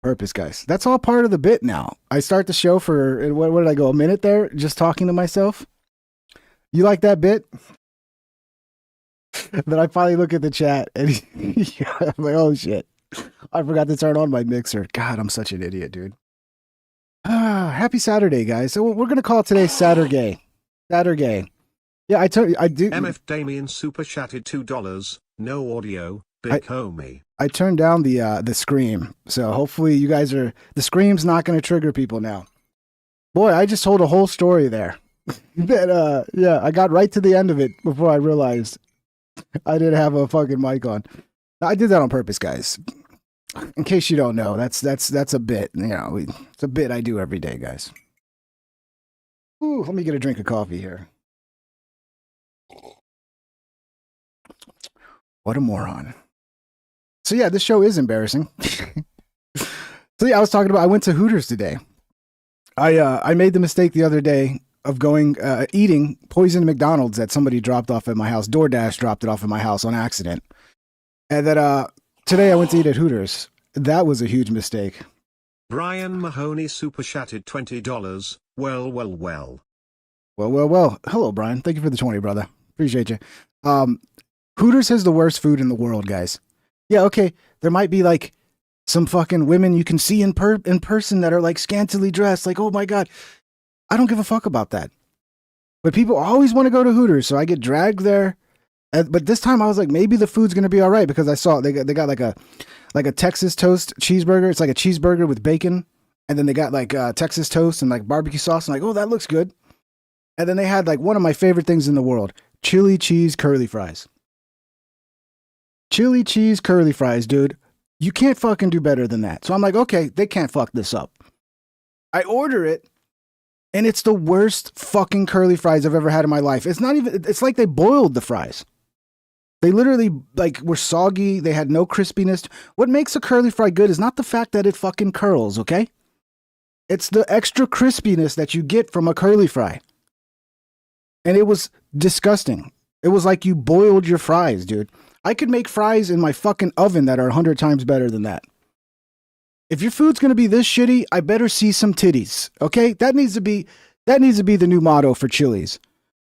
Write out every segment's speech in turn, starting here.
purpose, guys. That's all part of the bit now. I start the show for, what did I go, a minute there? Just talking to myself? You like that bit? Then I finally look at the chat and I'm like, oh shit. I forgot to turn on my mixer. God, I'm such an idiot, dude. Happy Saturday, guys. So we're going to call today Saturday. Saturday. Yeah, I do. MF Damien super chatted $2. No audio. Big homie. I turned down the scream. So hopefully you guys are, the scream's not going to trigger people now. Boy, I just told a whole story there. That yeah, I got right to the end of it before I realized I didn't have a fucking mic on. I did that on purpose, guys. In case you don't know, that's a bit. You know, it's a bit I do every day, guys. Ooh, let me get a drink of coffee here. What a moron. So yeah, this show is embarrassing. So yeah, I was talking about, I went to Hooters today. I made the mistake the other day of going eating poison McDonald's that somebody dropped off at my house. DoorDash dropped it off at my house on accident. And then today I went to eat at Hooters. That was a huge mistake. Brian Mahoney super chatted $20. Well. Hello, Brian. Thank you for the 20, brother. Appreciate you. Hooters has the worst food in the world, guys. Yeah, okay. There might be like some fucking women you can see in person that are like scantily dressed. Like, oh my God. I don't give a fuck about that. But people always want to go to Hooters, so I get dragged there. But this time I was like, maybe the food's gonna be all right, because I saw they got like a Texas toast cheeseburger. It's like a cheeseburger with bacon, and then they got like Texas toast and like barbecue sauce. I'm like, oh, that looks good. And then they had like one of my favorite things in the world: chili cheese curly fries. Chili cheese curly fries, dude. You can't fucking do better than that. So I'm like, okay, they can't fuck this up. I order it. And it's the worst fucking curly fries I've ever had in my life. It's not even, it's like they boiled the fries. They literally like were soggy. They had no crispiness. What makes a curly fry good is not the fact that it fucking curls, okay? It's the extra crispiness that you get from a curly fry. And it was disgusting. It was like you boiled your fries, dude. I could make fries in my fucking oven that are 100 times better than that. If your food's going to be this shitty, I better see some titties. Okay? That needs to be the new motto for Chili's.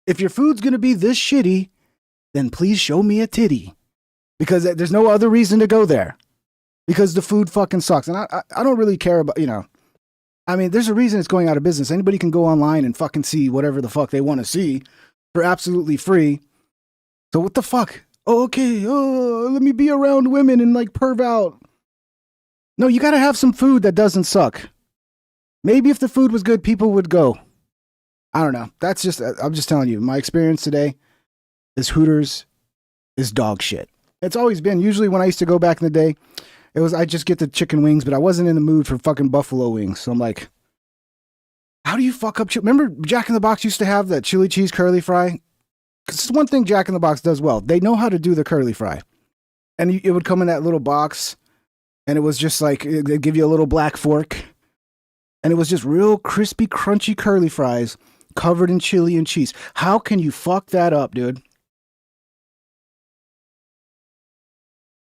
If your food's going to be this shitty, then please show me a titty. Because there's no other reason to go there. Because the food fucking sucks. And I don't really care about, you know. I mean, there's a reason it's going out of business. Anybody can go online and fucking see whatever the fuck they want to see for absolutely free. So what the fuck? Oh, okay. Oh, let me be around women and like perv out. No, you gotta have some food that doesn't suck. Maybe if the food was good, people would go. I don't know. I'm just telling you. My experience today is Hooters is dog shit. It's always been. Usually when I used to go back in the day, I just get the chicken wings, but I wasn't in the mood for fucking buffalo wings. So I'm like, how do you fuck up? Remember Jack in the Box used to have that chili cheese curly fry? Because it's one thing Jack in the Box does well. They know how to do the curly fry. And it would come in that little box. And it was just like, they'd give you a little black fork. And it was just real crispy, crunchy curly fries covered in chili and cheese. How can you fuck that up, dude?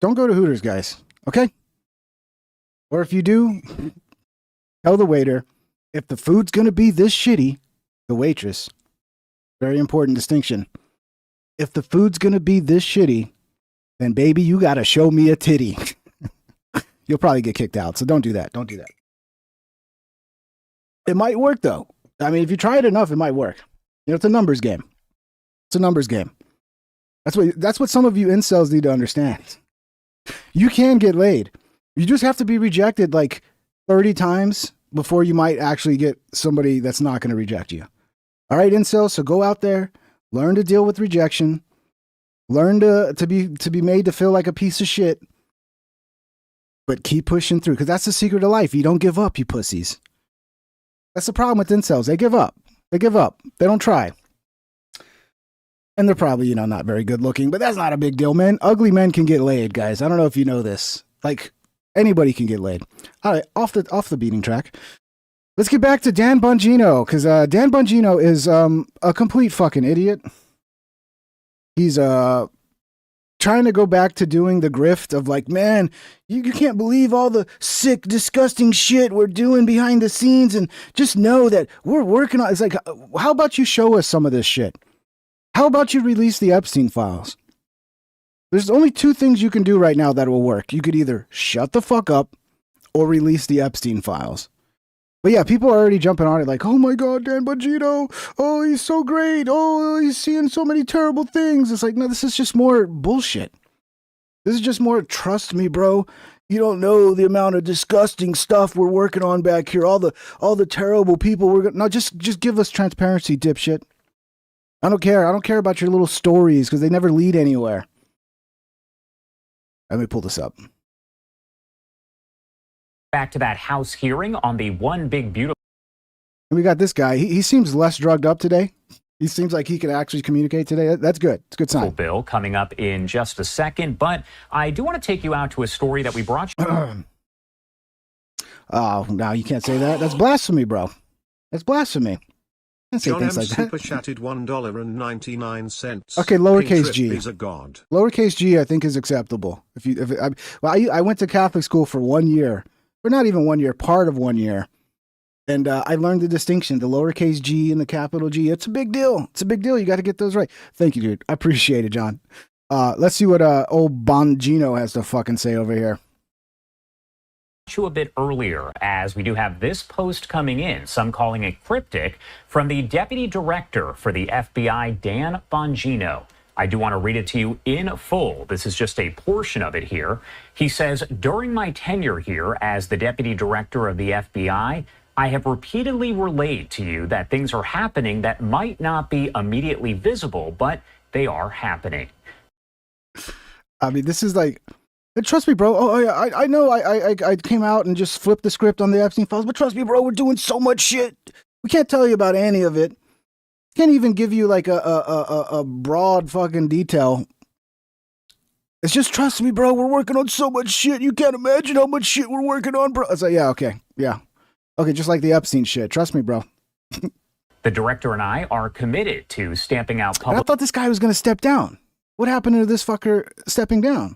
Don't go to Hooters, guys. Okay? Or if you do, tell the waiter, if the food's going to be this shitty, the waitress, very important distinction. If the food's going to be this shitty, then baby, you got to show me a titty. You'll probably get kicked out. So don't do that. Don't do that. It might work though. I mean, if you try it enough, it might work. You know, it's a numbers game. It's a numbers game. That's what some of you incels need to understand. You can get laid. You just have to be rejected like 30 times before you might actually get somebody that's not going to reject you. All right, incels. So go out there, learn to deal with rejection, learn to be made to feel like a piece of shit. But keep pushing through, because that's the secret of life. You don't give up, you pussies. That's the problem with incels. They give up. They give up. They don't try. And they're probably, you know, not very good looking, but that's not a big deal, man. Ugly men can get laid, guys. I don't know if you know this. Like, anybody can get laid. All right, off the beating track. Let's get back to Dan Bongino, because Dan Bongino is a complete fucking idiot. He's trying to go back to doing the grift of like, man, you can't believe all the sick, disgusting shit we're doing behind the scenes, and just know that we're working on. It's like, how about you show us some of this shit? How about you release the Epstein files? There's only two things you can do right now that will work. You could either shut the fuck up or release the Epstein files. But yeah, people are already jumping on it like, oh my God, Dan Bongino, oh, he's so great. Oh, he's seeing so many terrible things. It's like, no, this is just more bullshit. This is just more, trust me, bro. You don't know the amount of disgusting stuff we're working on back here. All the terrible people we're going to, no, just give us transparency, dipshit. I don't care. I don't care about your little stories because they never lead anywhere. Let me pull this up. Back to that House hearing on the One Big Beautiful. We got this guy. He seems less drugged up today. He seems like he can actually communicate today. That's good. It's a good sign. Bill coming up in just a second, but I do want to take you out to a story that we brought you. Oh, no, you can't say that. That's blasphemy, bro. That's blasphemy. John M. Super chatted $1.99. Okay, lowercase g. Is a god. Lowercase g, I think, is acceptable. I went to Catholic school for 1 year, or not even 1 year, part of 1 year, and I learned the distinction, the lowercase g and the capital G. It's a big deal. It's a big deal. You got to get those right. Thank you, dude. I appreciate it, John. Let's see what old Bongino has to fucking say over here. You a bit earlier, as we do have this post coming in, some calling it cryptic, from the Deputy Director for the FBI, Dan Bongino. I do want to read it to you in full. This is just a portion of it here. He says, during my tenure here as the Deputy Director of the FBI, I have repeatedly relayed to you that things are happening that might not be immediately visible, but they are happening. I mean, this is like... Trust me, bro. Oh, yeah, I know I came out and just flipped the script on the Epstein files, but trust me, bro, we're doing so much shit. We can't tell you about any of it. Can't even give you like a broad fucking detail. It's just, trust me, bro, we're working on so much shit. You can't imagine how much shit we're working on, bro. It's like, yeah, okay. Yeah. Okay, just like the Epstein shit. Trust me, bro. The director and I are committed to stamping out public... I thought this guy was going to step down. What happened to this fucker stepping down?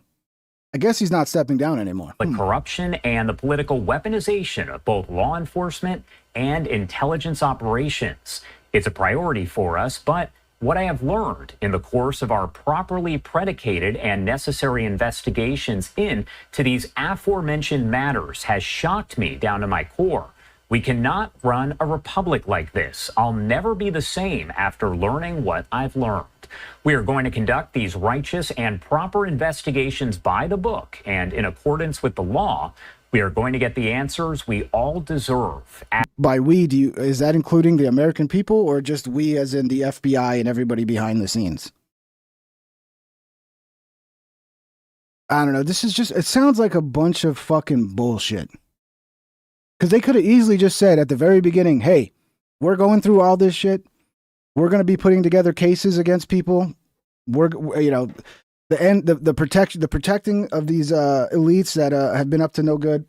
I guess he's not stepping down anymore. Like corruption and the political weaponization of both law enforcement and intelligence operations. It's a priority for us, but what I have learned in the course of our properly predicated and necessary investigations into these aforementioned matters has shocked me down to my core. We cannot run a republic like this. I'll never be the same after learning what I've learned. We are going to conduct these righteous and proper investigations by the book and in accordance with the law. We are going to get the answers we all deserve. By we, is that including the American people or just we as in the FBI and everybody behind the scenes? I don't know. This is just, it sounds like a bunch of fucking bullshit. Because they could have easily just said at the very beginning, hey, we're going through all this shit. We're going to be putting together cases against people. We're, you know, the protecting of these elites that have been up to no good.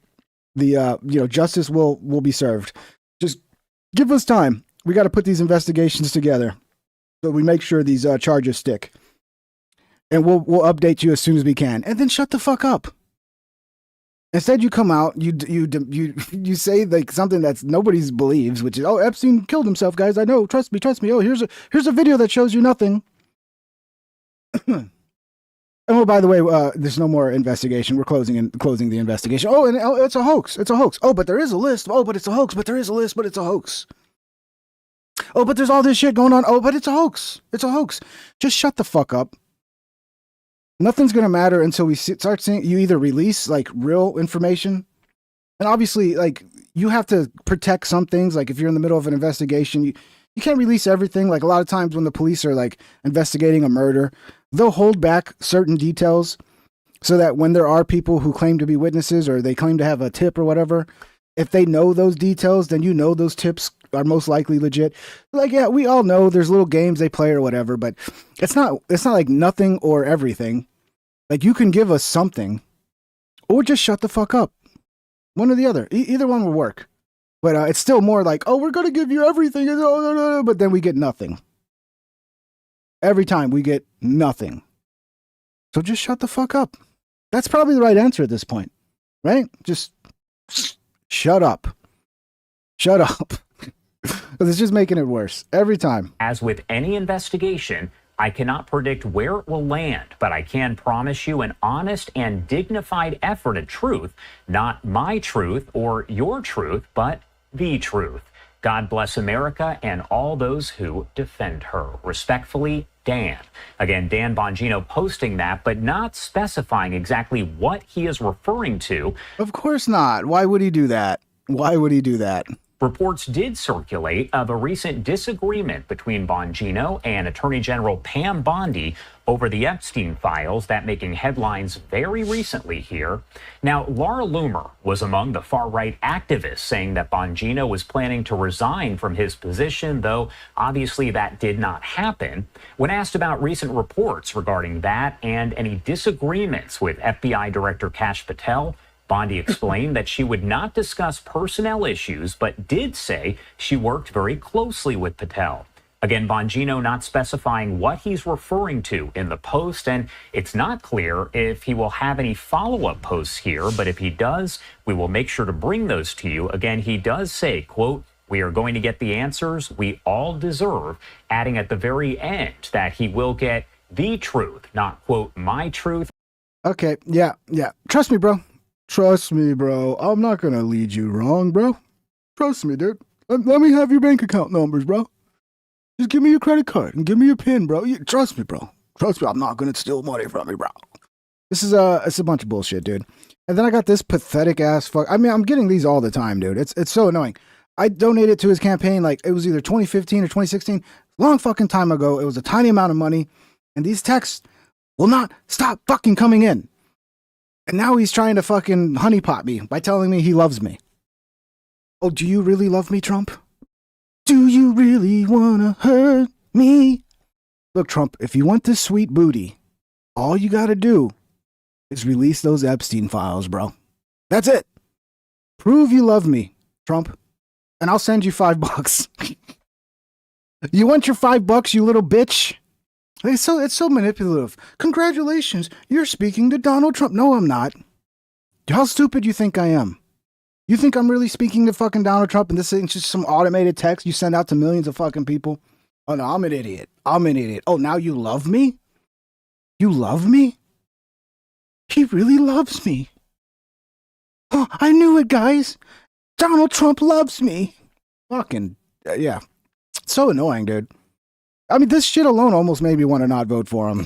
The justice will be served. Just give us time. We got to put these investigations together so we make sure these charges stick. And we'll update you as soon as we can. And then shut the fuck up. Instead, you come out, you say like something that nobody believes, which is, oh, Epstein killed himself, guys. I know. Trust me. Oh, here's a video that shows you nothing. And oh, by the way, there's no more investigation. We're closing the investigation. Oh, and it's a hoax. It's a hoax. Oh, but there is a list. Oh, but it's a hoax. But there is a list. But it's a hoax. Oh, but there's all this shit going on. Oh, but it's a hoax. It's a hoax. Just shut the fuck up. Nothing's going to matter until we start seeing you either release like real information. And obviously, like, you have to protect some things. Like if you're in the middle of an investigation, you can't release everything. Like a lot of times when the police are like investigating a murder, they'll hold back certain details so that when there are people who claim to be witnesses or they claim to have a tip or whatever, if they know those details, then you know those tips are most likely legit. Like, yeah, we all know there's little games they play or whatever, but it's not like nothing or everything. Like, you can give us something or just shut the fuck up. One or the other. Either one will work. But it's still more like, oh, we're going to give you everything. But then we get nothing. Every time we get nothing. So just shut the fuck up. That's probably the right answer at this point, right? Just shut up. Shut up. It's just making it worse every time. As with any investigation, I cannot predict where it will land, but I can promise you an honest and dignified effort at truth, not my truth or your truth, but the truth. God bless America and all those who defend her. Respectfully, Dan. Again, Dan Bongino posting that, but not specifying exactly what he is referring to. Of course not. Why would he do that? Why would he do that? Reports did circulate of a recent disagreement between Bongino and Attorney General Pam Bondi over the Epstein files, that making headlines very recently here. Now, Laura Loomer was among the far-right activists saying that Bongino was planning to resign from his position, though obviously that did not happen. When asked about recent reports regarding that and any disagreements with FBI Director Kash Patel, Bondi explained that she would not discuss personnel issues, but did say she worked very closely with Patel. Again, Bongino not specifying what he's referring to in the post, and it's not clear if he will have any follow-up posts here, but if he does, we will make sure to bring those to you. Again, he does say, quote, "We are going to get the answers we all deserve," adding at the very end that he will get the truth, not, quote, my truth. Okay, yeah. Trust me, bro. Trust me, bro. I'm not going to lead you wrong, bro. Trust me, dude. Let me have your bank account numbers, bro. Just give me your credit card and give me your PIN, bro. Trust me, bro. Trust me, I'm not going to steal money from you, bro. This is it's a bunch of bullshit, dude. And then I got this pathetic ass fuck. I mean, I'm getting these all the time, dude. It's so annoying. I donated to his campaign, like, it was either 2015 or 2016. Long fucking time ago. It was a tiny amount of money. And these texts will not stop fucking coming in. And now he's trying to fucking honeypot me by telling me he loves me. Oh, do you really love me, Trump? Do you really wanna hurt me? Look, Trump, if you want this sweet booty, all you gotta do is release those Epstein files, bro. That's it. Prove you love me, Trump, and I'll send you $5. You want your $5, you little bitch? It's so manipulative. Congratulations, you're speaking to Donald Trump. No, I'm not. How stupid you think I am? You think I'm really speaking to fucking Donald Trump and this ain't just some automated text you send out to millions of fucking people? Oh no, I'm an idiot. I'm an idiot. Oh, now you love me? You love me? He really loves me. Oh, I knew it, guys. Donald Trump loves me. Fucking, yeah. It's so annoying, dude. I mean, this shit alone almost made me want to not vote for him.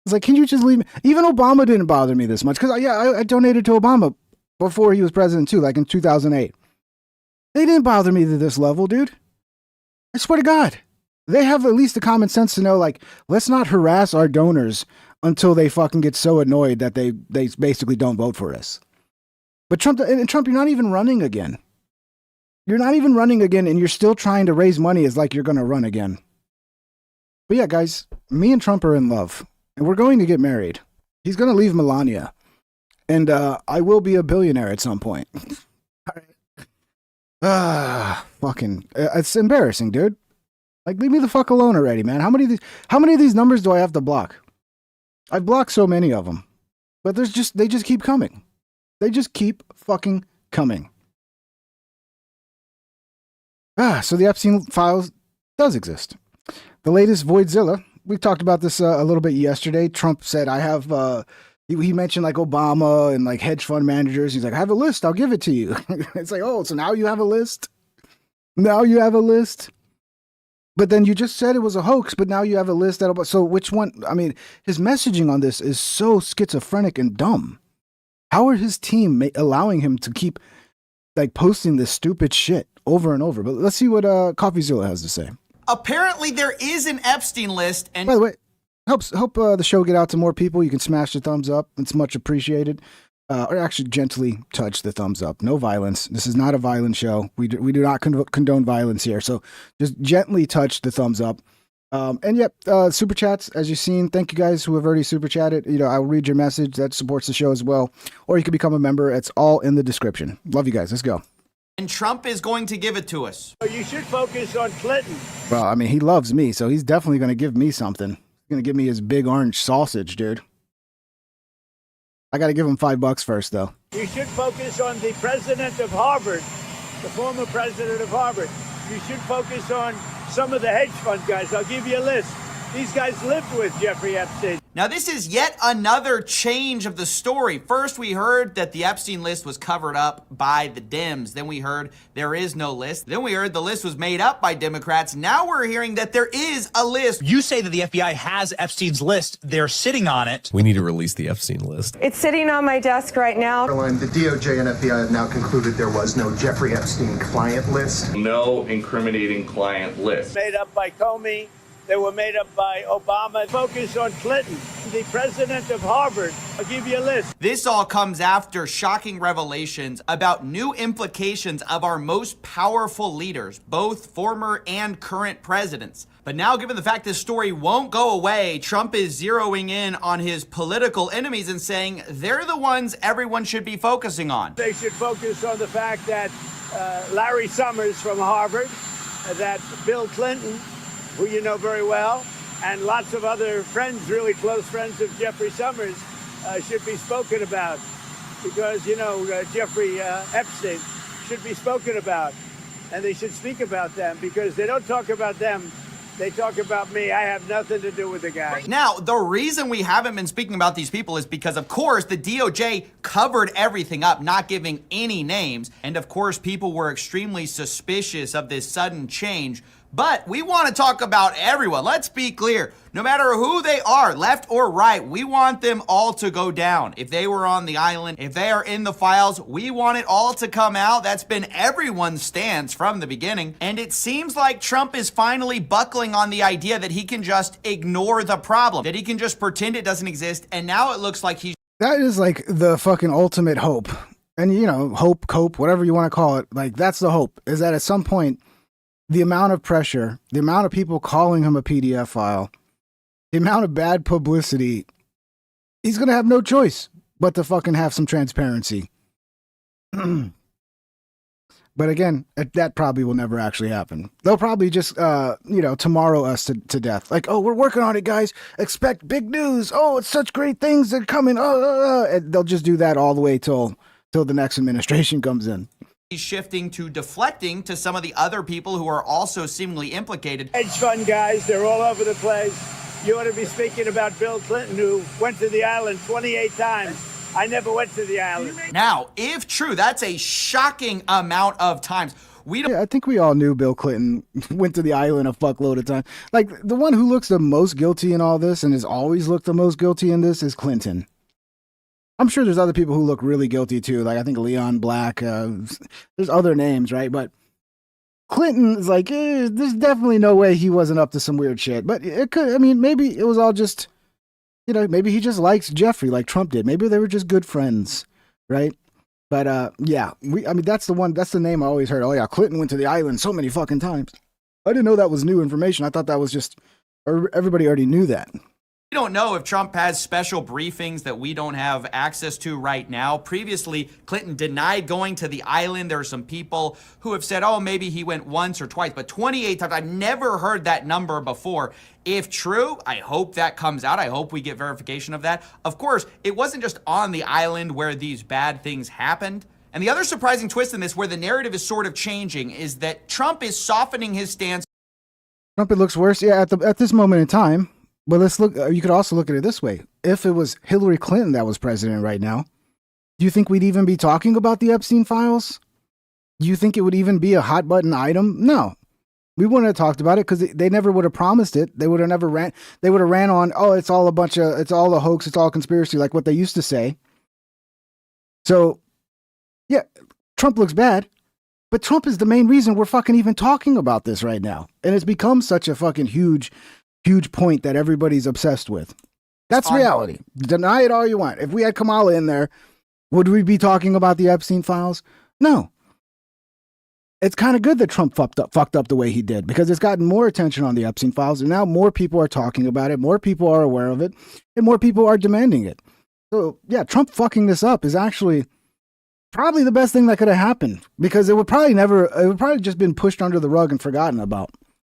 It's like, can you just leave me? Even Obama didn't bother me this much. Because, I donated to Obama before he was president, too, like in 2008. They didn't bother me to this level, dude. I swear to God. They have at least the common sense to know, like, let's not harass our donors until they fucking get so annoyed that they basically don't vote for us. But Trump, you're not even running again. You're not even running again, and you're still trying to raise money as like you're going to run again. But yeah, guys, me and Trump are in love, and we're going to get married. He's going to leave Melania, and I will be a billionaire at some point. Fucking, it's embarrassing, dude. Like, leave me the fuck alone already, man. How many of these numbers do I have to block? I've blocked so many of them, but they just keep coming. They just keep fucking coming. So the Epstein files does exist. The latest Voidzilla, we talked about this a little bit yesterday. Trump said, I have, he mentioned like Obama and like hedge fund managers. He's like, I have a list. I'll give it to you. It's like, oh, so now you have a list? Now you have a list? But then you just said it was a hoax, but now you have a list. So which one? I mean, his messaging on this is so schizophrenic and dumb. How are his team allowing him to keep like posting this stupid shit over and over? But let's see what CoffeeZilla has to say. Apparently there is an Epstein list, and by the way, help the show get out to more people. You can smash the thumbs up. It's much appreciated. Or actually gently touch the thumbs up. No violence. This is not a violent show. We do not condone violence here. So just gently touch the thumbs up. And yep, super chats, as you've seen. Thank you guys who have already super chatted. You know, I'll read your message. That supports the show as well. Or you can become a member. It's all in the description. Love you guys. Let's go. And Trump is going to give it to us. You should focus on Clinton. Well, I mean, he loves me, so he's definitely going to give me something. Gonna give me his big orange sausage, dude. I gotta give him $5 first, though. You should focus on the president of Harvard, the former president of Harvard. You should focus on some of the hedge fund guys. I'll give you a list. These guys lived with Jeffrey Epstein. Now, this is yet another change of the story. First, we heard that the Epstein list was covered up by the Dems. Then we heard there is no list. Then we heard the list was made up by Democrats. Now we're hearing that there is a list. You say that the FBI has Epstein's list. They're sitting on it. We need to release the Epstein list. It's sitting on my desk right now. The DOJ and FBI have now concluded there was no Jeffrey Epstein client list. No incriminating client list. Made up by Comey. They were made up by Obama. Focus on Clinton, the president of Harvard. I'll give you a list. This all comes after shocking revelations about new implications of our most powerful leaders, both former and current presidents. But now, given the fact this story won't go away, Trump is zeroing in on his political enemies and saying they're the ones everyone should be focusing on. They should focus on the fact that Larry Summers from Harvard, that Bill Clinton, who you know very well, and lots of other friends, really close friends of Jeffrey Summers, should be spoken about. Because, you know, Jeffrey Epstein should be spoken about. And they should speak about them, because they don't talk about them. They talk about me. I have nothing to do with the guy. Now, the reason we haven't been speaking about these people is because, of course, the DOJ covered everything up, not giving any names. And, of course, people were extremely suspicious of this sudden change. But we want to talk about everyone. Let's be clear. No matter who they are, left or right, we want them all to go down. If they were on the island, if they are in the files, we want it all to come out. That's been everyone's stance from the beginning. And it seems like Trump is finally buckling on the idea that he can just ignore the problem, that he can just pretend it doesn't exist. And now it looks like he's... That is like the fucking ultimate hope. And, you know, hope, cope, whatever you want to call it. Like, that's the hope, is that at some point, the amount of pressure, the amount of people calling him a PDF file, the amount of bad publicity, he's going to have no choice but to fucking have some transparency. But again, that probably will never actually happen. They'll probably just, tomorrow us to death. Like, oh, we're working on it, guys. Expect big news. Oh, it's such great things that are coming. And they'll just do that all the way till the next administration comes in. He's shifting to deflecting to some of the other people who are also seemingly implicated. Hedge fund guys, they're all over the place. You ought to be speaking about Bill Clinton, who went to the island 28 times. I never went to the island. Now, if true, that's a shocking amount of times. I think we all knew Bill Clinton went to the island a fuckload of times. Like, the one who looks the most guilty in all this and has always looked the most guilty in this is Clinton. I'm sure there's other people who look really guilty too. Like, I think Leon Black, there's other names, right? But Clinton is like, there's definitely no way he wasn't up to some weird shit. But it could, I mean, maybe it was all just, maybe he just likes Jeffrey like Trump did. Maybe they were just good friends, right? But that's the name I always heard. Oh yeah, Clinton went to the island so many fucking times. I didn't know that was new information. I thought that was just, everybody already knew that. We don't know if Trump has special briefings that we don't have access to right now. Previously, Clinton denied going to the island. There are some people who have said, oh, maybe he went once or twice, but 28 times. I've never heard that number before. If true, I hope that comes out. I hope we get verification of that. Of course, it wasn't just on the island where these bad things happened. And the other surprising twist in this, where the narrative is sort of changing, is that Trump is softening his stance. Trump, it looks worse. Yeah, at this moment in time. But let's look, you could also look at it this way. If it was Hillary Clinton that was president right now, do you think we'd even be talking about the Epstein files? Do you think it would even be a hot button item? No. We wouldn't have talked about it because they never would have promised it. They would have never ran on, oh, it's all a hoax, it's all conspiracy, like what they used to say. So, yeah, Trump looks bad, but Trump is the main reason we're fucking even talking about this right now. And it's become such a fucking huge point that everybody's obsessed with. That's reality. Deny it all you want. If we had Kamala in there, would we be talking about the Epstein files? No. It's kind of good that Trump fucked up the way he did, because it's gotten more attention on the Epstein files, and now more people are talking about it, more people are aware of it, and more people are demanding it. So yeah, Trump fucking this up is actually probably the best thing that could have happened, because it would probably just been pushed under the rug and forgotten about.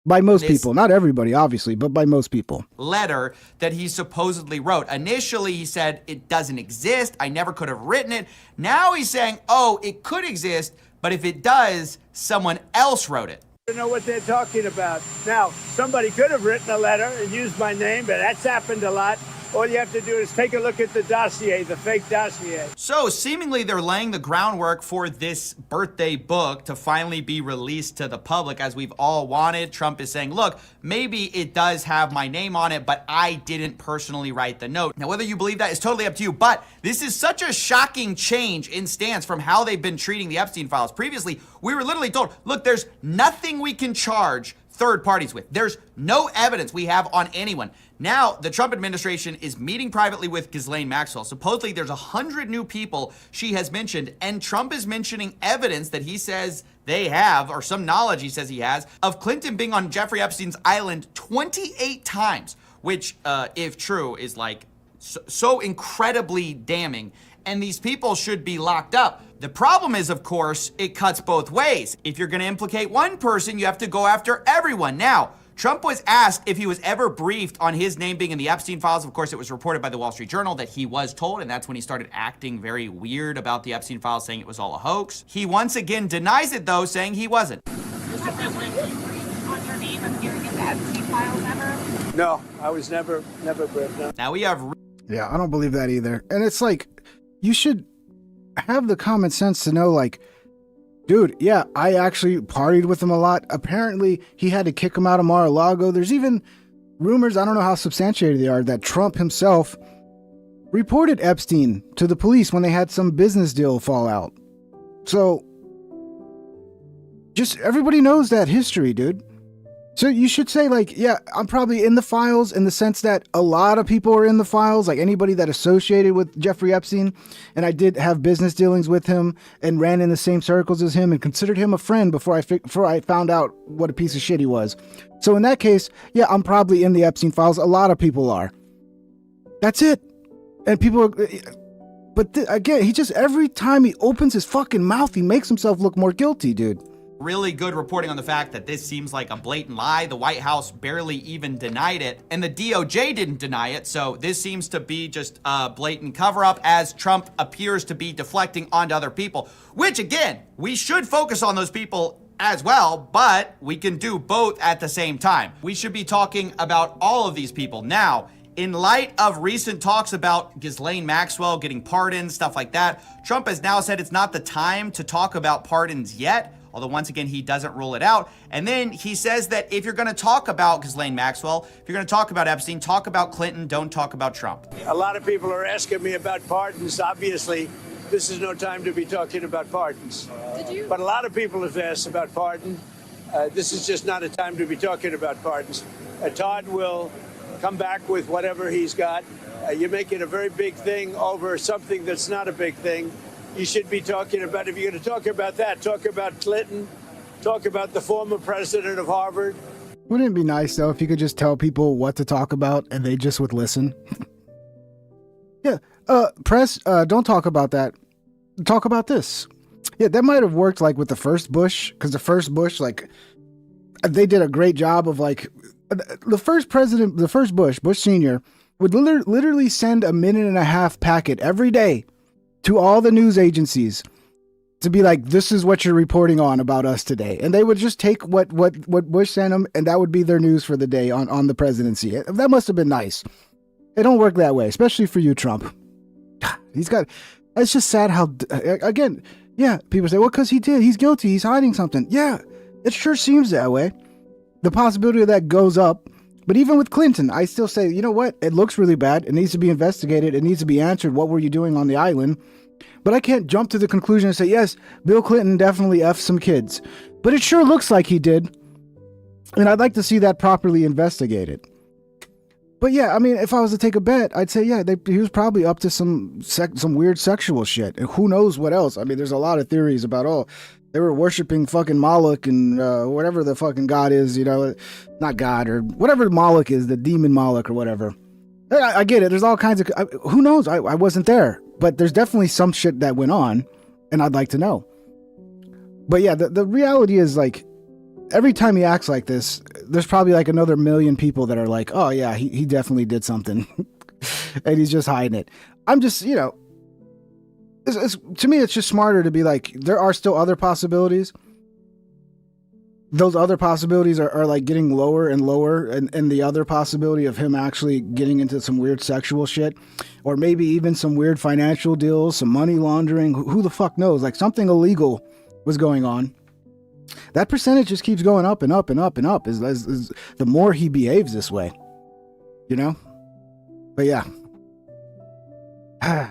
By most this people, not everybody, obviously, but by most people. letter that he supposedly wrote. Initially, he said it doesn't exist. I never could have written it. Now he's saying, oh, it could exist, but if it does, someone else wrote it. I don't know what they're talking about. Now, somebody could have written a letter and used my name, but that's happened a lot. All you have to do is take a look at the dossier, the fake dossier. So seemingly they're laying the groundwork for this birthday book to finally be released to the public as we've all wanted. Trump is saying, look, maybe it does have my name on it, but I didn't personally write the note. Now, whether you believe that is totally up to you, but this is such a shocking change in stance from how they've been treating the Epstein files. Previously, we were literally told, look, there's nothing we can charge third parties with. There's no evidence we have on anyone. Now, the Trump administration is meeting privately with Ghislaine Maxwell. Supposedly, there's 100 new people she has mentioned, and Trump is mentioning evidence that he says they have, or some knowledge he says he has, of Clinton being on Jeffrey Epstein's island 28 times, which, if true, is like so incredibly damning. And these people should be locked up. The problem is, of course, it cuts both ways. If you're going to implicate one person, you have to go after everyone. Now, Trump was asked if he was ever briefed on his name being in the Epstein files. Of course, it was reported by the Wall Street Journal that he was told, and that's when he started acting very weird about the Epstein files, saying it was all a hoax. He once again denies it, though, saying he wasn't. Mr. President, were you briefed on your name appearing in the Epstein files ever? No, I was never briefed. No. Now we have... Yeah, I don't believe that either. And it's like, you should have the common sense to know, like, dude, yeah, I actually partied with him a lot. Apparently, he had to kick him out of Mar-a-Lago. There's even rumors, I don't know how substantiated they are, that Trump himself reported Epstein to the police when they had some business deal fall out. So, just everybody knows that history, dude. So you should say, like, yeah, I'm probably in the files in the sense that a lot of people are in the files, like anybody that associated with Jeffrey Epstein. And I did have business dealings with him and ran in the same circles as him and considered him a friend before I found out what a piece of shit he was. So in that case, yeah, I'm probably in the Epstein files. A lot of people are. That's it. And people, but again, he just, every time he opens his fucking mouth, he makes himself look more guilty, dude. Really good reporting on the fact that this seems like a blatant lie. The White House barely even denied it, and the DOJ didn't deny it, so this seems to be just a blatant cover-up as Trump appears to be deflecting onto other people, which, again, we should focus on those people as well, but we can do both at the same time. We should be talking about all of these people. Now, in light of recent talks about Ghislaine Maxwell getting pardons, stuff like that, Trump has now said it's not the time to talk about pardons yet, although once again, he doesn't rule it out. And then he says that if you're gonna talk about Ghislaine Maxwell, if you're gonna talk about Epstein, talk about Clinton, don't talk about Trump. A lot of people are asking me about pardons. Obviously, this is no time to be talking about pardons. But a lot of people have asked about pardon. This is just not a time to be talking about pardons. Todd will come back with whatever he's got. You're making a very big thing over something that's not a big thing. You should be talking about, if you're going to talk about that, talk about Clinton, talk about the former president of Harvard. Wouldn't it be nice, though, if you could just tell people what to talk about and they just would listen? Yeah, press, don't talk about that. Talk about this. Yeah, that might have worked, like, with the first Bush, because the first Bush, like, they did a great job of, like, the first president, the first Bush Sr., would literally send a 1.5-minute packet every day to all the news agencies to be like, this is what you're reporting on about us today. And they would just take what Bush sent them, and that would be their news for the day on the presidency. That must have been nice. It don't work that way, especially for you, Trump. It's just sad how, again, yeah, people say, well, because he's guilty, he's hiding something. Yeah, it sure seems that way. The possibility of that goes up. But even with Clinton, I still say, you know what? It looks really bad. It needs to be investigated. It needs to be answered. What were you doing on the island? But I can't jump to the conclusion and say, yes, Bill Clinton definitely effed some kids. But it sure looks like he did. And I'd like to see that properly investigated. But yeah, I mean, if I was to take a bet, I'd say, yeah, he was probably up to some weird sexual shit. And who knows what else? I mean, there's a lot of theories about, they were worshiping fucking Moloch and whatever the fucking god is, not God, or whatever Moloch is, the demon Moloch or whatever. I get it. There's all kinds of, who knows? I wasn't there, but there's definitely some shit that went on, and I'd like to know. But yeah, the reality is, like, every time he acts like this, there's probably like another million people that are like, oh yeah, he definitely did something and he's just hiding it. I'm just, you know, to me, it's just smarter to be like, there are still other possibilities. Those other possibilities are like getting lower and lower, and the other possibility of him actually getting into some weird sexual shit, or maybe even some weird financial deals, some money laundering, who the fuck knows, like something illegal was going on. That percentage just keeps going up and up and up and up as the more he behaves this way, you know? But yeah. I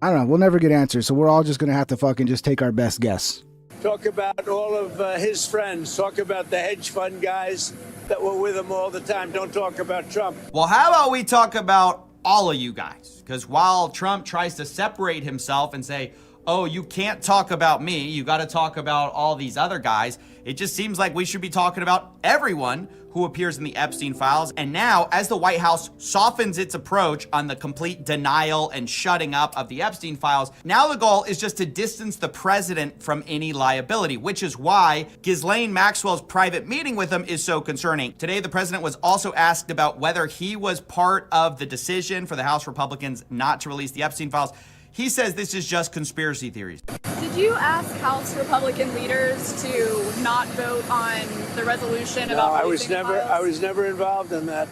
don't know. We'll never get answers, so we're all just going to have to fucking just take our best guess. Talk about all of his friends. Talk about the hedge fund guys that were with him all the time. Don't talk about Trump. Well, how about we talk about all of you guys? Because while Trump tries to separate himself and say, oh, you can't talk about me, you got to talk about all these other guys, it just seems like we should be talking about everyone who appears in the Epstein files. And now, as the White House softens its approach on the complete denial and shutting up of the Epstein files, now the goal is just to distance the president from any liability, which is why Ghislaine Maxwell's private meeting with him is so concerning. Today, the president was also asked about whether he was part of the decision for the House Republicans not to release the Epstein files. He says this is just conspiracy theories. Did you ask House Republican leaders to not vote on the resolution about releasing the files? I was never involved in that.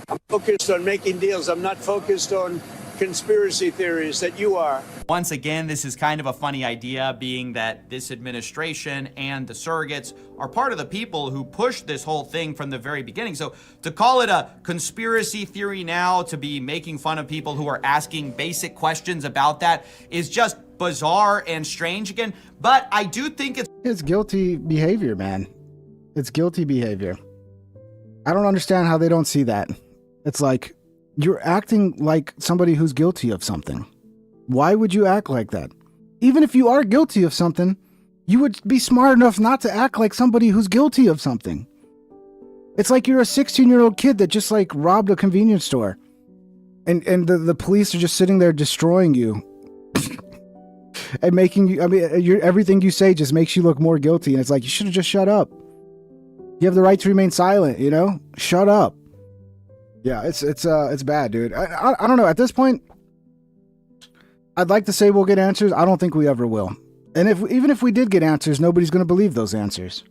I'm focused on making deals. I'm not focused on conspiracy theories that you are. Once again, this is kind of a funny idea, being that this administration and the surrogates are part of the people who pushed this whole thing from the very beginning. So to call it a conspiracy theory now, to be making fun of people who are asking basic questions about that, is just bizarre and strange again. But I do think it's guilty behavior, man. It's guilty behavior. I don't understand how they don't see that. It's like, you're acting like somebody who's guilty of something. Why would you act like that? Even if you are guilty of something, you would be smart enough not to act like somebody who's guilty of something. It's like you're a 16-year-old kid that just like robbed a convenience store. And the police are just sitting there destroying you. And making you, I mean, everything you say just makes you look more guilty. And it's like, you should have just shut up. You have the right to remain silent, you know? Shut up. Yeah, it's bad, dude. I don't know. At this point, I'd like to say we'll get answers. I don't think we ever will. And even if we did get answers, nobody's going to believe those answers.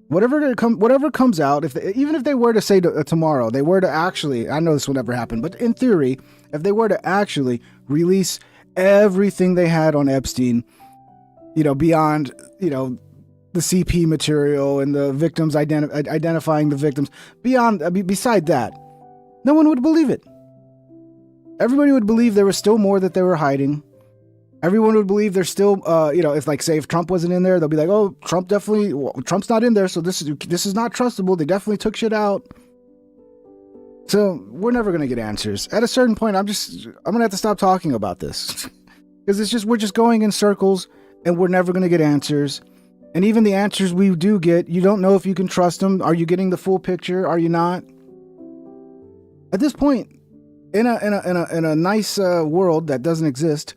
Whatever comes out, even if they were to say tomorrow, they were to actually, I know this will never happen, but in theory, if they were to actually release everything they had on Epstein, you know, beyond, you know, the CP material and the victims, identifying the victims, beside that, no one would believe it. Everybody would believe there was still more that they were hiding. Everyone would believe there's still, if like, say if Trump wasn't in there, they'll be like, oh, Trump's not in there, so this is not trustable. They definitely took shit out. So we're never going to get answers. At a certain point, I'm going to have to stop talking about this. Because we're just going in circles and we're never going to get answers. And even the answers we do get, you don't know if you can trust them. Are you getting the full picture? Are you not? At this point, in a nice world that doesn't exist,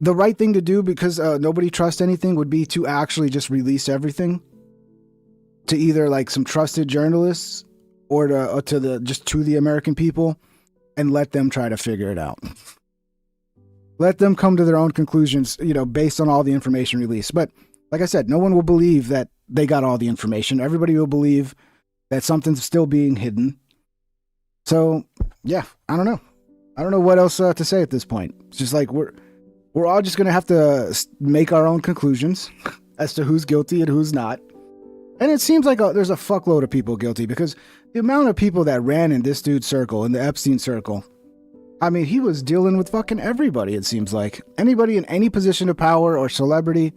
the right thing to do, because nobody trusts anything, would be to actually just release everything to either like some trusted journalists or to the American people, and let them try to figure it out. Let them come to their own conclusions, you know, based on all the information released. But like I said, no one will believe that they got all the information. Everybody will believe that something's still being hidden. So, yeah, I don't know. I don't know what else to say at this point. It's just like we're all just going to have to make our own conclusions as to who's guilty and who's not. And it seems like there's a fuckload of people guilty, because the amount of people that ran in this dude's circle, in the Epstein circle, I mean, he was dealing with fucking everybody, it seems like. Anybody in any position of power or celebrity,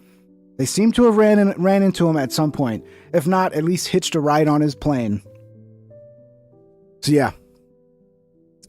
they seem to have ran into him at some point. If not, at least hitched a ride on his plane. So yeah.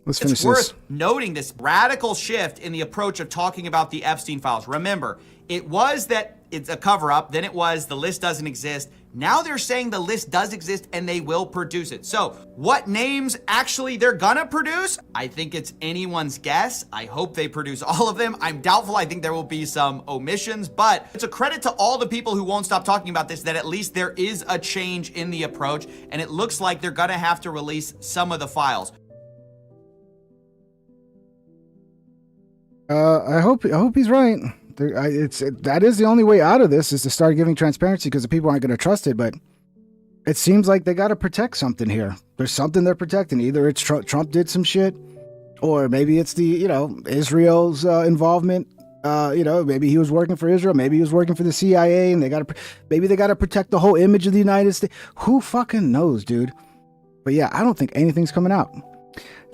Let's finish It's worth this. noting this radical shift in the approach of talking about the Epstein files. Remember, it was that it's a cover-up, then it was the list doesn't exist. Now they're saying the list does exist and they will produce it. So what names actually they're gonna produce? I think it's anyone's guess. I hope they produce all of them. I'm doubtful. I think there will be some omissions, but it's a credit to all the people who won't stop talking about this that at least there is a change in the approach, and it looks like they're gonna have to release some of the files. I hope he's right. That is the only way out of this, is to start giving transparency, because the people aren't going to trust it. But it seems like they got to protect something here. There's something they're protecting. Either it's Trump did some shit, or maybe it's the Israel's involvement. Maybe he was working for Israel. Maybe he was working for the CIA, and maybe they got to protect the whole image of the United States. Who fucking knows, dude? But yeah, I don't think anything's coming out.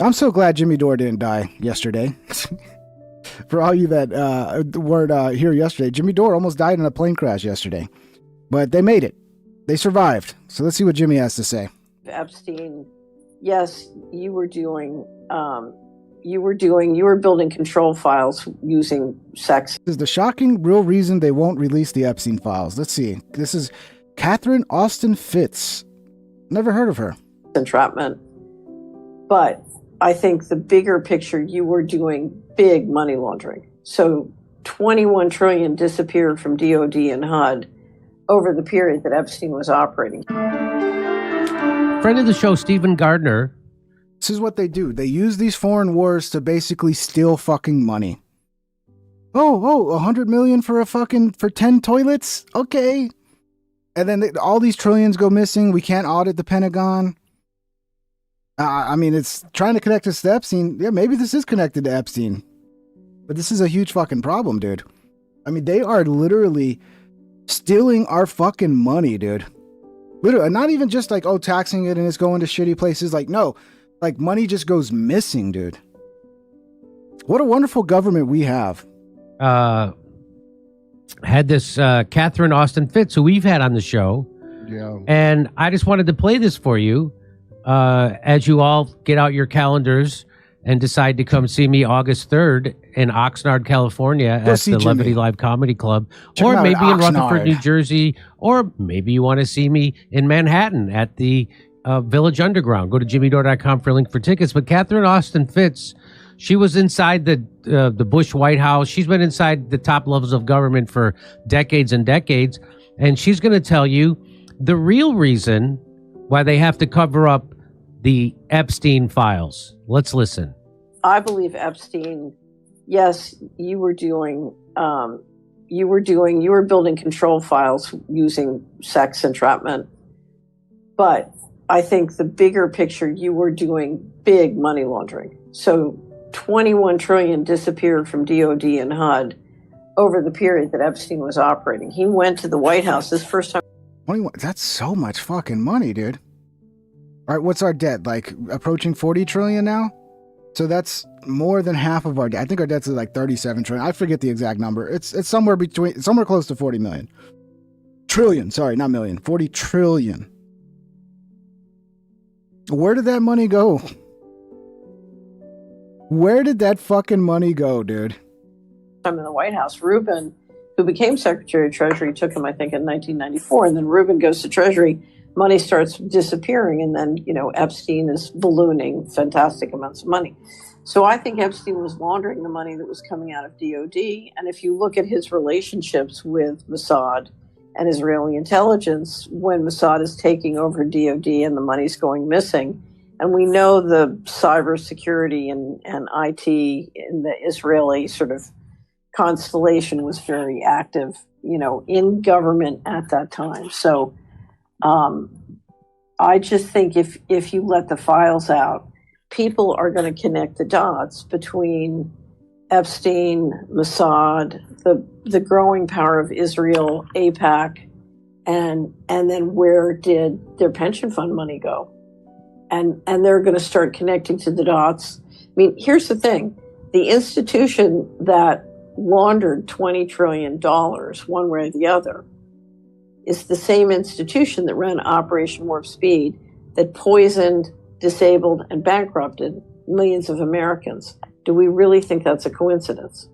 I'm so glad Jimmy Dore didn't die yesterday. For all you that weren't here yesterday, Jimmy Dore almost died in a plane crash yesterday. But they made it. They survived. So let's see what Jimmy has to say. Epstein, yes, you were building control files using sex. This is the shocking real reason they won't release the Epstein files. Let's see. This is Catherine Austin Fitz. Never heard of her. Entrapment. But I think the bigger picture, you were doing big money laundering. So 21 trillion disappeared from DOD and HUD over the period that Epstein was operating. Friend of the show, Stephen Gardner. This is what they do. They use these foreign wars to basically steal fucking money. Oh, 100 million for 10 toilets? Okay. And then all these trillions go missing. We can't audit the Pentagon. It's trying to connect us to Epstein. Yeah, maybe this is connected to Epstein. But this is a huge fucking problem, dude. They are literally stealing our fucking money, dude. Literally, not even just taxing it and it's going to shitty places. No, money just goes missing, dude. What a wonderful government we have. Had this Catherine Austin Fitz, who we've had on the show. Yeah. And I just wanted to play this for you. As you all get out your calendars and decide to come see me August 3rd in Oxnard, California at the Levity Live Comedy Club, or maybe in Rutherford, New Jersey, or maybe you want to see me in Manhattan at the Village Underground. Go to jimmydore.com for a link for tickets. But Catherine Austin Fitz, she was inside the Bush White House. She's been inside the top levels of government for decades and decades, and she's going to tell you the real reason why they have to cover up the Epstein files. Let's listen. I believe Epstein, yes, you were building control files using sex entrapment. But I think the bigger picture, you were doing big money laundering. So 21 trillion disappeared from DOD and HUD over the period that Epstein was operating. He went to the White House this first time. 21, that's so much fucking money, dude. All right, what's our debt? Approaching 40 trillion now? So that's more than half of our debt. I think our debt's is 37 trillion. I forget the exact number. It's somewhere close to 40 million. Trillion, sorry, not million. 40 trillion. Where did that money go? Where did that fucking money go, dude? I'm in the White House. Rubin, who became Secretary of Treasury, took him, I think, in 1994. And then Rubin goes to Treasury. Money starts disappearing. And then, Epstein is ballooning fantastic amounts of money. So I think Epstein was laundering the money that was coming out of DOD. And if you look at his relationships with Mossad and Israeli intelligence, when Mossad is taking over DOD and the money's going missing, and we know the cybersecurity and IT in the Israeli sort of constellation was very active, in government at that time. So I just think if you let the files out, people are going to connect the dots between Epstein, Mossad, the growing power of Israel, AIPAC, and then where did their pension fund money go? And they're going to start connecting to the dots. Here's the thing. The institution that laundered $20 trillion one way or the other is the same institution that ran Operation Warp Speed that poisoned, disabled, and bankrupted millions of Americans. Do we really think that's a coincidence?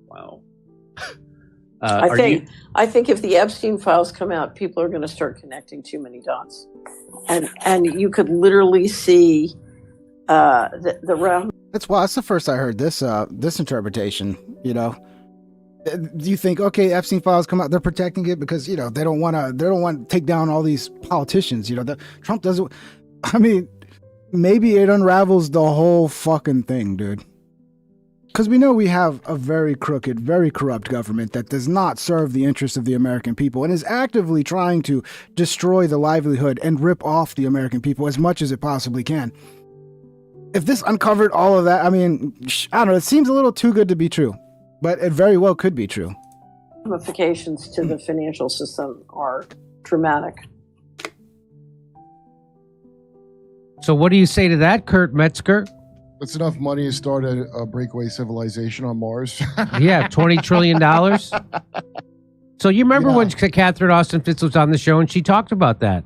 Wow. I think if the Epstein files come out, people are going to start connecting too many dots, and you could literally see the realm. That's the first I heard this interpretation. Do you think, okay, Epstein files come out, they're protecting it because they don't want to take down all these politicians. Trump doesn't. I mean, maybe it unravels the whole fucking thing, dude. Because we know we have a very crooked, very corrupt government that does not serve the interests of the American people and is actively trying to destroy the livelihood and rip off the American people as much as it possibly can. If this uncovered all of that, I mean, I don't know, it seems a little too good to be true, but it very well could be true. Ramifications to the financial system are dramatic. So what do you say to that, Kurt Metzger? That's enough money to start a breakaway civilization on Mars. Yeah, $20 trillion. So you remember when Catherine Austin Fitz was on the show and she talked about that?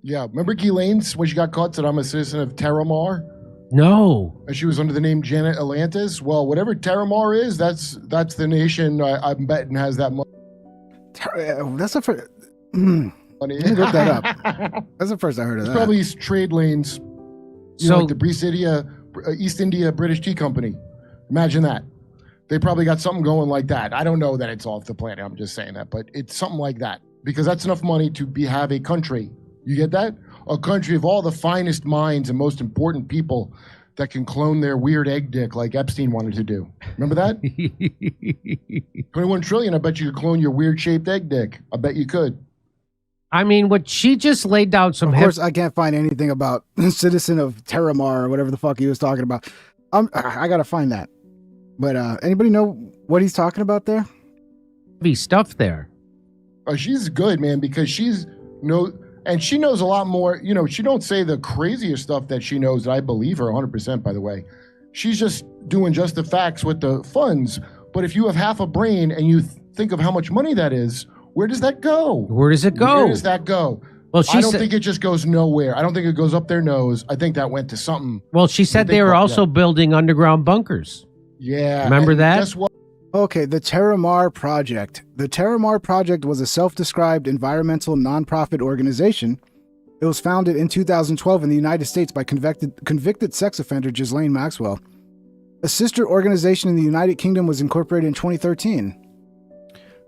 Yeah, remember Ghislaine when she got caught said, I'm a citizen of Terramar? No. And she was under the name Janet Atlantis? Well, whatever Terramar is, that's the nation I'm betting has that money. That's the first... Let me look that up. That's the first I heard of that. Probably trade lanes, like the East India British Tea Company. Imagine that. They probably got something going like that. I don't know that it's off the planet. I'm just saying that, but it's something like that because that's enough money to have a country. You get that? A country of all the finest minds and most important people that can clone their weird egg dick like Epstein wanted to do. Remember that? 21 trillion. I bet you could clone your weird shaped egg dick. I bet you could. I mean, what she just laid down some... Of course, I can't find anything about citizen of Terramar or whatever the fuck he was talking about. I gotta find that. But anybody know what he's talking about there? Be stuff there. Oh, she's good, man, because she knows a lot more. She don't say the craziest stuff that she knows. I believe her 100%, by the way. She's just doing just the facts with the funds. But if you have half a brain and you think of how much money that is, where does that go? Where does it go? Where does that go? Well, I don't think it just goes nowhere. I don't think it goes up their nose. I think that went to something. Well, she said they were also building underground bunkers. Yeah. Remember that? Guess what? Okay, the Terramar Project. The Terramar Project was a self-described environmental nonprofit organization. It was founded in 2012 in the United States by convicted sex offender Ghislaine Maxwell. A sister organization in the United Kingdom was incorporated in 2013.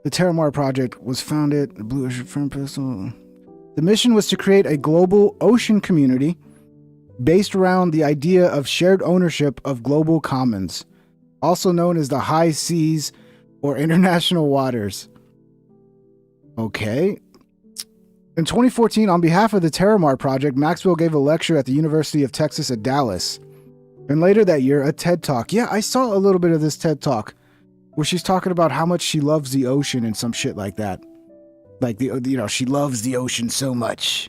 The Terramar Project was founded, Blue Ocean Firm Pistol. The mission was to create a global ocean community based around the idea of shared ownership of global commons, also known as the high seas or international waters. Okay. In 2014, on behalf of the Terramar Project, Maxwell gave a lecture at the University of Texas at Dallas. And later that year, a TED Talk. Yeah, I saw a little bit of this TED Talk where she's talking about how much she loves the ocean and some shit like that. Like, she loves the ocean so much.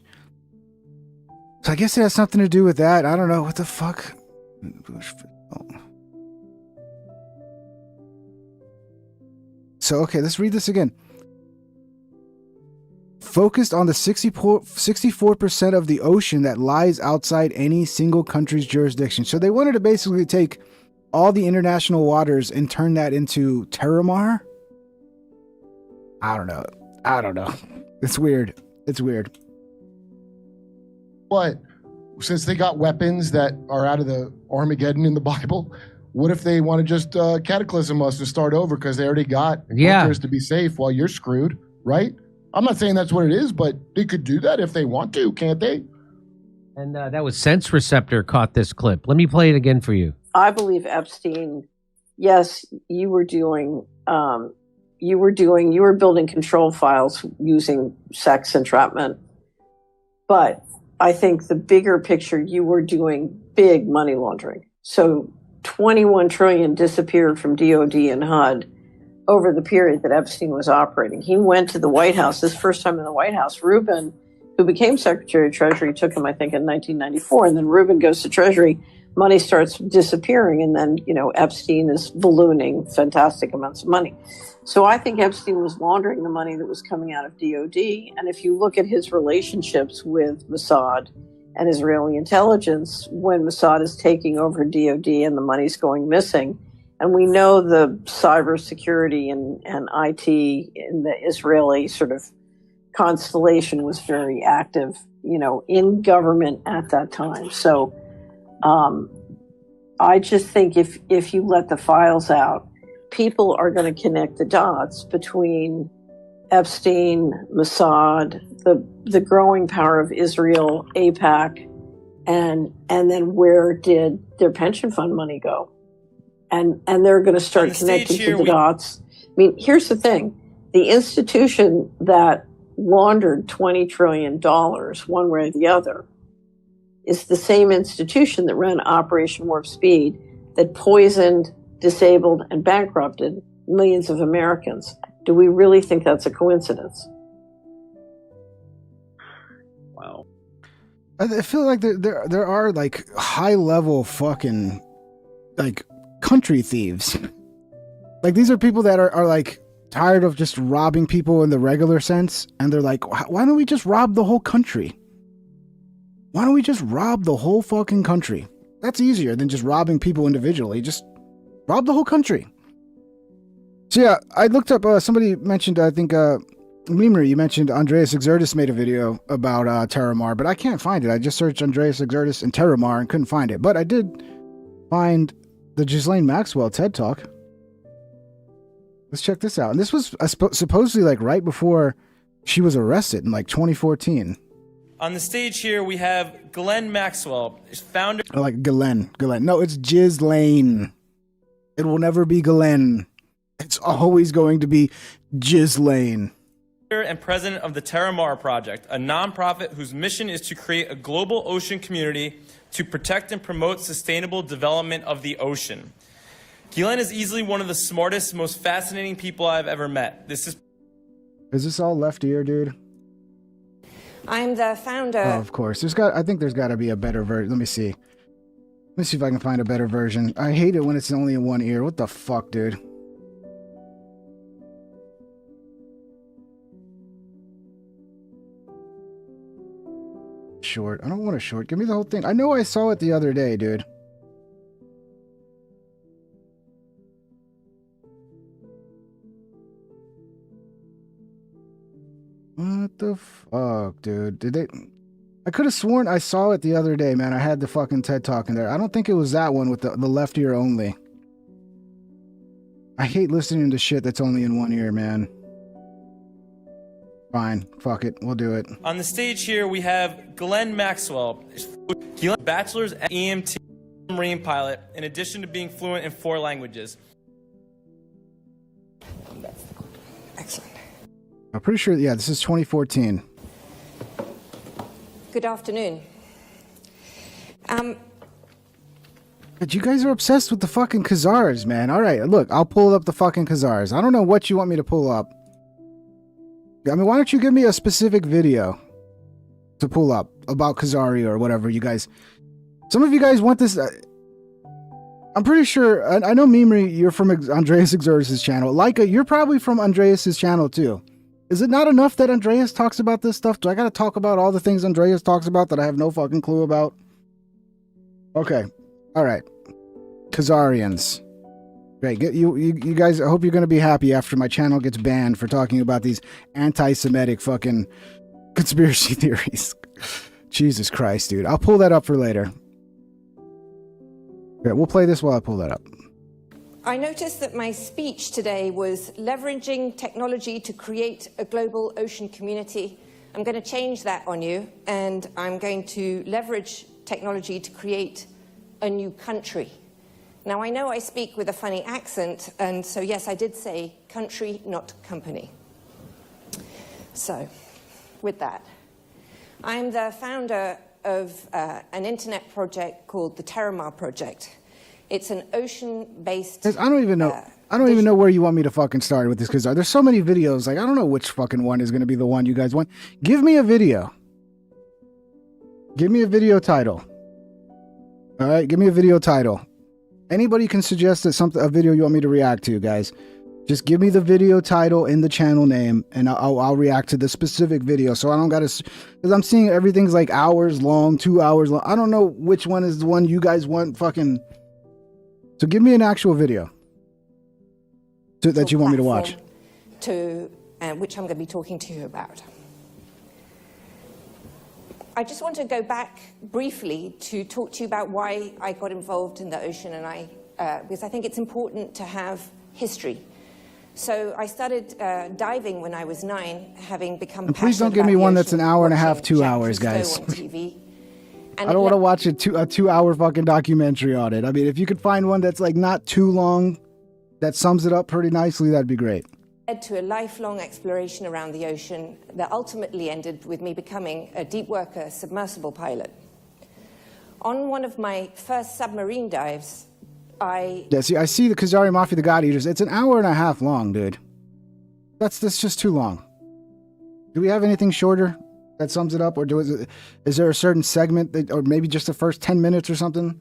So I guess it has something to do with that. I don't know. What the fuck? So, okay, let's read this again. Focused on the 64% of the ocean that lies outside any single country's jurisdiction. So they wanted to basically take all the international waters and turn that into Terramar? I don't know. It's weird. But since they got weapons that are out of the Armageddon in the Bible, what if they want to just cataclysm us and start over because they already got bunkers to be safe while you're screwed, right? I'm not saying that's what it is, but they could do that if they want to, can't they? And that was Sense Receptor caught this clip. Let me play it again for you. I believe Epstein, yes, you were building control files using sex entrapment. But I think the bigger picture, you were doing big money laundering. So 21 trillion disappeared from DOD and HUD over the period that Epstein was operating. He went to the White House, his first time in the White House. Rubin, who became Secretary of Treasury, took him, I think, in 1994. And then Rubin goes to Treasury, money starts disappearing. And then, Epstein is ballooning fantastic amounts of money. So I think Epstein was laundering the money that was coming out of DOD. And if you look at his relationships with Mossad and Israeli intelligence when Mossad is taking over DOD and the money's going missing. And we know the cybersecurity and IT in the Israeli sort of constellation was very active, in government at that time. So I just think if you let the files out, people are going to connect the dots between Epstein, Mossad, the growing power of Israel, AIPAC, and then where did their pension fund money go? And they're going to start connecting to the dots. I mean, here's the thing. The institution that laundered $20 trillion one way or the other is the same institution that ran Operation Warp Speed that poisoned, disabled, and bankrupted millions of Americans. Do we really think that's a coincidence? Wow. I feel like there are like high level fucking like country thieves. Like these are people that are like tired of just robbing people in the regular sense, and they're like, why don't we just rob the whole country? Why don't we just rob the whole fucking country? That's easier than just robbing people individually. Just rob the whole country. So yeah, I looked up, somebody mentioned, I think, Memer, you mentioned Andreas Exertus made a video about Terramar, but I can't find it. I just searched Andreas Exertus and Terramar and couldn't find it. But I did find the Ghislaine Maxwell TED Talk. Let's check this out. And this was supposedly like right before she was arrested in like 2014. On the stage here, we have Ghislaine Maxwell, founder. I like Ghislaine. No, it's Ghislaine. It will never be Ghislaine. It's always going to be Ghislaine. And president of the Terramar Project, a nonprofit whose mission is to create a global ocean community to protect and promote sustainable development of the ocean. Ghislaine is easily one of the smartest, most fascinating people I've ever met. Is this all left ear, dude? I'm the founder. Oh, of course. I think there's got to be a better version. Let me see. Let me see if I can find a better version. I hate it when it's only in one ear. What the fuck, dude? Short. I don't want a short. Give me the whole thing. I know I saw it the other day, dude. What the fuck, dude? Did they... I could have sworn I saw it the other day, man. I had the fucking TED Talk in there. I don't think it was that one with the left ear only. I hate listening to shit that's only in one ear, man. Fine. Fuck it. We'll do it. On the stage here, we have Ghislaine Maxwell, bachelor's at EMT Marine pilot, in addition to being fluent in 4 languages. Excellent. I'm pretty sure, yeah, this is 2014. Good afternoon. But you guys are obsessed with the fucking Khazars, man. All right, look, I'll pull up the fucking Khazars. I don't know what you want me to pull up. I mean, why don't you give me a specific video to pull up about Khazari or whatever you guys... Some of you guys want this... I'm pretty sure... I know, Mimri, you're from Andreas Exertus' channel. Leica, you're probably from Andreas' channel, too. Is it not enough that Andreas talks about this stuff? Do I gotta talk about all the things Andreas talks about that I have no fucking clue about? Okay. Alright. Khazarians. Great. You guys, I hope you're gonna be happy after my channel gets banned for talking about these anti-Semitic fucking conspiracy theories. Jesus Christ, dude. I'll pull that up for later. Okay, we'll play this while I pull that up. I noticed that my speech today was leveraging technology to create a global ocean community. I'm going to change that on you, and I'm going to leverage technology to create a new country. Now, I know I speak with a funny accent, and so yes, I did say country, not company. So, with that, I'm the founder of an internet project called the Terramar Project. It's an ocean-based... I don't even know. I don't even know where you want me to fucking start with this, because there's so many videos. Like, I don't know which fucking one is going to be the one you guys want. Give me a video. Give me a video title. All right, give me a video title. Anybody can suggest that a video you want me to react to, guys. Just give me the video title and the channel name, and I'll react to the specific video. So I don't gotta, because I'm seeing everything's like hours long, 2 hours long. I don't know which one is the one you guys want. Fucking. So give me an actual video that you want me to watch. Which I'm going to be talking to you about. I just want to go back briefly to talk to you about why I got involved in the ocean, and because I think it's important to have history. So I started diving when I was 9, having become. And please don't give me one that's an hour and a half, 2 hours, guys. I don't want to watch a 2 hour fucking documentary on it. I mean, if you could find one that's like not too long, that sums it up pretty nicely, that'd be great. Led to a lifelong exploration around the ocean that ultimately ended with me becoming a deep worker submersible pilot. On one of my first submarine dives, I see the Kasparian Mafia, the God Eaters. It's an hour and a half long, dude. That's just too long. Do we have anything shorter that sums it up, or is there a certain segment that, or maybe just the first 10 minutes or something?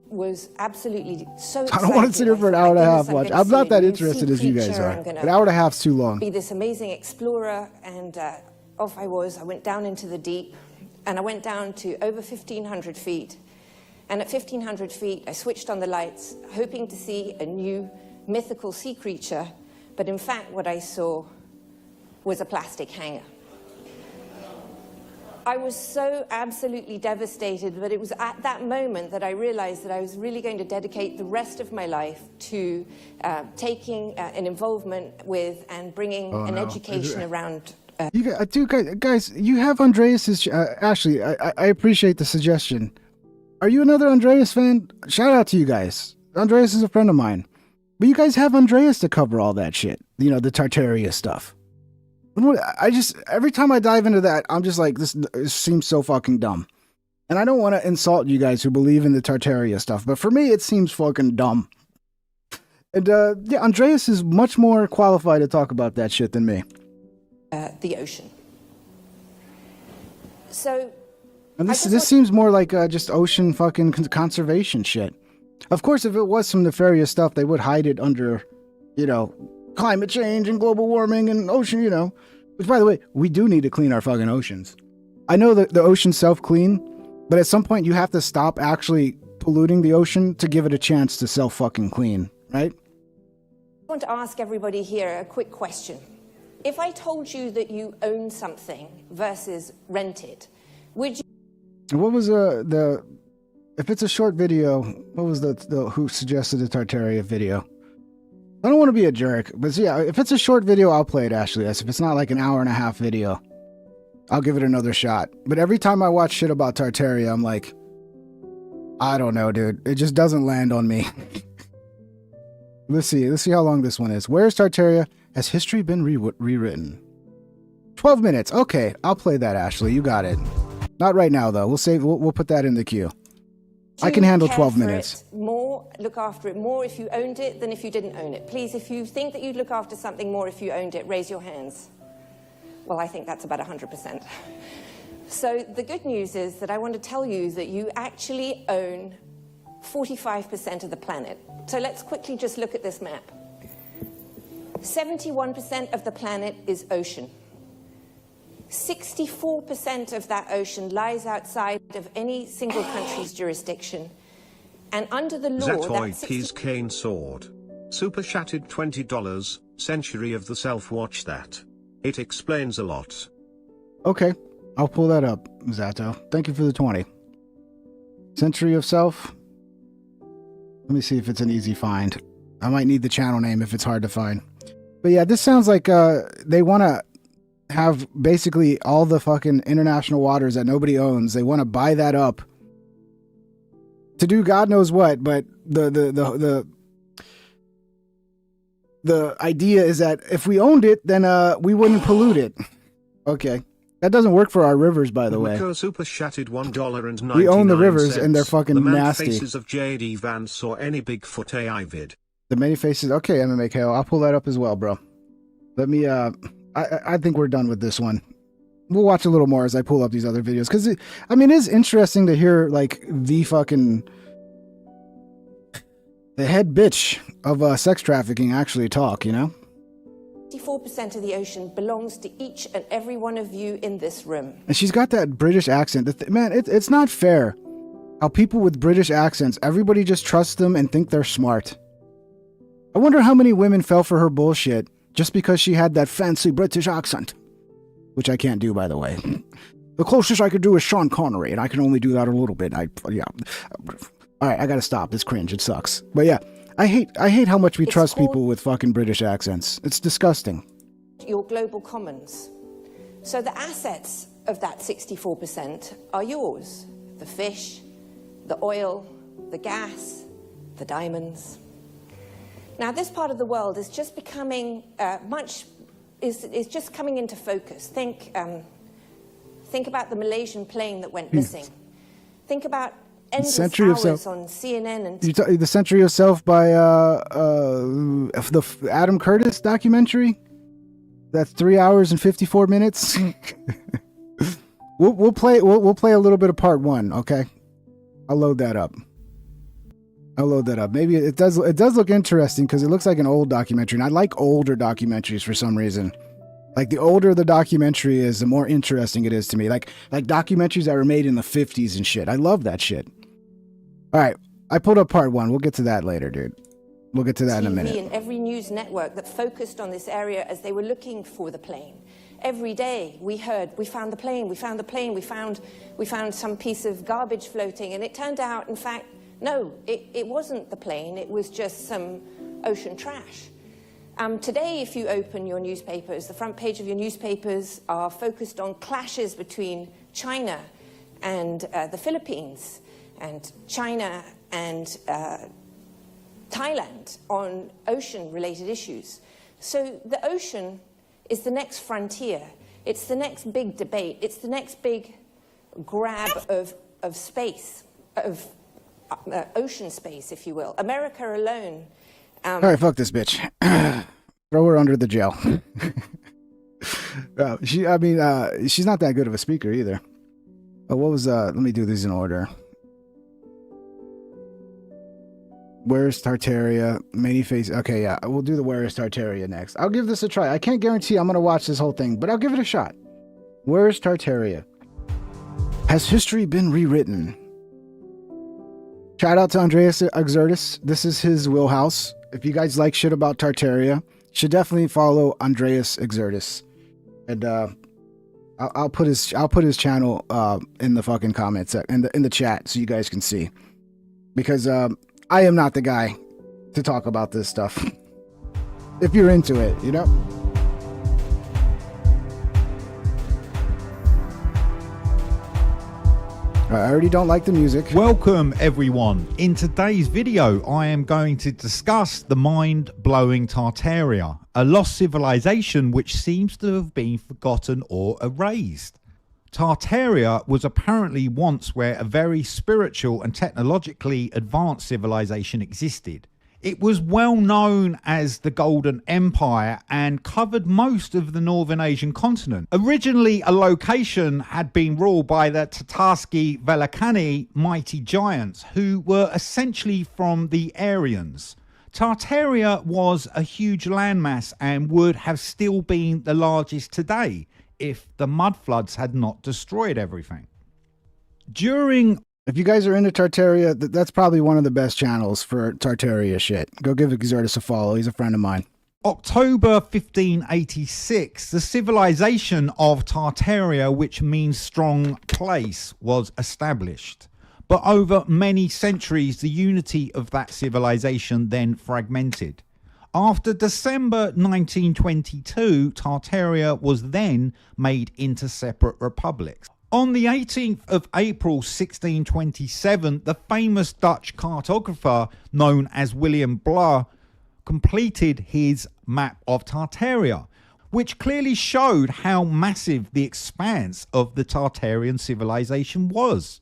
Was absolutely so I don't want to sit here for an hour and a half watch. I'm not that interested as you guys are. An hour and a half's too long. Be this amazing explorer, and off I was. I went down into the deep, and I went down to over 1,500 feet. And at 1,500 feet, I switched on the lights, hoping to see a new mythical sea creature. But in fact, what I saw was a plastic hanger. I was so absolutely devastated, but it was at that moment that I realized that I was really going to dedicate the rest of my life to taking an involvement with and bringing an education around. Guys, you have Andreas's. Ashley, I appreciate the suggestion. Are you another Andreas fan? Shout out to you guys. Andreas is a friend of mine. But you guys have Andreas to cover all that shit. You know, the Tartaria stuff. Every time I dive into that, I'm just like, this seems so fucking dumb. And I don't want to insult you guys who believe in the Tartaria stuff, but for me, it seems fucking dumb. And yeah, Andreas is much more qualified to talk about that shit than me. The ocean. So... And this seems more like just ocean fucking conservation shit. Of course, if it was some nefarious stuff, they would hide it under, you know, climate change and global warming and ocean, you know. Which, by the way, we do need to clean our fucking oceans. I know that the oceans self-clean, but at some point you have to stop actually polluting the ocean to give it a chance to self-fucking clean, right? I want to ask everybody here a quick question. If I told you that you own something versus rent it, would you... What was if it's a short video, what was the who suggested the Tartaria video? I don't want to be a jerk, but yeah, if it's a short video, I'll play it, Ashley. If it's not like an hour and a half video, I'll give it another shot. But every time I watch shit about Tartaria, I'm like, I don't know, dude. It just doesn't land on me. Let's see how long this one is. Where's Tartaria? Has history been rewritten? 12 minutes. Okay, I'll play that, Ashley. You got it. Not right now, though. We'll put that in the queue. I can handle 12 minutes. Look after it more if you owned it than if you didn't own it. Please, if you think that you'd look after something more if you owned it, raise your hands. Well, I think that's about 100%. So the good news is that I want to tell you that you actually own 45% of the planet. So let's quickly just look at this map. 71% of the planet is ocean. 64% of that ocean lies outside of any single country's jurisdiction. And under the law, YTP's cane sword. Super chatted $20. Century of the Self. Watch that. It explains a lot. Okay, I'll pull that up, Zato. Thank you for the 20. Century of Self. Let me see if it's an easy find. I might need the channel name if it's hard to find. But yeah, this sounds like they want to have basically all the fucking international waters that nobody owns. They want to buy that up to do God knows what, but the idea is that if we owned it, then we wouldn't pollute it. Okay. That doesn't work for our rivers, by the way. Super chatted $1.99. We own the rivers and they're fucking nasty. The faces of J.D. Vance or any Bigfoot AI vid. The many faces. Okay, MMA KO. I'll pull that up as well, bro. Let me, I think we're done with this one. We'll watch a little more as I pull up these other videos. Because, I mean, it's interesting to hear, like, the The head bitch of sex trafficking actually talk, you know? 54% of the ocean belongs to each and every one of you in this room. And she's got that British accent. Man, it's not fair how people with British accents, everybody just trusts them and think they're smart. I wonder how many women fell for her bullshit just because she had that fancy British accent. Which I can't do, by the way. The closest I could do is Sean Connery, and I can only do that a little bit. Yeah. All right, I gotta stop. It's cringe. It sucks. But yeah, I hate how much we trust people with fucking British accents. It's disgusting. Your global commons. So the assets of that 64% are yours. The fish, the oil, the gas, the diamonds. Now, this part of the world is just becoming is just coming into focus. Think about the Malaysian plane that went missing. Think about endless hours on CNN and The Century of Self by the Adam Curtis documentary. That's 3 hours and 54 minutes. We'll play a little bit of part 1, okay? I'll load that up. Maybe it does look interesting because it looks like an old documentary, and I like older documentaries for some reason. Like, the older the documentary is, the more interesting it is to me. Like documentaries that were made in the 50s and shit. I love that shit. All right, I pulled up part 1. We'll get to that later, dude. We'll get to that in a minute. And every news network that focused on this area as they were looking for the plane. Every day we heard, we found the plane, we found the plane, we found some piece of garbage floating, and it turned out, in fact, no, it wasn't the plane, it was just some ocean trash. Today, if you open your newspapers, the front page of your newspapers are focused on clashes between China and the Philippines, and China and Thailand on ocean-related issues. So the ocean is the next frontier. It's the next big debate. It's the next big grab of space, of ocean space, if you will. America alone. All right, fuck this bitch. Throw her under the jail. She's not that good of a speaker either. But what was, let me do these in order. Where is Tartaria? Many face. Okay, yeah, we'll do the Where is Tartaria next. I'll give this a try. I can't guarantee I'm going to watch this whole thing, but I'll give it a shot. Where is Tartaria? Has history been rewritten? Shout out to Andreas Exertus. This is his wheelhouse. If you guys like shit about Tartaria, you should definitely follow Andreas Exertus. And I'll put his channel in the fucking comments in the chat so you guys can see. Because I am not the guy to talk about this stuff. If you're into it, you know? I already don't like the music. Welcome everyone. In today's video, I am going to discuss the mind-blowing Tartaria, a lost civilization which seems to have been forgotten or erased. Tartaria was apparently once where a very spiritual and technologically advanced civilization existed. It was well known as the Golden Empire and covered most of the Northern Asian continent. Originally, a location had been ruled by the Tatarski Velakani mighty giants, who were essentially from the Aryans. Tartaria was a huge landmass and would have still been the largest today if the mud floods had not destroyed everything. If you guys are into Tartaria, that's probably one of the best channels for Tartaria shit. Go give Exertus a follow. He's a friend of mine. October 1586, the civilization of Tartaria, which means strong place, was established. But over many centuries, the unity of that civilization then fragmented. After December 1922, Tartaria was then made into separate republics. On the 18th of April 1627, the famous Dutch cartographer known as William Blur completed his map of Tartaria, which clearly showed how massive the expanse of the Tartarian civilization was.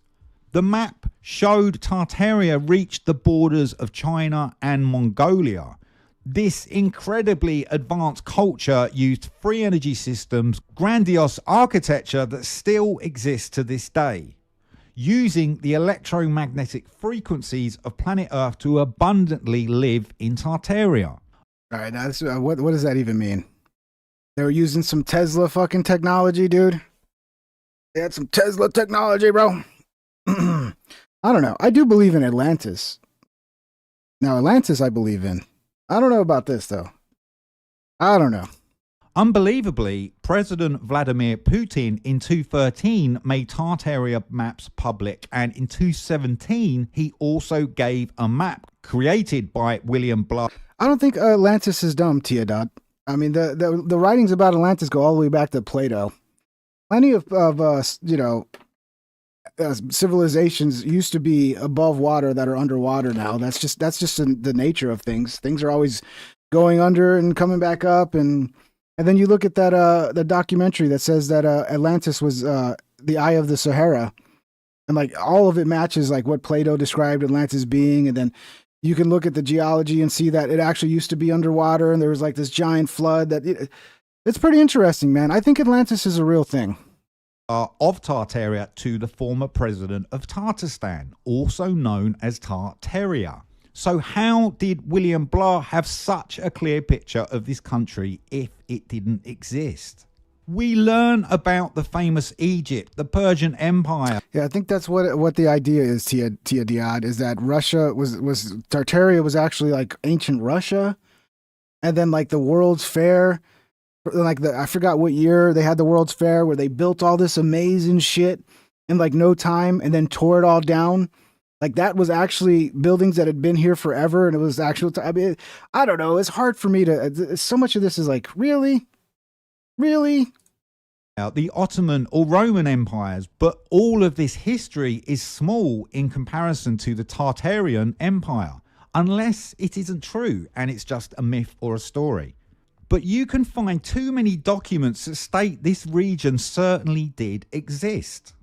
The map showed Tartaria reached the borders of China and Mongolia. This incredibly advanced culture used free energy systems, grandiose architecture that still exists to this day. using the electromagnetic frequencies of planet Earth to abundantly live in Tartaria. All right, now this, what does that even mean? They were using some Tesla fucking technology, dude. They had some Tesla technology, bro. I don't know. I do believe in Atlantis. Now, Atlantis I believe in. I don't know about this, though. I don't know. Unbelievably, President Vladimir Putin in 2013 made Tartaria maps public, and in 2017 he also gave a map created by William Blah. I don't think Atlantis is dumb, Teodot. I mean, the writings about Atlantis go all the way back to Plato. Plenty of civilizations used to be above water that are underwater now. That's just the nature of things. Things are always going under and coming back up, and then you look at that the documentary that says that Atlantis was the eye of the Sahara, and like all of it matches like what Plato described Atlantis being, and then you can look at the geology and see that it actually used to be underwater, and there was like this giant flood. It's pretty interesting, man. I think Atlantis is a real thing. Of Tartaria to the former president of Tartarstan, also known as Tartaria. So how did William Blah have such a clear picture of this country if it didn't exist? We learn about the famous Egypt, the Persian Empire. Yeah, I think that's what the idea is, Tia Diad, is that Russia was Tartaria was actually like ancient Russia, and then like the World's Fair, like I forgot what year they had the World's Fair where they built all this amazing shit in like no time and then tore it all down. Like that was actually buildings that had been here forever, and it was actual. I mean, I don't know. It's hard for me to. So much of this is like, really. The Ottoman or Roman empires, but all of this history is small in comparison to the Tartarian Empire, unless it isn't true and it's just a myth or a story. But you can find too many documents that state this region certainly did exist.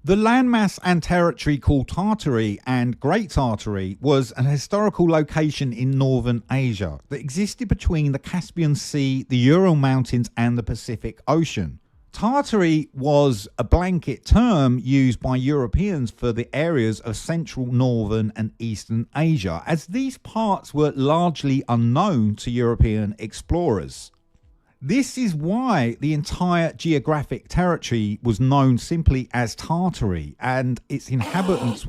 The landmass and territory called Tartary and Great Tartary was an historical location in northern Asia that existed between the Caspian Sea, the Ural Mountains and the Pacific Ocean. Tartary was a blanket term used by Europeans for the areas of central, northern and eastern Asia, as these parts were largely unknown to European explorers. This is why the entire geographic territory was known simply as Tartary, and its inhabitants...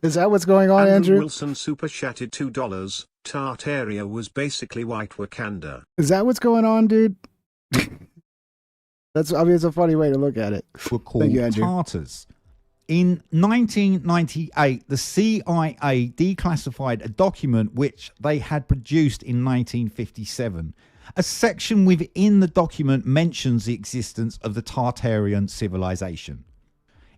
Is that what's going on, Andrew? Wilson super chatted $2. Tartaria was basically white Wakanda. Is that what's going on, dude? It's a funny way to look at it. Were called Tartars. In 1998, the CIA declassified a document which they had produced in 1957. A section within the document mentions the existence of the Tartarian civilization.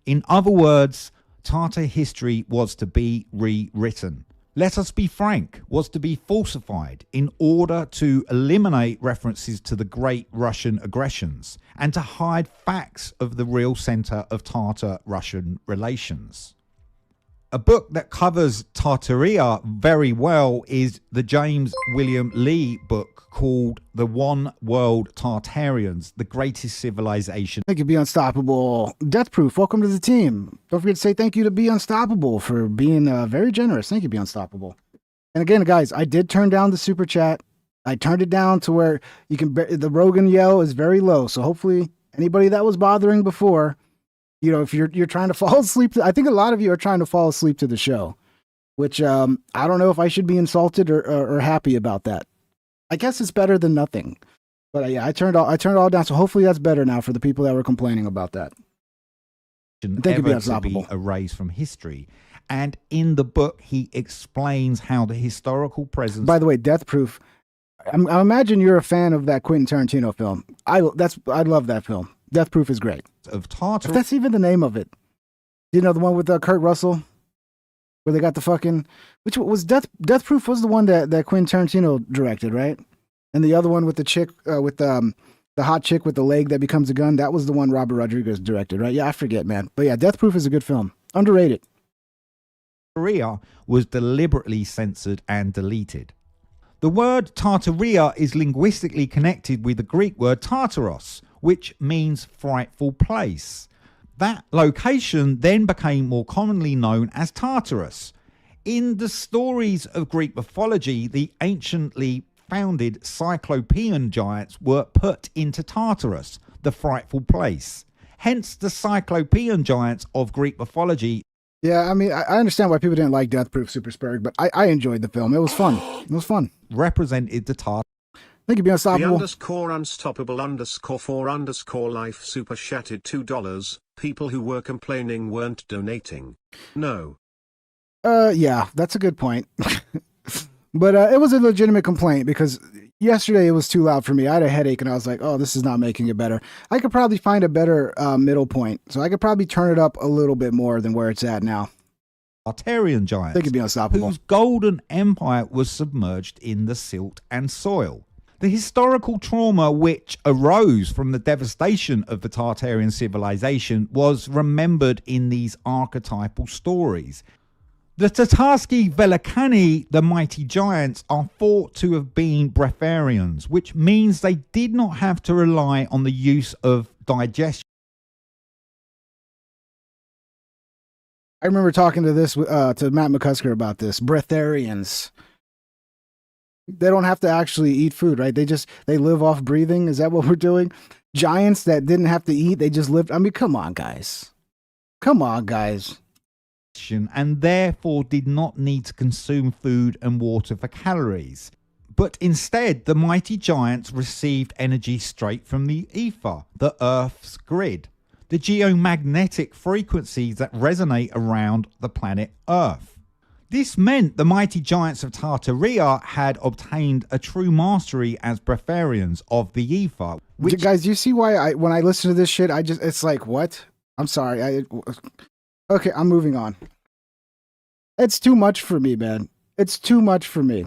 In other words, Tartar history was to be rewritten. Let us be frank, was to be falsified in order to eliminate references to the great Russian aggressions and to hide facts of the real center of Tartar-Russian relations. A book that covers Tartaria very well is the James William Lee book called The One World Tartarians, The Greatest Civilization. Thank you, Be Unstoppable. Death Proof, welcome to the team. Don't forget to say thank you to Be Unstoppable for being very generous. Thank you, Be Unstoppable. And again, guys, I did turn down the super chat. I turned it down to where you can, the Rogan yell is very low. So hopefully anybody that was bothering before, you know, if you're trying to fall asleep, I think a lot of you are trying to fall asleep to the show, which I don't know if I should be insulted or happy about that. I guess it's better than nothing. But yeah, I turned all down. So hopefully that's better now for the people that were complaining about that. Thank you, Be Unstoppable. Erased from history. And in the book, he explains how the historical presence... By the way, Death Proof, I imagine you're a fan of that Quentin Tarantino film. I love that film. Death Proof is great. Of Tartar. If that's even the name of it. You know, the one with Kurt Russell? Where they got the fucking... Which was Death Proof was the one that Quentin Tarantino directed, right? And the other one with the chick, with the hot chick with the leg that becomes a gun, that was the one Robert Rodriguez directed, right? Yeah, I forget, man. But yeah, Death Proof is a good film. Underrated. Tartaria was deliberately censored and deleted. The word Tartaria is linguistically connected with the Greek word Tartaros, which means frightful place. That location then became more commonly known as Tartarus. In the stories of Greek mythology, the anciently founded Cyclopean giants were put into Tartarus, the frightful place. Hence the Cyclopean giants of Greek mythology. Yeah, I mean, I understand why people didn't like Death Proof Super Spurg, but I enjoyed the film. It was fun. It was fun. Represented the Tartarus. Thank you, Be Unstoppable. The _unstoppable_for_life super chatted $2. People who were complaining weren't donating. No. Yeah, that's a good point. But it was a legitimate complaint because yesterday it was too loud for me. I had a headache and I was like, oh, this is not making it better. I could probably find a better middle point. So I could probably turn it up a little bit more than where it's at now. Tartarian giants. They could be unstoppable. Whose golden empire was submerged in the silt and soil. The historical trauma which arose from the devastation of the Tartarian civilization was remembered in these archetypal stories. The Tatarski Velikani, the mighty giants, are thought to have been Bretharians, which means they did not have to rely on the use of digestion. I remember talking to Matt McCusker about this. Bretharians. They don't have to actually eat food, right? They live off breathing. Is that what we're doing? Giants that didn't have to eat, they just lived. I mean, come on, guys. Come on, guys. And therefore did not need to consume food and water for calories. But instead, the mighty giants received energy straight from the ether, the Earth's grid, the geomagnetic frequencies that resonate around the planet Earth. This meant the mighty giants of Tartaria had obtained a true mastery as Bretharians of the ether. Guys, you see why when I listen to this shit, it's like, what? I'm sorry. Okay, I'm moving on. It's too much for me, man. It's too much for me.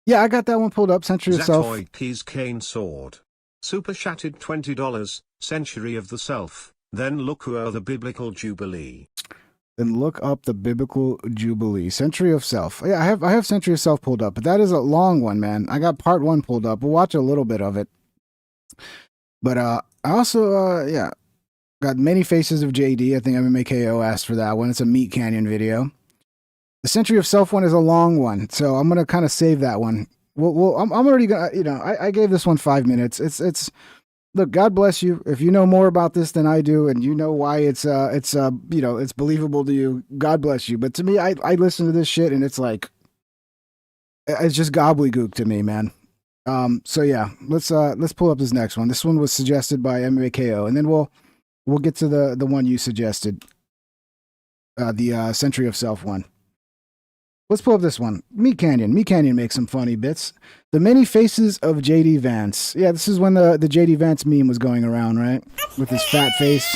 Yeah, I got that one pulled up. Century of Self. Zakoyki's cane sword. Super chatted $20. Century of the Self. Then look the biblical jubilee. Then look up the biblical jubilee. Century of Self. Yeah, I have Century of Self pulled up, but that is a long one, man. I got part 1 pulled up. We'll watch a little bit of it. But I also got Many Faces of JD. I think MMAKO asked for that one. It's a Meat Canyon video. The Century of Self one is a long one, so I'm gonna kind of save that one. Well, I'm already gonna, I gave this one 5 minutes. It's. Look, God bless you. If you know more about this than I do, and you know why it's believable to you, God bless you. But to me, I listen to this shit, and it's like, it's just gobbledygook to me, man. So yeah, let's pull up this next one. This one was suggested by MMAKO, and then we'll get to the one you suggested, the Century of Self one. Let's pull up this one. Meat Canyon. Meat Canyon makes some funny bits. The Many Faces of JD Vance. Yeah, this is when the JD Vance meme was going around, right? With his fat face.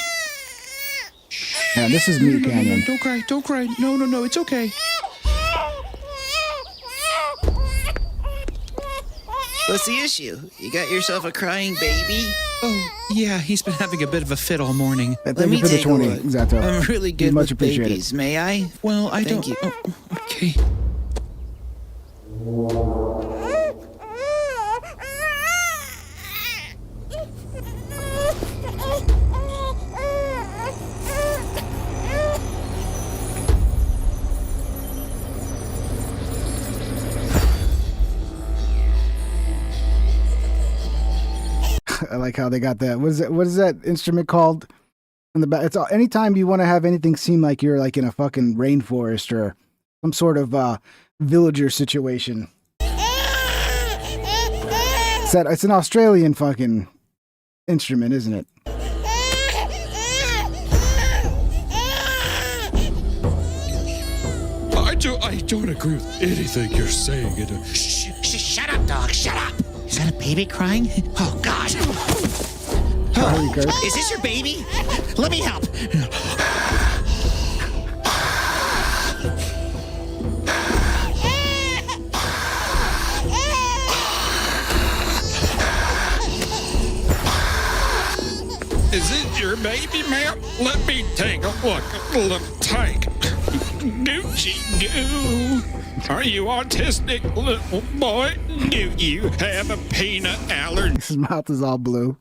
Yeah, this is Meat Canyon. No, don't cry. Don't cry. No, it's okay. What's the issue? You got yourself a crying baby? Oh, yeah, he's been having a bit of a fit all morning. Let me take a look. Zato. I'm really good with babies. May I? Well, I Thank don't. You. Oh, okay. I like how they got that. What is that instrument called in the back? It's anytime you want to have anything seem like you're like in a fucking rainforest or some sort of villager situation. It's an Australian fucking instrument, isn't it? I don't agree with anything you're saying. Shut up, dog. Shut up. Is that a baby crying? Oh, God. Is this your baby? Let me help. Is it your baby, ma'am? Let me take a look at the little tank. Gucci goo. Are you autistic, little boy? Do you have a peanut allergy? His mouth is all blue.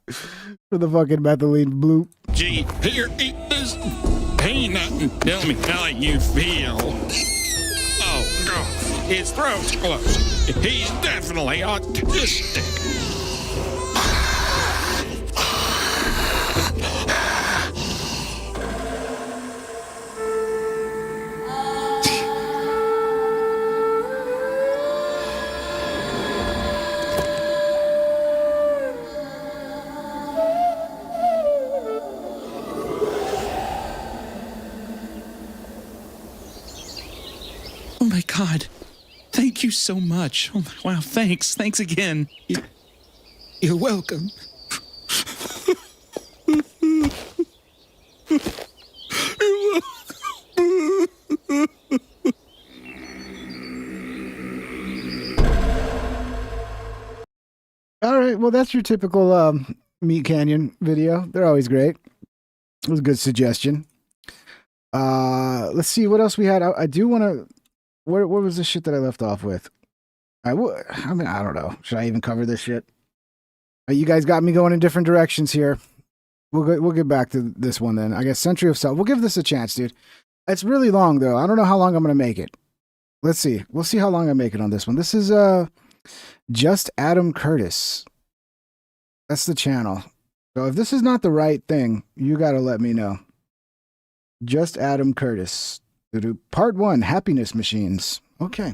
For the fucking methylene bloop. Gee, here, eat this peanut and tell me how you feel. Oh, God, his throat's closed. He's definitely autistic. Oh my God. Thank you so much. Oh, wow, thanks. Thanks again. You're welcome. All right, well, that's your typical Meat Canyon video. They're always great. It was a good suggestion. Let's see what else we had. I do want to. What was the shit that I left off with? I mean, I don't know. Should I even cover this shit? You guys got me going in different directions here. We'll get back to this one then. I guess Century of Self. We'll give this a chance, dude. It's really long though. I don't know how long I'm gonna make it. Let's see. We'll see how long I make it on this one. This is Just Adam Curtis. That's the channel. So if this is not the right thing, you gotta let me know. Just Adam Curtis. Part 1, Happiness Machines. Okay.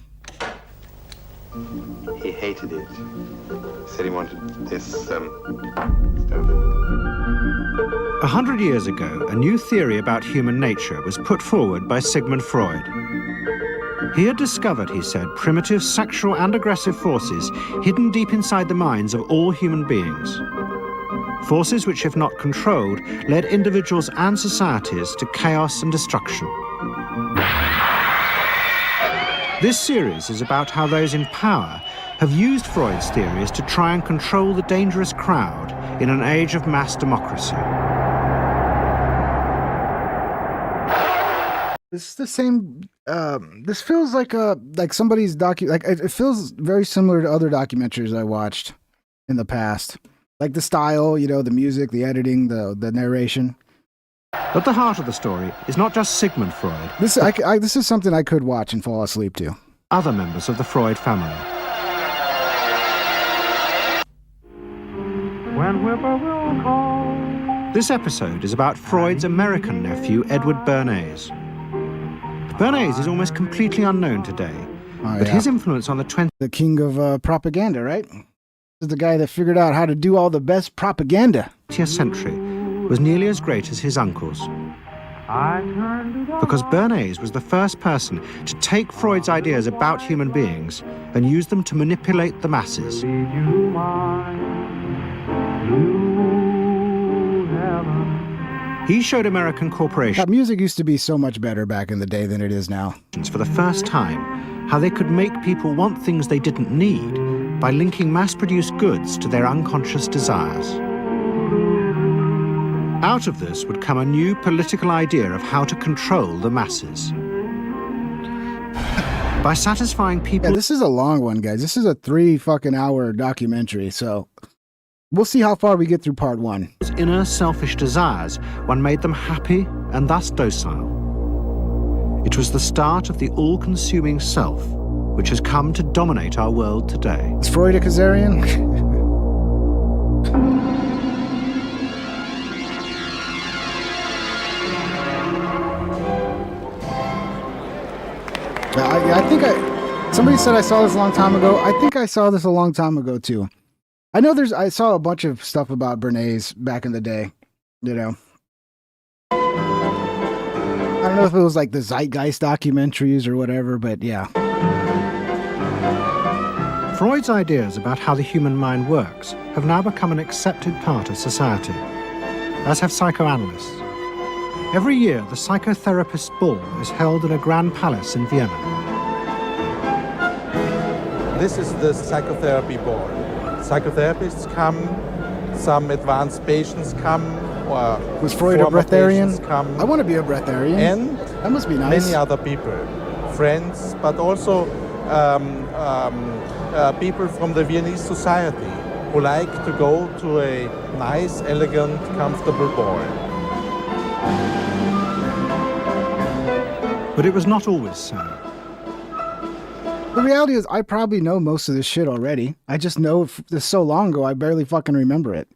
He hated it. Said he wanted this stuff. 100 years ago, a new theory about human nature was put forward by Sigmund Freud. He had discovered, he said, primitive sexual and aggressive forces hidden deep inside the minds of all human beings. Forces which, if not controlled, led individuals and societies to chaos and destruction. This series is about how those in power have used Freud's theories to try and control the dangerous crowd in an age of mass democracy. This is the same. This feels like somebody's it feels very similar to other documentaries I watched in the past, like the style, the music, the editing, the narration. At the heart of the story is not just Sigmund Freud. This is something I could watch and fall asleep to. Other members of the Freud family. When whippoorwill calls. This episode is about Freud's American nephew, Edward Bernays. Bernays is almost completely unknown today, but his influence on the king of propaganda, right? This is the guy that figured out how to do all the best propaganda. 20th century was nearly as great as his uncle's. Because Bernays was the first person to take Freud's ideas about human beings and use them to manipulate the masses. He showed American corporations. That music used to be so much better back in the day than it is now. For the first time, how they could make people want things they didn't need by linking mass-produced goods to their unconscious desires. Out of this would come a new political idea of how to control the masses. By satisfying people... Yeah, this is a long one, guys. This is a 3-fucking-hour documentary, so we'll see how far we get through part 1. Inner selfish desires, one made them happy and thus docile. It was the start of the all-consuming self, which has come to dominate our world today. Is Freud a Kasparian? I think somebody said I saw this a long time ago. I think I saw this a long time ago too. I saw a bunch of stuff about Bernays back in the day, I don't know if it was like the Zeitgeist documentaries or whatever, but yeah. Freud's ideas about how the human mind works have now become an accepted part of society, as have psychoanalysts. Every year, the psychotherapist ball is held in a grand palace in Vienna. This is the psychotherapy ball. Psychotherapists come, some advanced patients come, or was Freud a Bretharian? I want to be a Bretharian. And that must be nice. Many other people, friends, but also people from the Viennese society. who like to go to a nice, elegant, comfortable ball. But it was not always so. The reality is, I probably know most of this shit already. I just know this so long ago, I barely fucking remember it.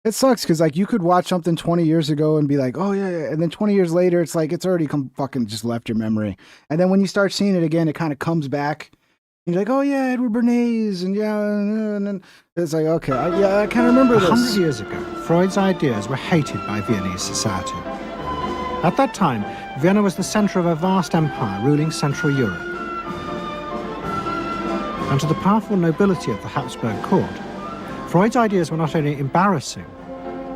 It sucks because, like, you could watch something 20 years ago and be like, oh, yeah, yeah. And then 20 years later, it's like, it's already fucking just left your memory. And then when you start seeing it again, it kind of comes back. You're like, oh, yeah, Edward Bernays. And yeah, and then it's like, okay, I can't remember this. 100 years ago, Freud's ideas were hated by Viennese society. At that time, Vienna was the center of a vast empire ruling Central Europe. And to the powerful nobility of the Habsburg court, Freud's ideas were not only embarrassing,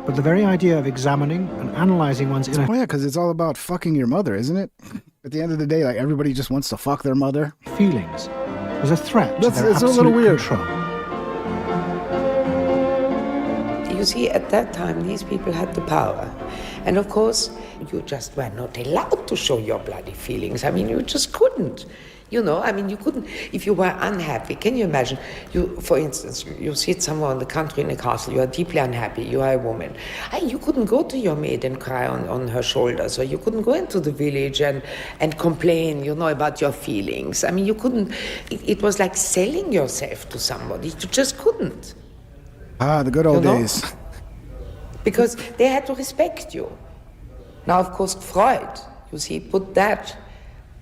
but the very idea of examining and analyzing one's inner... Oh yeah, because it's all about fucking your mother, isn't it? At the end of the day, like, everybody just wants to fuck their mother. ...feelings was a threat to their it's absolute a little weird. control. You see, at that time, these people had the power. And of course, you just were not allowed to show your bloody feelings. I mean, you just couldn't. You know, I mean, you couldn't, if you were unhappy, can you imagine, for instance, you sit somewhere in the country in a castle, you are deeply unhappy, you are a woman. You couldn't go to your maid and cry on her shoulders, or you couldn't go into the village and complain, you know, about your feelings. I mean, you couldn't, it was like selling yourself to somebody, you just couldn't. Ah, the good old days. Because they had to respect you. Now, of course, Freud, you see, put that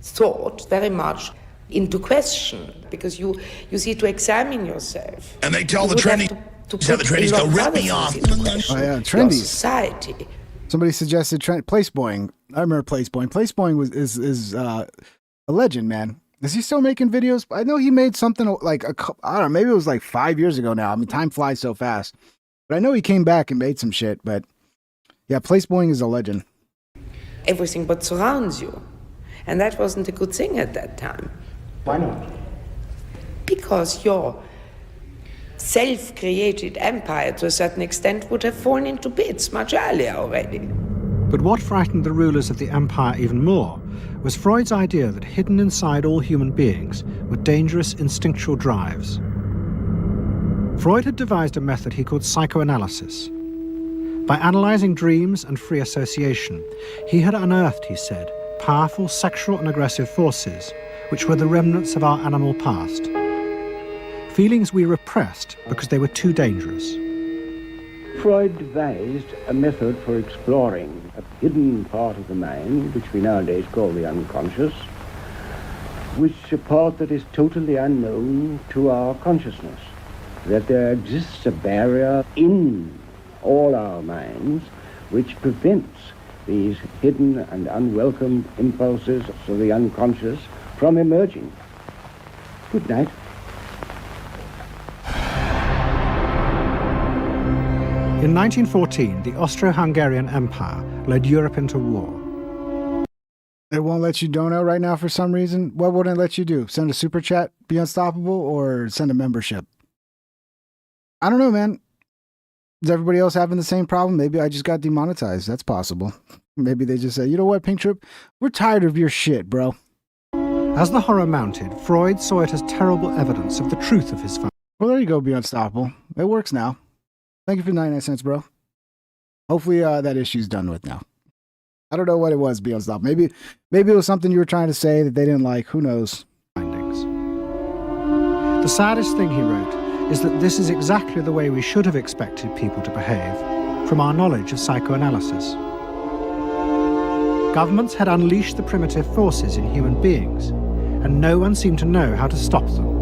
thought very much into question, because you see, to examine yourself. And they tell the trendies, go rip me off. Oh yeah, trendies. Society. Somebody suggested Placeboying. I remember Placeboying. Placeboying is a legend, man. Is he still making videos? I know he made something like I don't know, maybe it was like 5 years ago now. I mean, time flies so fast. But I know he came back and made some shit. But yeah, Placeboying is a legend. Everything but surrounds you. And that wasn't a good thing at that time. Why not? Because your self-created empire, to a certain extent, would have fallen into bits much earlier already. But what frightened the rulers of the empire even more was Freud's idea that hidden inside all human beings were dangerous instinctual drives. Freud had devised a method he called psychoanalysis. By analyzing dreams and free association, he had unearthed, he said, powerful sexual and aggressive forces, which were the remnants of our animal past. Feelings we repressed because they were too dangerous. Freud devised a method for exploring a hidden part of the mind, which we nowadays call the unconscious, which is a part that is totally unknown to our consciousness, that there exists a barrier in all our minds which prevents these hidden and unwelcome impulses of the unconscious from emerging. Good night. In 1914, the Austro-Hungarian Empire led Europe into war. It won't let you donate right now for some reason. What would it let you do? Send a super chat, be unstoppable, or send a membership? I don't know, man. Is everybody else having the same problem? Maybe I just got demonetized. That's possible. Maybe they just say, you know what, Pink Trip? We're tired of your shit, bro. As the horror mounted, Freud saw it as terrible evidence of the truth of his findings. Well, there you go, Be Unstoppable. It works now. Thank you for 99 cents, bro. Hopefully that issue's done with now. I don't know what it was, Be Unstoppable. Maybe it was something you were trying to say that they didn't like. Who knows? Findings. The saddest thing, he wrote, is that this is exactly the way we should have expected people to behave from our knowledge of psychoanalysis. Governments had unleashed the primitive forces in human beings, and no one seemed to know how to stop them.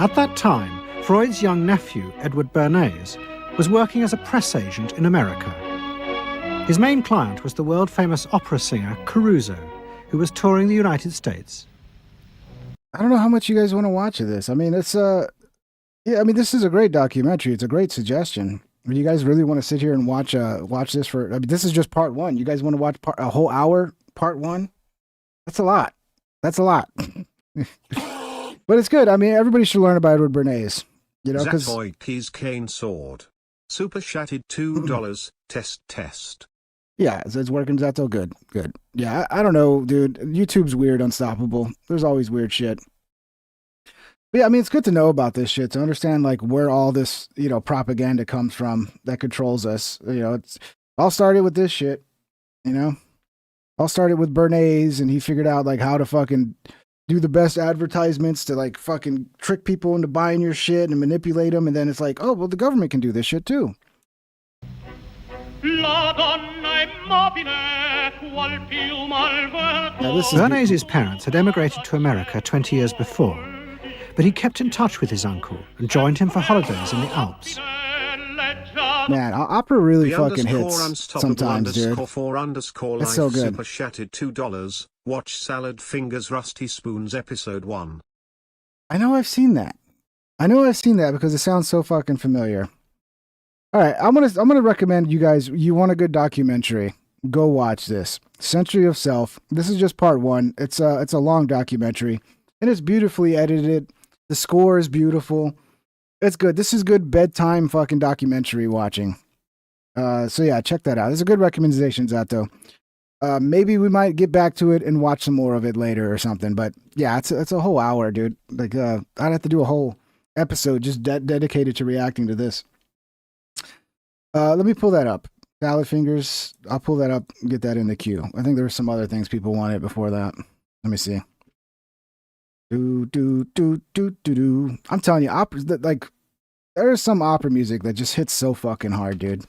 At that time, Freud's young nephew, Edward Bernays, was working as a press agent in America. His main client was the world-famous opera singer Caruso, who was touring the United States. I don't know how much you guys want to watch of this. I mean, it's yeah, I mean, this is a great documentary. It's a great suggestion. I mean, you guys really want to sit here and watch this for? I mean, this is just part one. You guys want to watch a whole hour, part one? That's a lot. That's a lot. But it's good. I mean, everybody should learn about Edward Bernays. You know, because Keys Cane Sword. Super chatted $2. Test. Yeah, it's working. That's all good. Good. Yeah, I don't know, dude. YouTube's weird, unstoppable. There's always weird shit. But yeah, I mean, it's good to know about this shit, to understand like where all this, propaganda comes from that controls us. It's all started with this shit, all started with Bernays, and he figured out like how to fucking do the best advertisements to like fucking trick people into buying your shit and manipulate them. And then it's like, oh, well, the government can do this shit too. Bernays' parents had emigrated to America 20 years before, but he kept in touch with his uncle and joined him for holidays in the Alps. Man, opera really The fucking hits _unstoppable sometimes, dude. _4_ It's life so good. super chatted $2. Watch Salad Fingers Rusty Spoons episode 1. I know I've seen that. Because it sounds so fucking familiar. All right, I'm gonna recommend you guys. You want a good documentary? Go watch this. Century of Self. This is just part 1. It's a long documentary, and it's beautifully edited. The score is beautiful. It's good. This is good bedtime fucking documentary watching. So yeah, check that out. There's a good recommendations out though. Maybe we might get back to it and watch some more of it later or something. But yeah, it's a whole hour, dude. Like I'd have to do a whole episode just dedicated to reacting to this. Let me pull that up. Salad Fingers. I'll pull that up and get that in the queue. I think there were some other things people wanted before that. Let me see. I'm telling you, opera, like, there's some opera music that just hits so fucking hard, dude.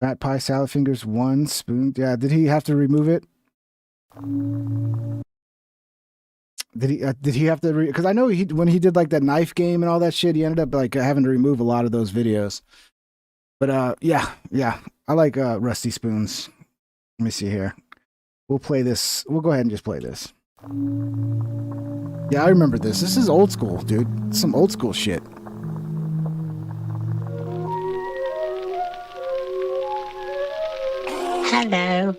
Fat Pie Salad Fingers, 1 spoon. Yeah, did he have to remove it? Did he have to? Because I know when he did like that knife game and all that shit, he ended up like having to remove a lot of those videos. But yeah, I like Rusty Spoons. Let me see here. We'll play this. We'll go ahead and just play this. Yeah, I remember this. This is old school, dude. Some old school shit. Hello.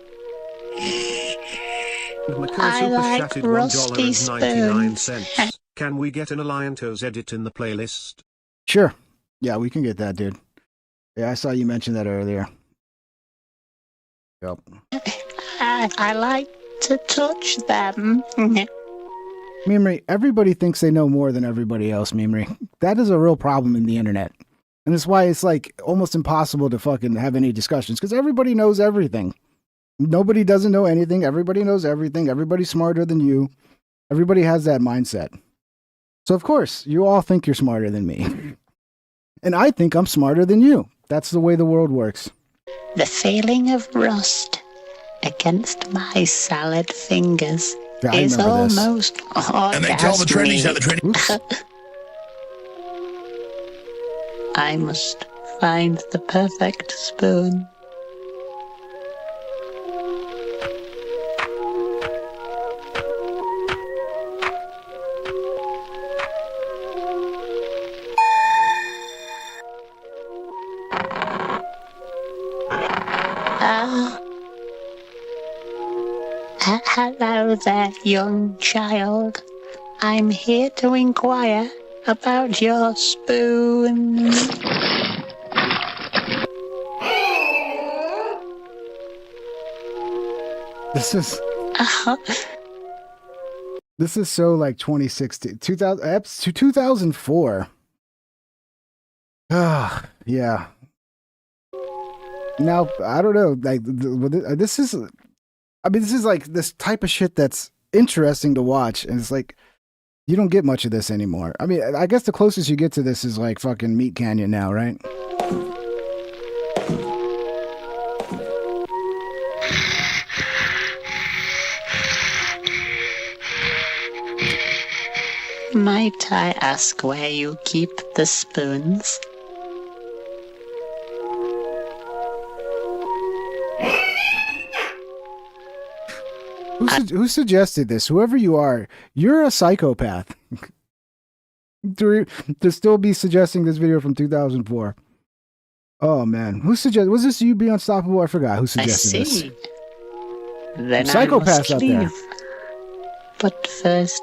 I like Rusty Spoons. Can we get an Alliantos edit in the playlist? Sure. Yeah, we can get that, dude. Yeah, I saw you mention that earlier. Yep. I like to touch them. Mimri, everybody thinks they know more than everybody else, Mimri. That is a real problem in the internet. And that's why it's like almost impossible to fucking have any discussions, because everybody knows everything. Nobody doesn't know anything. Everybody knows everything. Everybody's smarter than you. Everybody has that mindset. So of course, you all think you're smarter than me. And I think I'm smarter than you. That's the way the world works. The feeling of rust against my salad fingers is almost orgasmic. And they tell the Trinities that the Trinities... I must find the perfect spoon. Hello there, young child. I'm here to inquire about your spoon. This is so like 2016, 2004. Ah, yeah. Now, I don't know, like this is like this type of shit that's interesting to watch, and it's like you don't get much of this anymore. I mean, I guess the closest you get to this is like fucking Meat Canyon now, right? Might I ask where you keep the spoons? Who suggested this? Whoever you are, you're a psychopath. to still be suggesting this video from 2004. Oh man, who suggested? Was this you, Be Unstoppable? I forgot who suggested this. Then Psychopaths out there. But first,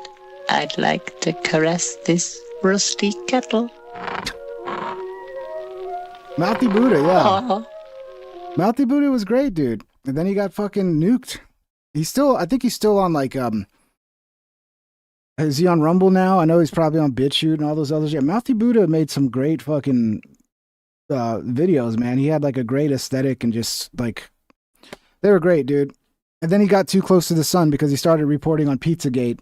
I'd like to caress this rusty kettle. Mouthy Buddha, yeah. Mouthy Buddha was great, dude. And then he got fucking nuked. I think he's still on like, is he on Rumble now? I know he's probably on BitChute and all those others. Yeah, Mouthy Buddha made some great fucking videos, man. He had like a great aesthetic and just like, they were great, dude. And then he got too close to the sun because he started reporting on Pizzagate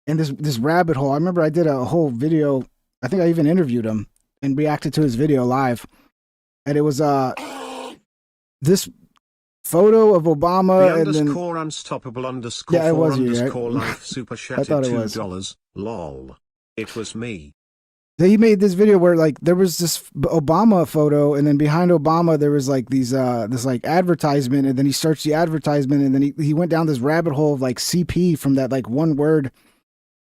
and this rabbit hole. I remember I did a whole video. I think I even interviewed him and reacted to his video live. And it was this photo of Obama The and underscore then unstoppable underscore yeah, it was you, underscore right? life super I chatted thought it was. $2. Lol. It was me. He made this video where like there was this Obama photo and then behind Obama there was like these this like advertisement and then he searched the advertisement and then he went down this rabbit hole of like CP from that like one word.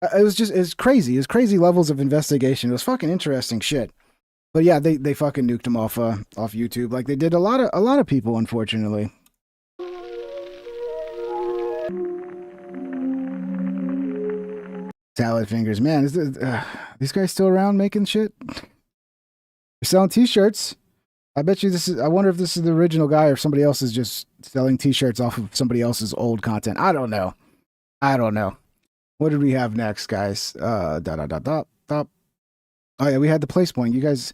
It's crazy. It's crazy levels of investigation. It was fucking interesting shit. But yeah, they fucking nuked him off YouTube like they did a lot of people, unfortunately. Salad fingers, man. Is these guys still around making shit? They're selling T-shirts. I bet you this is. I wonder if this is the original guy or if somebody else is just selling T-shirts off of somebody else's old content. I don't know. What did we have next, guys? Oh yeah, we had the place point. You guys,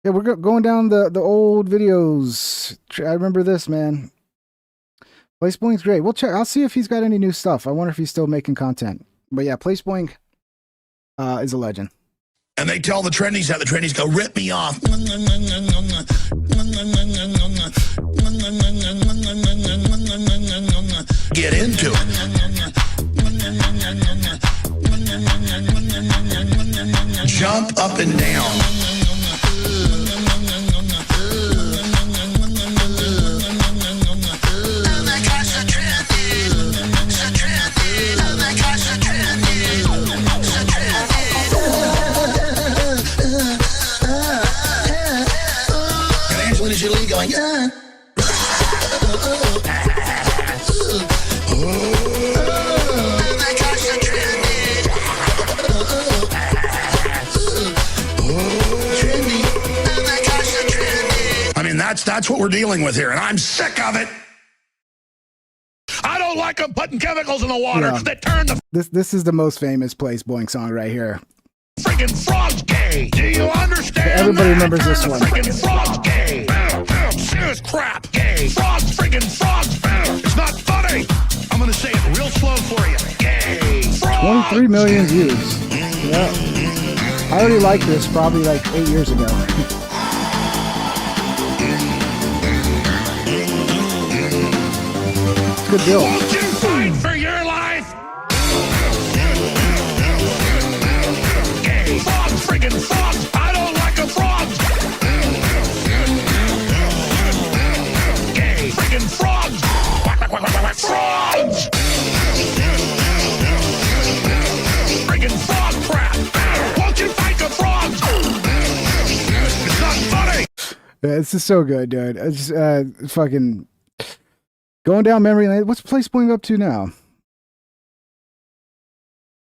yeah, we're going down the old videos. I remember this, man. Place point's great. We'll check. I'll see if he's got any new stuff. I wonder if he's still making content. But yeah, Place Boing is a legend. And they tell the trendies how the trendies go, rip me off. Get into it. Jump up and down. Going, yeah. I mean, that's what we're dealing with here, and I'm sick of it. I don't like them putting chemicals in the water that turn the. This is the most famous Place Boing song right here. Freaking frog's gay. Do you understand? Everybody remembers this one. Freaking frog's gay. Serious crap. Gay. Frogs. Freaking frogs. It's not funny. I'm gonna say it real slow for you. Gay. 23 million views. Yeah. I already liked this probably like 8 years ago. Good deal. Won't you fight for your life? Frogs, friggin' frogs! I don't like a frog! Gay, friggin' frogs! Frogs! Friggin' frog crap! Won't you fight the frogs? It's not funny! Yeah, this is so good, dude. It's fucking going down memory lane. What's Place Boing up to now?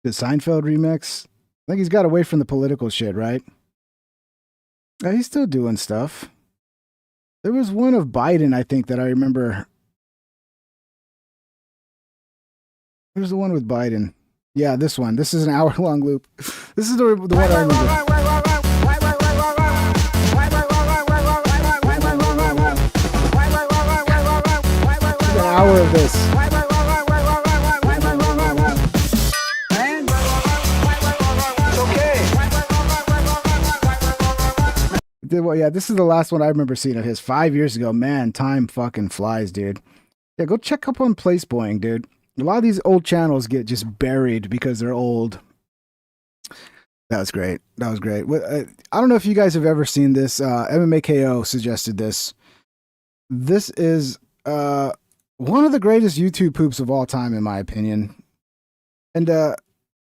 The Seinfeld remix? I think he's got away from the political shit, right? Yeah, he's still doing stuff. There was one of Biden, I think, that I remember. There's the one with Biden. Yeah, this one. This is an hour-long loop. This is the one I remember. An hour of this. Well, yeah, this is the last one I remember seeing of his 5 years ago. Man, time fucking flies, dude. Yeah, go check up on Place Boing, dude. A lot of these old channels get just buried because they're old. That was great. That was great. I don't know if you guys have ever seen this. MMAKO suggested this. This is one of the greatest YouTube poops of all time, in my opinion. And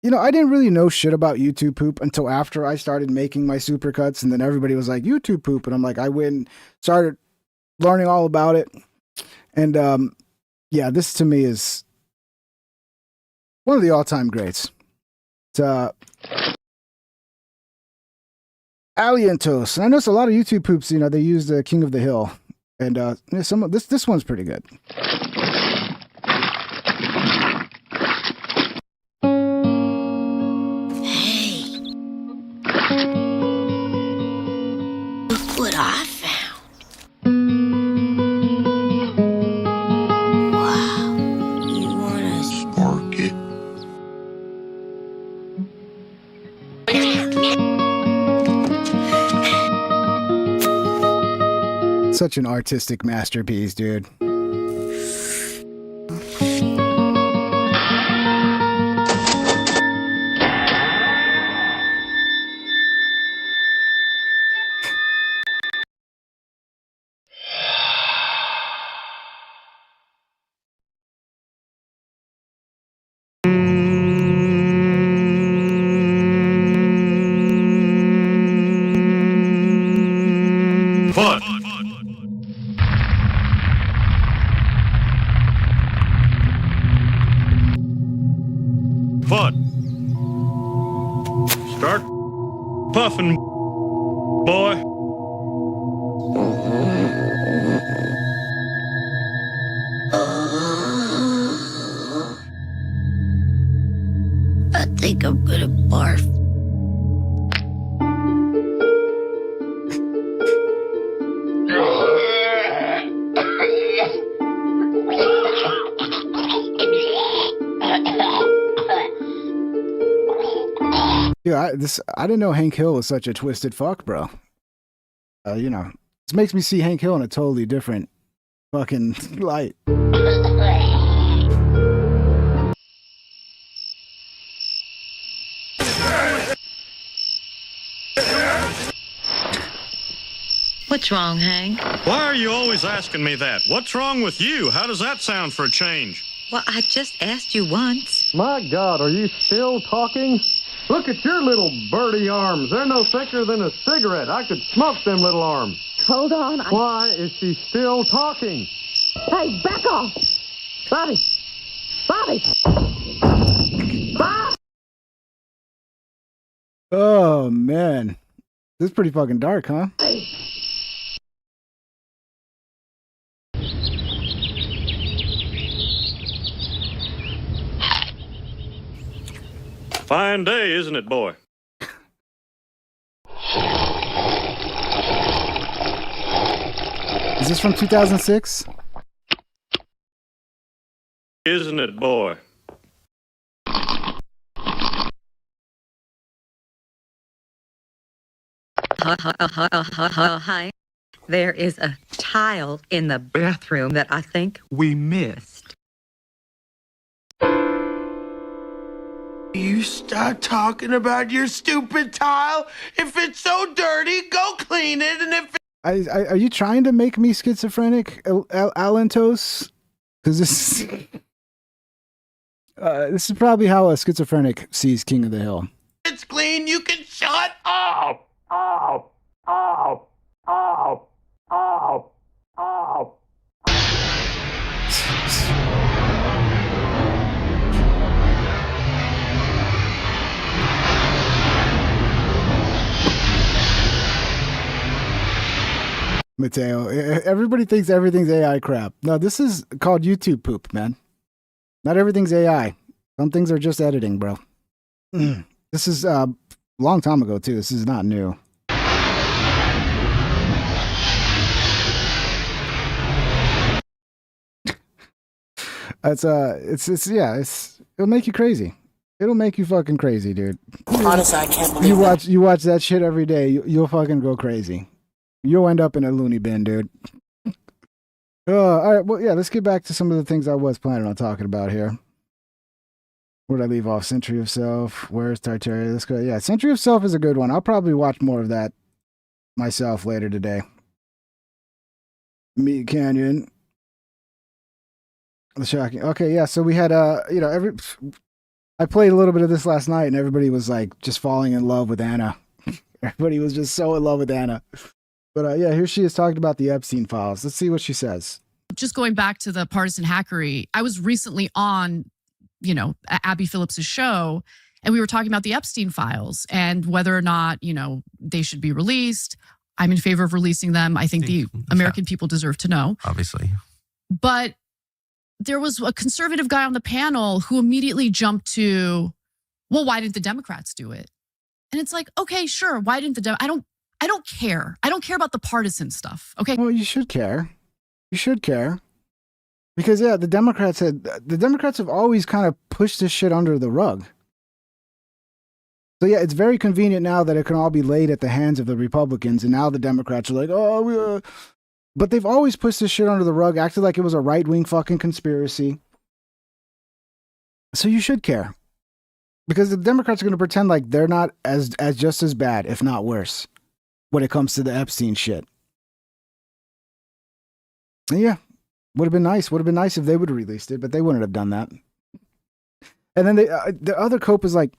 you know, I didn't really know shit about YouTube poop until after I started making my supercuts, and then everybody was like, YouTube poop, and I'm like, I went and started learning all about it. And yeah, this to me is one of the all-time greats. It's Alientos. I noticed a lot of YouTube poops, you know, they use the King of the Hill. And this one's pretty good. Hey. Look what I found. Wow. You wanna spark it? Such an artistic masterpiece, dude. Fun. Fun. Start puffing, boy. I think I'm gonna barf. Yeah, I didn't know Hank Hill was such a twisted fuck, bro. You know, this makes me see Hank Hill in a totally different fucking light. What's wrong, Hank? Why are you always asking me that? What's wrong with you? How does that sound for a change? Well, I just asked you once. My God, are you still talking? Look at your little birdie arms. They're no thicker than a cigarette. I could smoke them little arms. Hold on. Why is she still talking? Hey, back off! Bobby! Bobby! Bob! Oh, man. This is pretty fucking dark, huh? Fine day, isn't it, boy? Is this from 2006? Isn't it, boy? Hi. There is a tile in the bathroom that I think we missed. You start talking about your stupid tile. If it's so dirty, go clean it. And if Are you trying to make me schizophrenic, Alentos? Because this this is probably how a schizophrenic sees King of the Hill. it's clean, you can shut up. Up. Up. Up. Up. Up. Mateo, everybody thinks everything's AI crap. No, this is called YouTube poop, man. Not everything's AI. Some things are just editing, bro. This is a long time ago, too. This is not new. It'll make you crazy. It'll make you fucking crazy, dude. Honestly, I can't believe you watch that shit every day. You'll fucking go crazy. You'll end up in a loony bin, dude. All right, well, yeah, let's get back to some of the things I was planning on talking about here. Where'd I leave off? Century of Self. Where's Tartaria? Let's go. Yeah, Century of Self is a good one. I'll probably watch more of that myself later today. Meat Canyon. The Shocking. Okay, yeah, so we had, I played a little bit of this last night, and everybody was, like, just falling in love with Anna. Everybody was just so in love with Anna. But yeah, here she is talking about the Epstein files. Let's see what she says. Just going back to the partisan hackery, I was recently on, Abby Phillips's show, And we were talking about the Epstein files and whether or not, they should be released. I'm in favor of releasing them. I think the American people deserve to know. Obviously. But there was a conservative guy on the panel who immediately jumped to, well, why didn't the Democrats do it? And it's like, okay, sure. Why didn't the I don't care. I don't care about the partisan stuff. Okay. Well, you should care. You should care. Because the Democrats have always kind of pushed this shit under the rug. So it's very convenient now that it can all be laid at the hands of the Republicans, and now the Democrats are like, but they've always pushed this shit under the rug, acted like it was a right-wing fucking conspiracy. So you should care. Because the Democrats are going to pretend like they're not as just as bad, if not worse, when it comes to the Epstein shit. And would have been nice. Would have been nice if they would have released it, but they wouldn't have done that. And then the other cope is like,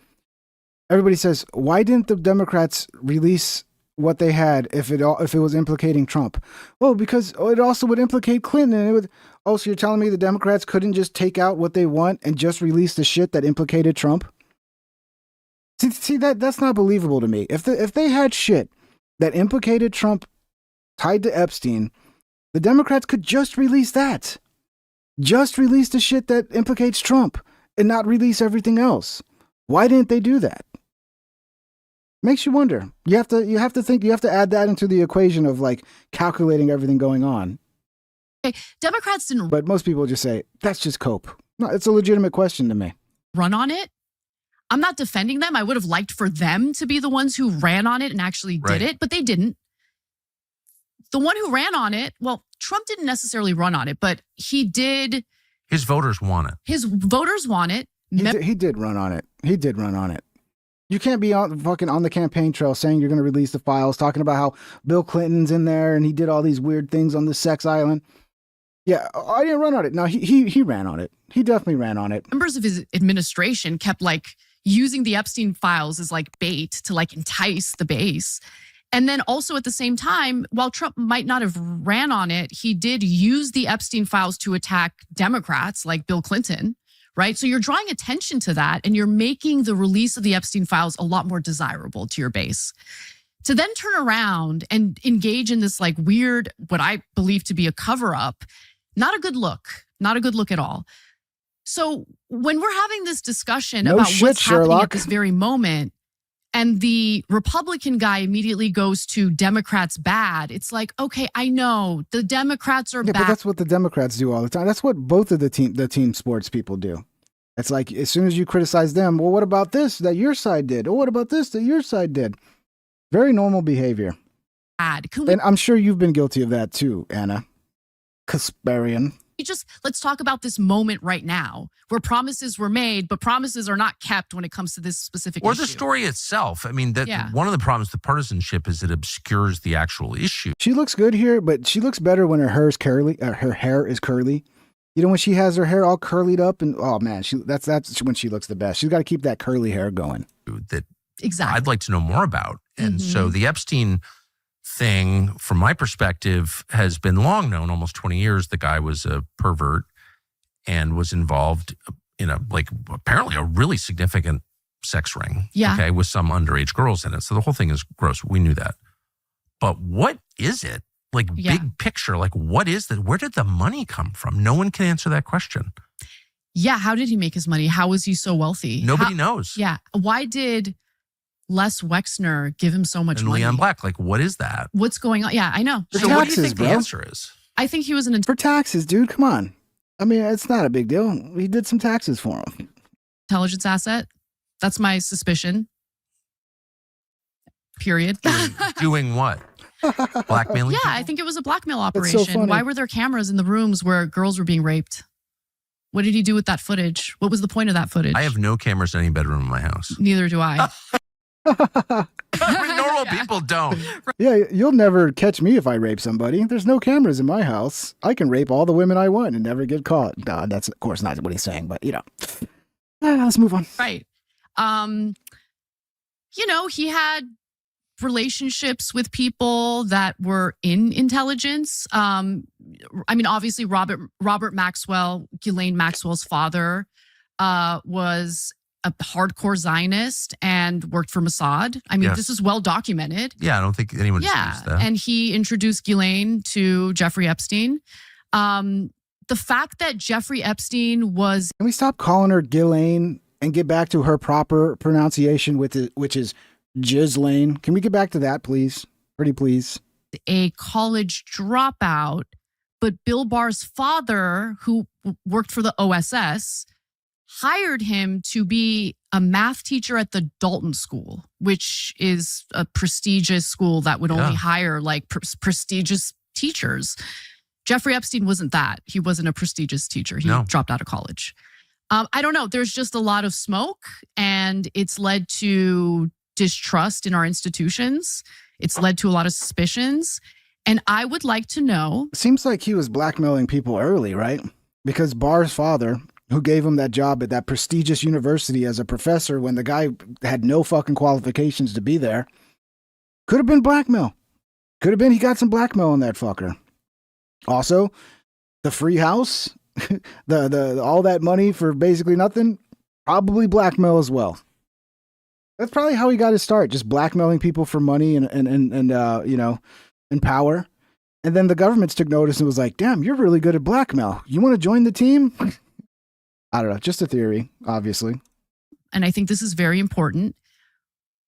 everybody says, why didn't the Democrats release what they had if it was implicating Trump? Well, because it also would implicate Clinton. And so you're telling me the Democrats couldn't just take out what they want and just release the shit that implicated Trump? See that's not believable to me. If they had shit that implicated Trump tied to Epstein, the Democrats could just release that. Just release the shit that implicates Trump and not release everything else. Why didn't they do that? Makes you wonder. You have to think, you have to add that into the equation of like calculating everything going on. Okay, Democrats didn't. But most people just say, that's just cope. No, it's a legitimate question to me. Run on it. I'm not defending them. I would have liked for them to be the ones who ran on it and actually did it, but they didn't. The one who ran on it, well, Trump didn't necessarily run on it, but he did. His voters want it. His voters want it. He did run on it. He did run on it. You can't be on the campaign trail saying you're going to release the files, talking about how Bill Clinton's in there and he did all these weird things on the sex island. Yeah, I didn't run on it. No, he ran on it. He definitely ran on it. Members of his administration kept using the Epstein files as bait to entice the base. And then also at the same time, while Trump might not have ran on it, he did use the Epstein files to attack Democrats like Bill Clinton. Right. So you're drawing attention to that and you're making the release of the Epstein files a lot more desirable to your base. To then turn around and engage in this weird, what I believe to be a cover up, not a good look, not a good look at all. So when we're having this discussion about what's happening at this very moment, and the Republican guy immediately goes to Democrats bad, it's like, okay, I know the Democrats are bad. But that's what the Democrats do all the time. That's what both of the team sports people do. It's like, as soon as you criticize them, well, what about this that your side did? Oh, what about this that your side did? Very normal behavior. And I'm sure you've been guilty of that too, Anna. Kasparian. Let's talk about this moment right now where promises were made, but promises are not kept when it comes to this specific issue. Or the story itself. I mean, one of the problems with partisanship is it obscures the actual issue. She looks good here, but she looks better when her hair is curly. Her hair is curly. You know, when she has her hair all curlied up and, oh man, that's when she looks the best. She's got to keep that curly hair going. That exactly. I'd like to know more about. And so the Epstein thing, from my perspective, has been long known, almost 20 years. The guy was a pervert and was involved in apparently a really significant sex ring. Yeah. Okay, with some underage girls in it. So the whole thing is gross. We knew that. But what is it? Big picture, what is that? Where did the money come from? No one can answer that question. Yeah. How did he make his money? How was he so wealthy? Nobody knows. Yeah. Why did Les Wexner give him so much money? Leon Black, what is that? What's going on? Yeah, I know. So what do you think the answer is? I think he was for taxes, dude. Come on. I mean, it's not a big deal. He did some taxes for him. Intelligence asset. That's my suspicion. Period. Doing what? Blackmailing? Yeah, I think it was a blackmail operation. So why were there cameras in the rooms where girls were being raped? What did he do with that footage? What was the point of that footage? I have no cameras in any bedroom in my house. Neither do I. Normal people don't. Yeah, you'll never catch me if I rape somebody. There's no cameras in my house. I can rape all the women I want and never get caught. That's of course not what he's saying, but let's move on. Right. He had relationships with people that were in intelligence. Obviously Robert Maxwell, Ghislaine Maxwell's father, was a hardcore Zionist and worked for Mossad. I mean, this is well documented. Yeah, I don't think anyone disputes that. And he introduced Ghislaine to Jeffrey Epstein. The fact that Jeffrey Epstein was... Can we stop calling her Ghislaine and get back to her proper pronunciation, which is Ghislaine? Can we get back to that, please? Pretty please. A college dropout, but Bill Barr's father, who worked for the OSS, hired him to be a math teacher at the Dalton School, which is a prestigious school that would only hire like prestigious teachers. Jeffrey Epstein wasn't that. He wasn't a prestigious teacher. He dropped out of college. I don't know. There's just a lot of smoke, and it's led to distrust in our institutions. It's led to a lot of suspicions. And I would like to know. Seems like he was blackmailing people early, right? Because Barr's father, who gave him that job at that prestigious university as a professor when the guy had no fucking qualifications to be there, could have been blackmail. Could have been he got some blackmail on that fucker. Also, the free house, the all that money for basically nothing, probably blackmail as well. That's probably how he got his start, just blackmailing people for money and power. And then the governments took notice and was like, damn, you're really good at blackmail. You want to join the team? I don't know. Just a theory, obviously. And I think this is very important.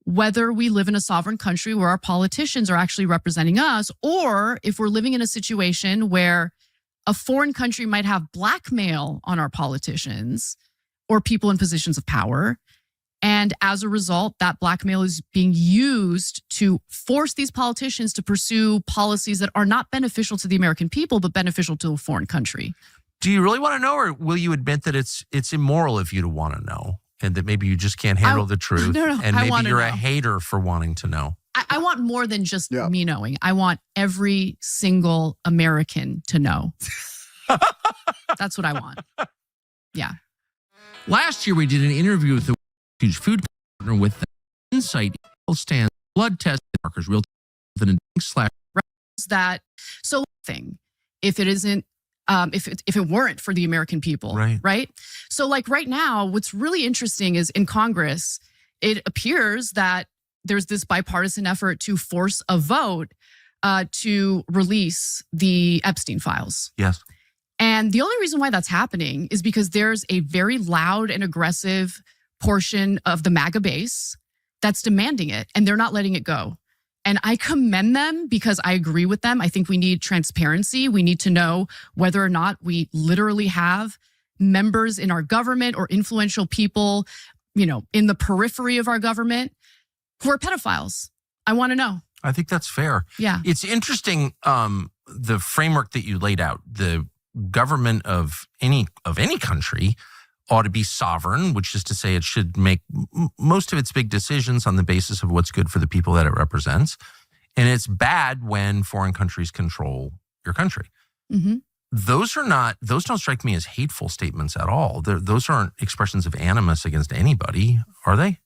Whether we live in a sovereign country where our politicians are actually representing us, or if we're living in a situation where a foreign country might have blackmail on our politicians or people in positions of power. And as a result, that blackmail is being used to force these politicians to pursue policies that are not beneficial to the American people, but beneficial to a foreign country. Do you really want to know, or will you admit that it's immoral of you to want to know, and that maybe you just can't handle the truth, and maybe you're a hater for wanting to know? I want more than just me knowing. I want every single American to know. That's what I want. Yeah. Last year, we did an interview with the huge food partner with the insight stand blood test markers real that so thing if it isn't if it weren't for the American people, right? So like right now, what's really interesting is in Congress, it appears that there's this bipartisan effort to force a vote to release the Epstein files. Yes. And the only reason why that's happening is because there's a very loud and aggressive portion of the MAGA base that's demanding it, and they're not letting it go. And I commend them because I agree with them. I think we need transparency. We need to know whether or not we literally have members in our government or influential people, in the periphery of our government who are pedophiles. I want to know. I think that's fair. Yeah. It's interesting, the framework that you laid out. The government of any country ought to be sovereign, which is to say it should make most of its big decisions on the basis of what's good for the people that it represents. And it's bad when foreign countries control your country. Mm-hmm. Those don't strike me as hateful statements at all. Those aren't expressions of animus against anybody, are they?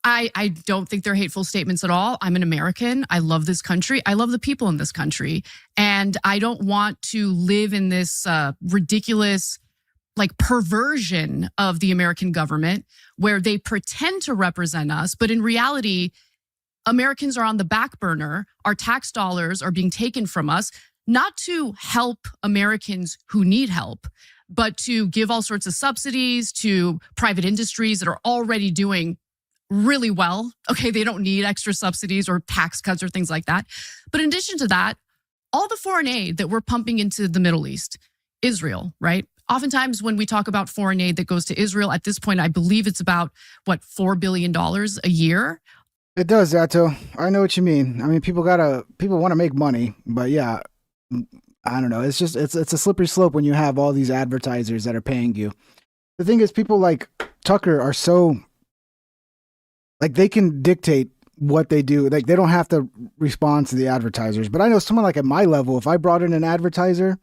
I don't think they're hateful statements at all. I'm an American. I love this country. I love the people in this country. And I don't want to live in this ridiculous perversion of the American government where they pretend to represent us, but in reality, Americans are on the back burner. Our tax dollars are being taken from us, not to help Americans who need help, but to give all sorts of subsidies to private industries that are already doing really well. Okay, they don't need extra subsidies or tax cuts or things like that. But in addition to that, all the foreign aid that we're pumping into the Middle East, Israel, right? Oftentimes when we talk about foreign aid that goes to Israel, at this point, I believe it's about, $4 billion a year? It does, Zato. I know what you mean. I mean, people want to make money, but yeah, I don't know. It's just, it's a slippery slope when you have all these advertisers that are paying you. The thing is, people like Tucker are so, they can dictate what they do. They don't have to respond to the advertisers. But I know someone at my level, if I brought in an advertiser,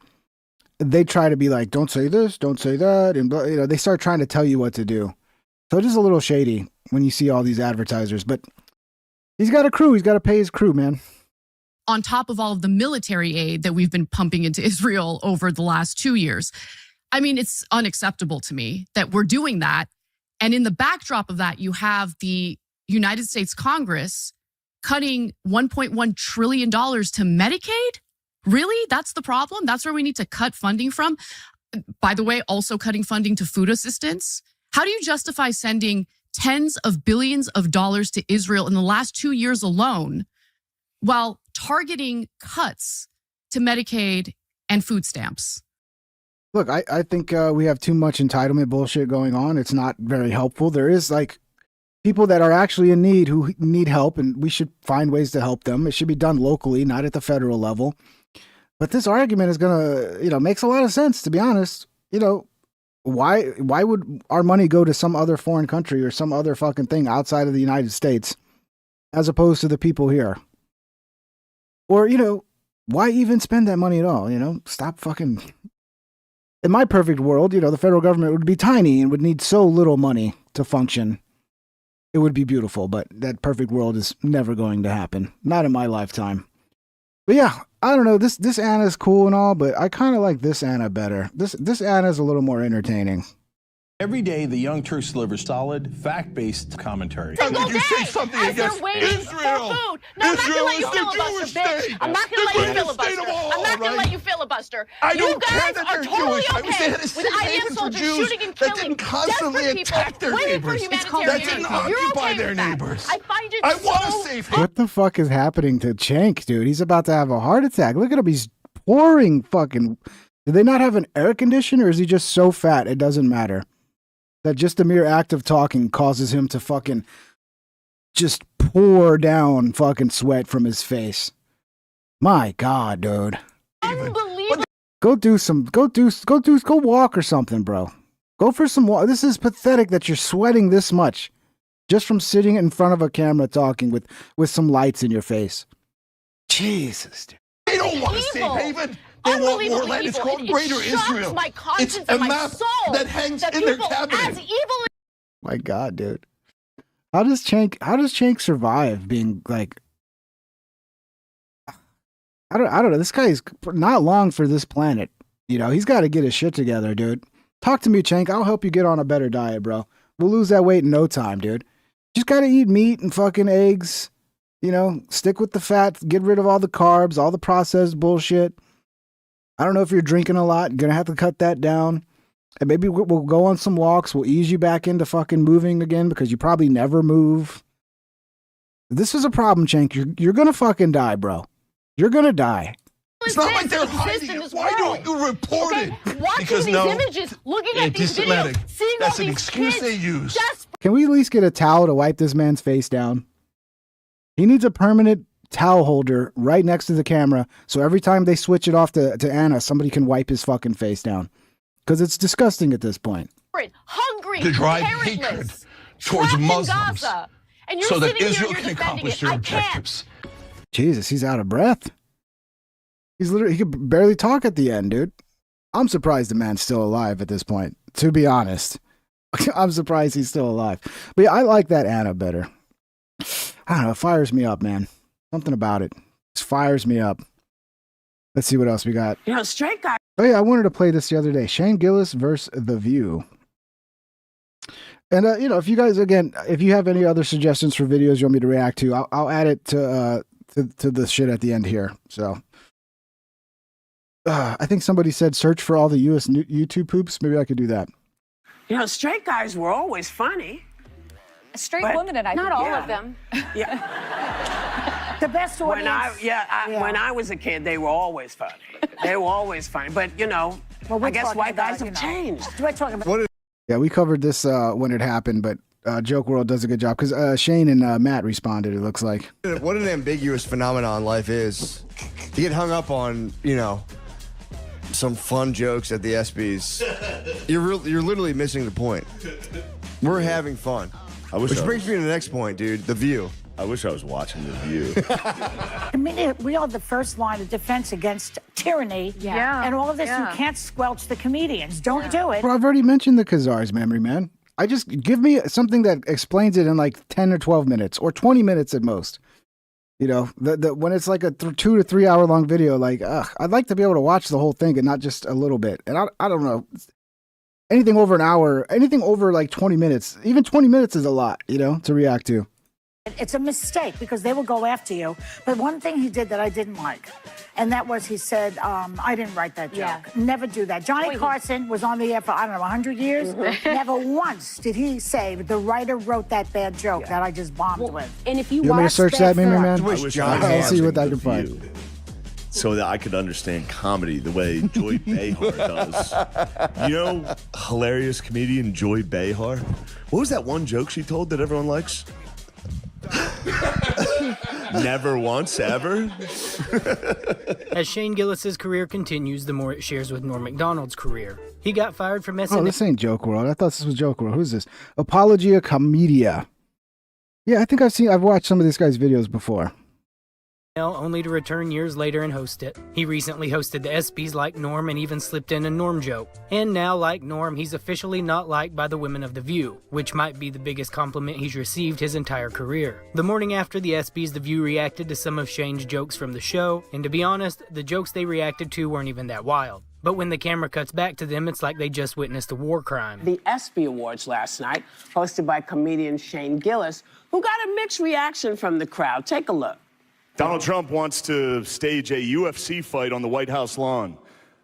they try to be like, don't say this, don't say that. And, they start trying to tell you what to do. So it is a little shady when you see all these advertisers, but he's got a crew. He's got to pay his crew, man. On top of all of the military aid that we've been pumping into Israel over the last 2 years. I mean, it's unacceptable to me that we're doing that. And in the backdrop of that, you have the United States Congress cutting $1.1 trillion to Medicaid. Really? That's the problem? That's where we need to cut funding from? By the way, also cutting funding to food assistance. How do you justify sending tens of billions of dollars to Israel in the last 2 years alone while targeting cuts to Medicaid and food stamps? Look, I think we have too much entitlement bullshit going on. It's not very helpful. There is like people that are actually in need who need help, and we should find ways to help them. It should be done locally, not at the federal level. But this argument is gonna, makes a lot of sense, to be honest. Why would our money go to some other foreign country or some other fucking thing outside of the United States as opposed to the people here? Or, why even spend that money at all? Stop fucking. In my perfect world, the federal government would be tiny and would need so little money to function. It would be beautiful, but that perfect world is never going to happen. Not in my lifetime. But yeah, I don't know. This Anna's cool and all, but I kind of like this Anna better. This Anna's a little more entertaining. Every day, the Young Turks delivers solid, fact-based commentary. Did you say something against Israel? Israel is the Jewish state. I'm not going to let you filibuster. I'm not going to let you filibuster. I don't you care guys that are they're totally Jewish. I wish they okay had a with safe haven IS for soldiers Jews shooting and that killing didn't constantly desperate people attack their waiting for neighbors. humanitarian That didn't aid. You're occupy okay their with that. neighbors. I find it I so want a safe haven. What the fuck is happening to Cenk, dude? He's about to have a heart attack. Look at him. He's pouring fucking. Do they not have an air conditioner, or is he just so fat it doesn't matter? That just the mere act of talking causes him to fucking just pour down fucking sweat from his face. My God, dude. Unbelievable. Go walk or something, bro. Go for some walk. This is pathetic that you're sweating this much just from sitting in front of a camera talking with some lights in your face. Jesus, dude. They don't want a safe haven. They want more land. It's called Greater Israel. My conscience It's a and my map soul that hangs that in their people cabinet. as evil My God, dude. How does Cenk survive being like, I don't know. This guy's not long for this planet. He's got to get his shit together, dude. Talk to me, Cenk. I'll help you get on a better diet, bro. We'll lose that weight in no time, dude. Just got to eat meat and fucking eggs. Stick with the fat, get rid of all the carbs, all the processed bullshit. I don't know if you're drinking a lot. Gonna have to cut that down. And maybe we'll go on some walks. We'll ease you back into fucking moving again because you probably never move. This is a problem, Cenk. You're gonna fucking die, bro. You're gonna die. It's not like they're hiding it. Why don't you report it? watching Because these no, images, looking at these anti-Semitic. videos, seeing That's all an these excuse kids they use. Can we at least get a towel to wipe this man's face down? He needs a permanent towel holder right next to the camera so every time they switch it off to Anna, somebody can wipe his fucking face down. Because it's disgusting at this point. hungry, To drive parentless, hatred towards trapped in Muslims Gaza, and you're so that sitting there, Israel you're can defending accomplish it. their I can't. objectives. Jesus, he's out of breath. He could barely talk at the end, dude. I'm surprised the man's still alive at this point, to be honest. I'm surprised he's still alive. But yeah, I like that Anna better. I don't know, it fires me up, man. Something about it. Just fires me up. Let's see what else we got. Straight guy. Oh yeah, I wanted to play this the other day. Shane Gillis versus The View. And if you guys, again, if you have any other suggestions for videos you want me to react to, I'll add it to the shit at the end here. So I think somebody said search for all the US YouTube poops. Maybe I could do that. Straight guys were always funny. Straight But women, and I not think, all yeah. of them. The best When audience. when I was a kid, they were always funny. They were always funny. But Well, we're I guess talking white guys about, have changed. We're talking about. Yeah, we covered this when it happened, but Joke World does a good job because Shane and Matt responded, it looks like. What an ambiguous phenomenon life is. You get hung up on, some fun jokes at the ESPYs. You're literally missing the point. We're having fun. Which brings me to the next point, dude. The View. I wish I was watching The View. I mean, we are the first line of defense against tyranny. Yeah. And all of this, Yeah. you can't squelch the comedians. Don't do it. Bro, I've already mentioned the Khazar's memory, man. I just give me something that explains it in like 10 or 12 minutes or 20 minutes at most. When it's like a 2 to 3 hour long video, like, I'd like to be able to watch the whole thing and not just a little bit. And I don't know. anything over an hour, anything over like 20 minutes, even 20 minutes is a lot, you know, to react to. It's a mistake because they will go after you. But one thing he did that I didn't like, and that was he said, I didn't write that joke. Yeah. Never do that. Johnny Carson was on the air for, I don't know, 100 years. Never once did he say the writer wrote that bad joke that I just bombed with. And if you You want me to search that, Mimi Man? I wish John I'll see Hamm what I can find. So that I could understand comedy the way Joy Behar does. You know, hilarious comedian Joy Behar? What was that one joke she told that everyone likes? Never once, ever? As Shane Gillis's career continues, the more it shares with Norm Macdonald's career. He got fired from SNL. Oh, this ain't Joke World. I thought this was Joke World. Who's this? Apologia Comedia. Yeah, I think I've watched some of this guy's videos before. Only to return years later and host it. He recently hosted the ESPYs like Norm and even slipped in a Norm joke. And now, like Norm, he's officially not liked by the women of The View, which might be the biggest compliment he's received his entire career. The morning after the ESPYs, The View reacted to some of Shane's jokes from the show, and to be honest, the jokes they reacted to weren't even that wild. But when the camera cuts back to them, it's like they just witnessed a war crime. The ESPY Awards last night, hosted by comedian Shane Gillis, who got a mixed reaction from the crowd. Take a look. Donald Trump wants to stage a UFC fight on the White House lawn.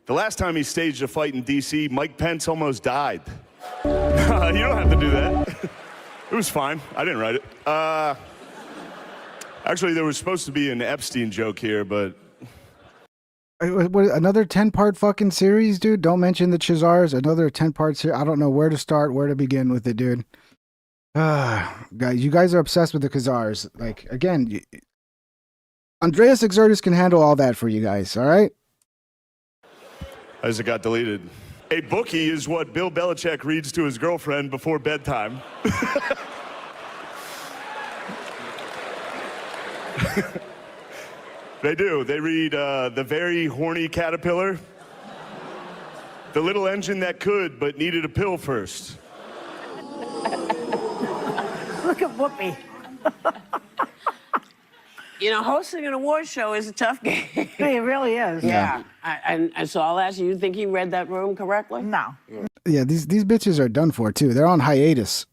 The last time he staged a fight in D.C., Mike Pence almost died. You don't have to do that. It was fine. I didn't write it. Actually, there was supposed to be an Epstein joke here, but... What, another 10-part fucking series, dude? Don't mention the Chazars. Another 10-part series. I don't know where to start, where to begin with it, dude. Guys, you guys are obsessed with the Khazars. Like, again... Andreas Exertus can handle all that for you guys, all right? As it got deleted. A bookie is what Bill Belichick reads to his girlfriend before bedtime. They do. They read The Very Horny Caterpillar, The Little Engine That Could But Needed a Pill First. Look at Whoopi. You know, hosting an award show is a tough game. It really is. Yeah. And so I'll ask you, you think he read that room correctly? No. Yeah, these bitches are done for, too. They're on hiatus.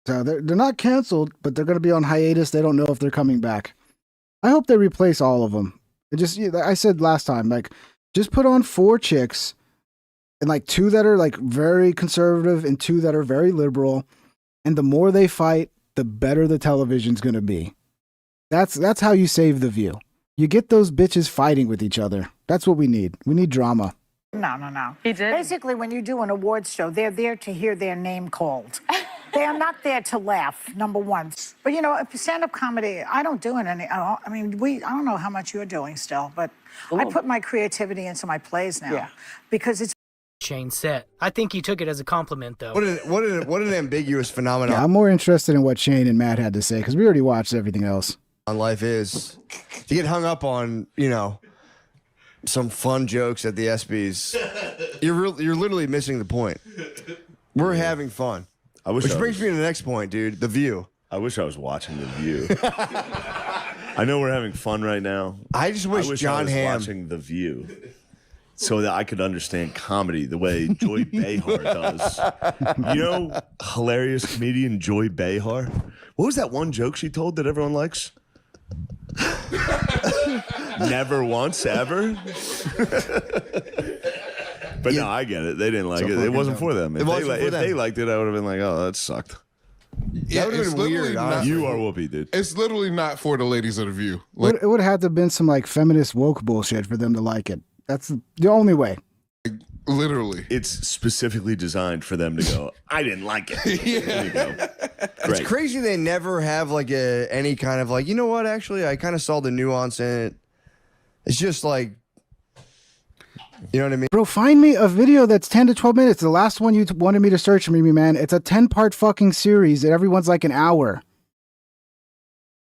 So they're not canceled, but they're going to be on hiatus. They don't know if they're coming back. I hope they replace all of them. I said last time, like, just put on 4 chicks and, like, 2 that are, like, very conservative and 2 that are very liberal. And the more they fight, the better the television's going to be. That's how you save The View. You get those bitches fighting with each other. That's what we need. We need drama. No. He did. Basically, when you do an awards show, they're there to hear their name called. They are not there to laugh, number one. But, you know, stand-up comedy, I don't do it any. I mean, I don't know how much you're doing still, but I put my creativity into my plays now because it's. Shane said. I think he took it as a compliment, though. What an ambiguous phenomenon. Yeah, I'm more interested in what Shane and Matt had to say because we already watched everything else. On life is to get hung up on, you know, some fun jokes at the ESPYs. You're literally missing the point. We're having fun. Which brings me to the next point, dude. The View. I wish I was watching The View. I know we're having fun right now. I just wish John I was Hamm watching The View so that I could understand comedy the way Joy Behar does. You know, hilarious comedian Joy Behar? What was that one joke she told that everyone likes? Never once, ever? But no, I get it. They didn't like it. It wasn't for them. If they liked it, I would have been like, oh, that sucked. Yeah, that would have been weird. You are Whoopi, dude. It's literally not for the ladies of The View. Like, it would have had to have been some like feminist woke bullshit for them to like it. That's the only way. Literally. It's specifically designed for them to go, I didn't like it. There you go. It's crazy they never have like any kind of like, you know what, actually, I kind of saw the nuance in it. It's just like, you know what I mean? Bro, find me a video that's 10 to 12 minutes. The last one you wanted me to search for me, man. It's a 10-part fucking series that everyone's like an hour.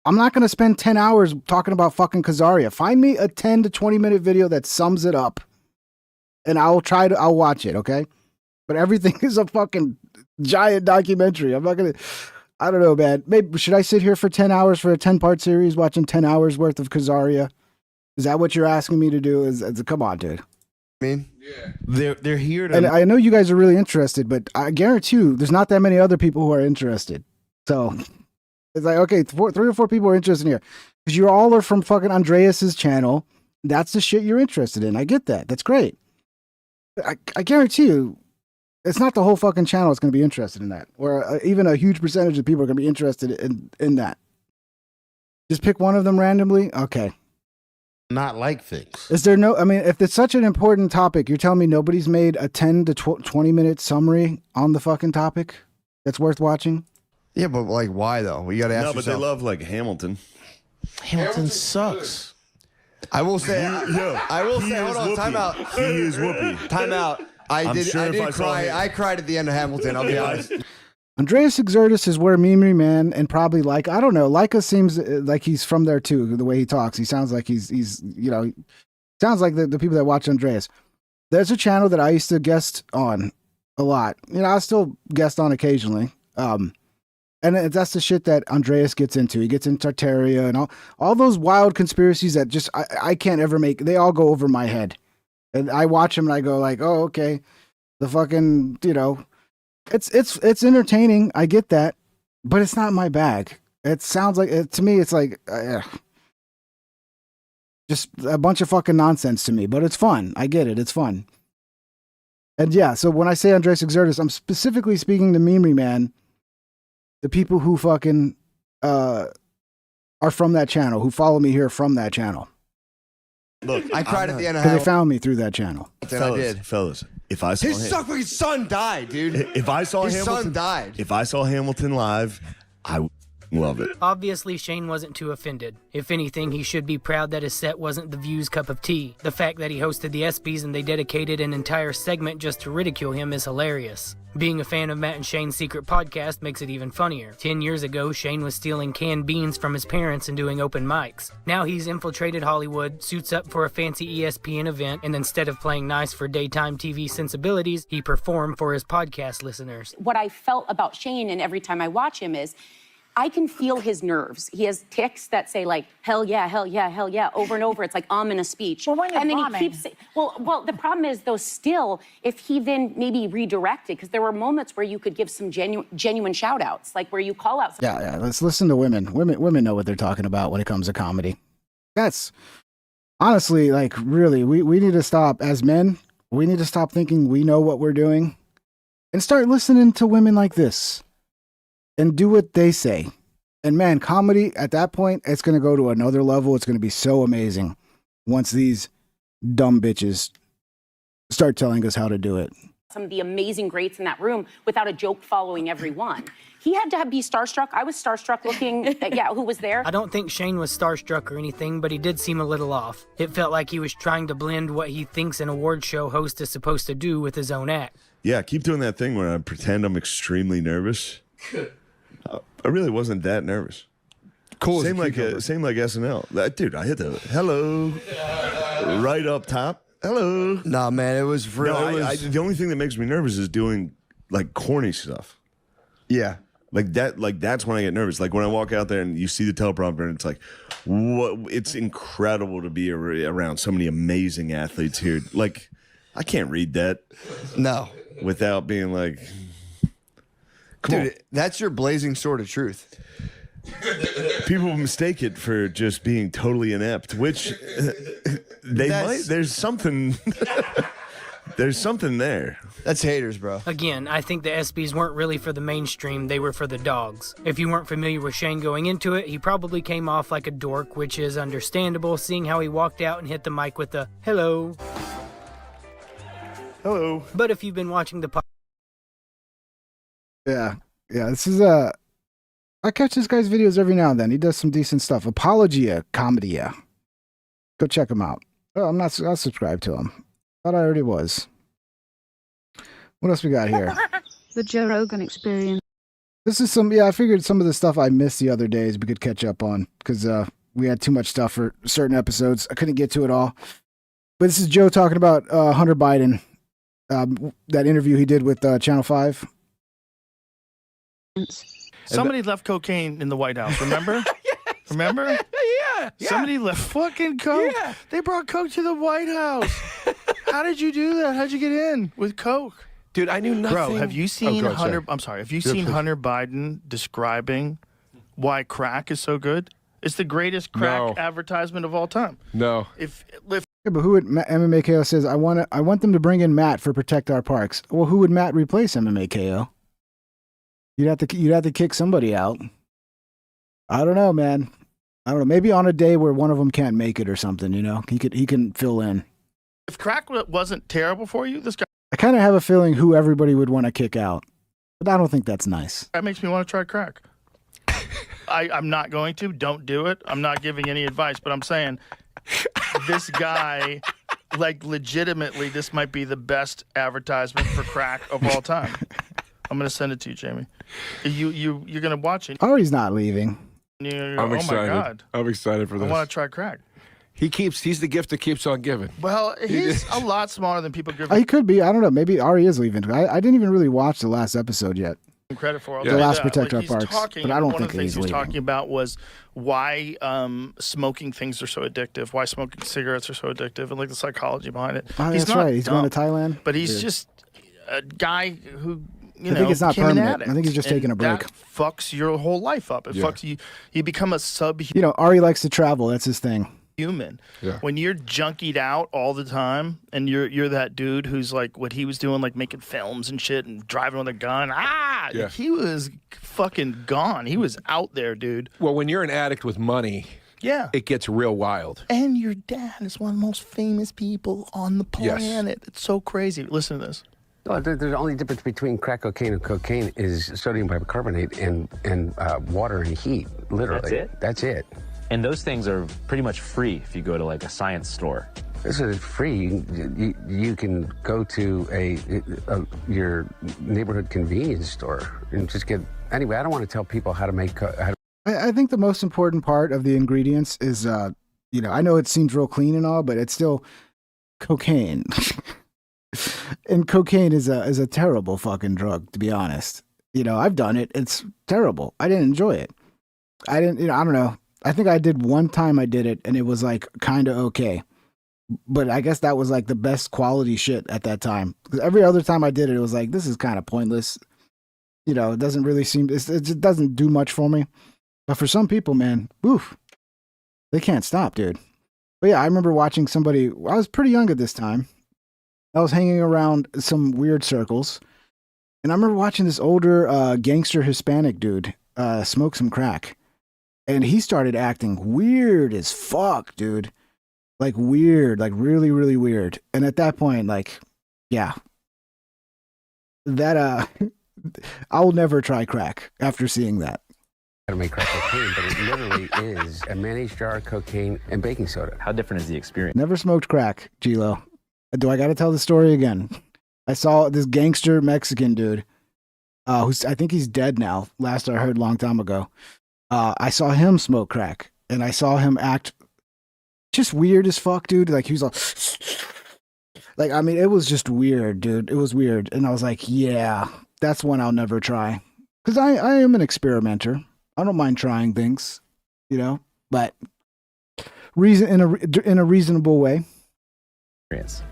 I'm not going to spend 10 hours talking about fucking Kazaria. Find me a 10 to 20 minute video that sums it up. And I'll watch it, okay? But everything is a fucking giant documentary. I'm not going to, I don't know, man. Maybe, should I sit here for 10 hours for a 10-part series watching 10 hours worth of Kazaria? Is that what you're asking me to do? Come on, dude. I mean, they're here to. And I know you guys are really interested, but I guarantee you, there's not that many other people who are interested. So it's like, okay, 3 or 4 people are interested in here because you all are from fucking Andreas's channel. That's the shit you're interested in. I get that. That's great. I guarantee you, it's not the whole fucking channel that's going to be interested in that, or even a huge percentage of people are going to be interested in that. Just pick one of them randomly. Okay. Not like things. Is there no, I mean, if it's such an important topic, you're telling me nobody's made a 10 to 20 minute summary on the fucking topic that's worth watching? Yeah, but like, why though? You got to ask yourself. No, but they love like Hamilton. Hamilton sucks. I will say, hold on, time out. He is Whoopi. Time out. I did cry. I cried at the end of Hamilton, I'll be honest. Andreas Exertus is where Mimri Man and probably like, I don't know, Leica seems like he's from there too, the way he talks. He sounds like he's you know, sounds like the people that watch Andreas. There's a channel that I used to guest on a lot. You know, I still guest on occasionally. And that's the shit that Andreas gets into. He gets into Tartaria and all those wild conspiracies that just I can't ever make. They all go over my head. And I watch them and I go like, oh, okay. The fucking, you know, it's entertaining. I get that, but it's not my bag. It sounds like, to me, it's like, just a bunch of fucking nonsense to me, but it's fun. I get it. It's fun. And yeah, so when I say Andreas Exertus, I'm specifically speaking to Mimri Man, the people who fucking are from that channel, who follow me here from that channel. Look, I cried at the end of Because Hamilton. they found me through that channel. Fellas, if I saw His fucking son died, dude. If I saw his Hamilton, son died. If I saw Hamilton live, I would love it. Obviously, Shane wasn't too offended. If anything, he should be proud that his set wasn't the View's cup of tea. The fact that he hosted the ESPYs and they dedicated an entire segment just to ridicule him is hilarious. Being a fan of Matt and Shane's secret podcast makes it even funnier. 10 years ago, Shane was stealing canned beans from his parents and doing open mics. Now he's infiltrated Hollywood, suits up for a fancy ESPN event, and instead of playing nice for daytime TV sensibilities, he performed for his podcast listeners. What I felt about Shane, and every time I watch him, is I can feel his nerves. He has tics that say like, hell yeah, hell yeah, hell yeah, over and over. It's like in a speech. Well, when you're and then bombing. he keeps saying, well, the problem is though still, if he then maybe redirected, because there were moments where you could give some genuine shout outs, like where you call out. Yeah, let's listen to women. Women know what they're talking about when it comes to comedy. That's honestly, like, really, we need to stop, as men, we need to stop thinking we know what we're doing and start listening to women like this and do what they say. And man, comedy at that point, it's going to go to another level. It's going to be so amazing once these dumb bitches start telling us how to do it. Some of the amazing greats in that room without a joke following every one. He had to be starstruck. I was starstruck looking at, who was there. I don't think Shane was starstruck or anything, but he did seem a little off. It felt like he was trying to blend what he thinks an award show host is supposed to do with his own act. Yeah, keep doing that thing where I pretend I'm extremely nervous. I really wasn't that nervous. Cool. Same like SNL. Dude, I hit the hello right up top. Hello. Nah, man, it was real. No, the only thing that makes me nervous is doing like corny stuff. Yeah. Like that. Like that's when I get nervous. Like when I walk out there and you see the teleprompter and it's like, what? It's incredible to be around so many amazing athletes here. Like I can't read that. No. Without being like. Dude, that's your blazing sword of truth. People mistake it for just being totally inept, which they might. There's something. There's something there. That's haters, bro. Again, I think the ESPYs weren't really for the mainstream, they were for the dogs. If you weren't familiar with Shane going into it, he probably came off like a dork, which is understandable, seeing how he walked out and hit the mic with a hello. Hello. But if you've been watching the podcast, Yeah, this is I catch this guy's videos every now and then. He does some decent stuff. Apologia Comedia. Go check him out. Oh, I'll subscribe to him. Thought I already was. What else we got here? The Joe Rogan Experience. This is I figured some of the stuff I missed the other days we could catch up on because we had too much stuff for certain episodes. I couldn't get to it all. But this is Joe talking about Hunter Biden, that interview he did with Channel 5. Somebody left cocaine in the White House, remember? Yes. Remember? Yeah. Somebody left fucking coke. Yeah. They brought coke to the White House. How did you do that? How'd you get in with coke? Dude, I knew nothing. Bro, have you seen go ahead, Hunter? sorry. I'm sorry. Have you seen Hunter Biden describing why crack is so good? It's the greatest crack advertisement of all time. No. If Yeah, but who would MMA KO says I want them to bring in Matt for Protect Our Parks. Well, who would Matt replace MMA KO? You'd have to kick somebody out. I don't know, man. I don't know. Maybe on a day where one of them can't make it or something, you know, he can fill in. if crack wasn't terrible for you, this guy I kind of have a feeling who everybody would want to kick out, but I don't think that's nice. that makes me want to try crack. I'm not going to. Don't do it. I'm not giving any advice, but I'm saying this guy, like, legitimately, this might be the best advertisement for crack of all time. I'm gonna send it to you, Jamie. You're gonna watch it. Oh, he's not leaving. I'm excited. Oh my God. I'm excited for this. I want to try crack. He's the gift that keeps on giving. Well, he's a lot smarter than people give him He could be. I don't know. Maybe Ari is leaving. I didn't even really watch the last episode yet. credit for. I'll The tell you last that. Protect Our he's Parks, talking, but I don't one think of the things he's he was leaving. talking about was why smoking things are so addictive, why smoking cigarettes are so addictive, and like the psychology behind it. Oh, He's that's not right. He's going to dumb, Thailand. but he's Weird. just a guy who I think it's not became an permanent. addict, I think he's just and taking a break. That fucks your whole life up. It fucks you. You become a subhuman. You know, Ari likes to travel. That's his thing. Yeah. When you're junkied out all the time, and you're that dude who's like what he was doing, like making films and shit, and driving with a gun. Yeah. He was fucking gone. He was out there, dude. Well, when you're an addict with money, Yeah. it gets real wild. And your dad is one of the most famous people on the planet. It's so crazy. Listen to this. Well, the only difference between crack cocaine and cocaine is sodium bicarbonate and water and heat. Literally, That's it? That's it. And those things are pretty much free if you go to like a science store. This is free. You can go to your neighborhood convenience store and just get. Anyway, I don't want to tell people how to make. I think the most important part of the ingredients is, you know, I know it seems real clean and all, but it's still cocaine. And cocaine is a terrible fucking drug, to be honest. You know, I've done it. It's terrible. I didn't enjoy it. I don't know. I think I did one time I did it and it was like kind of okay. But I guess that was like the best quality shit at that time. Because every other time I did it, it was like, this is kind of pointless. You know, it doesn't really seem, it just doesn't do much for me. But for some people, man, oof, they can't stop, dude. But yeah, I remember watching somebody, I was pretty young at this time. I was hanging around some weird circles. And I remember watching this older gangster Hispanic dude smoke some crack. And he started acting weird as fuck, dude. Like weird, like really, really weird. And at that point, like, yeah. That, I will never try crack after seeing that. How to make crack cocaine, but it literally is a mayonnaise jar, cocaine, and baking soda. How different is the experience? Never smoked crack, Gilo. Do I got to tell the story again? I saw this gangster Mexican dude, who's I think he's dead now. Last I heard, long time ago. I saw him smoke crack, and I saw him act just weird as fuck, dude. Like he was like, I mean, it was just weird, dude. It was weird, and I was like, yeah, that's one I'll never try, because I am an experimenter. I don't mind trying things, you know, but in a reasonable way.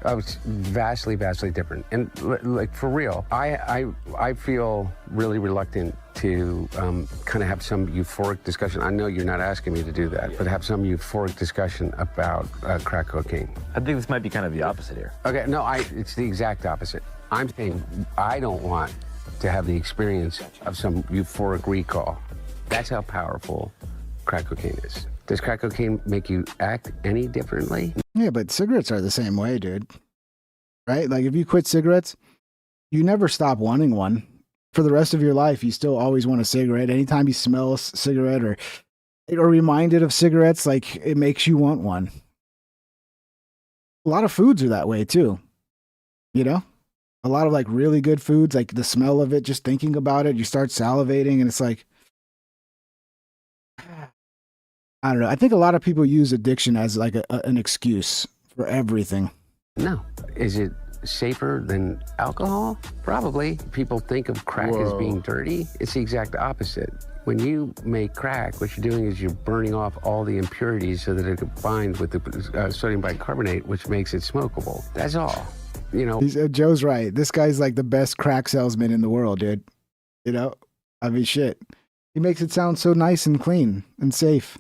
Oh, it's vastly different. And like for real, I feel really reluctant to kind of have some euphoric discussion. I know you're not asking me to do that, but have some euphoric discussion about crack cocaine. I think this might be kind of the opposite here. Okay, no, it's the exact opposite. I'm saying I don't want to have the experience of some euphoric recall. That's how powerful crack cocaine is. Does crack cocaine make you act any differently? Yeah, but cigarettes are the same way, dude. Right? Like if you quit cigarettes, you never stop wanting one. For the rest of your life, you still always want a cigarette. Anytime you smell a cigarette or reminded of cigarettes, like it makes you want one. A lot of foods are that way too. You know? A lot of like really good foods, like the smell of it, just thinking about it, you start salivating and it's like, I don't know. I think a lot of people use addiction as like an excuse for everything. No. Is it safer than alcohol? Probably. People think of crack as being dirty. It's the exact opposite. When you make crack, what you're doing is you're burning off all the impurities so that it combines with the sodium bicarbonate, which makes it smokable. That's all. You know, Joe's right. This guy's like the best crack salesman in the world, dude. You know, I mean, shit. He makes it sound so nice and clean and safe.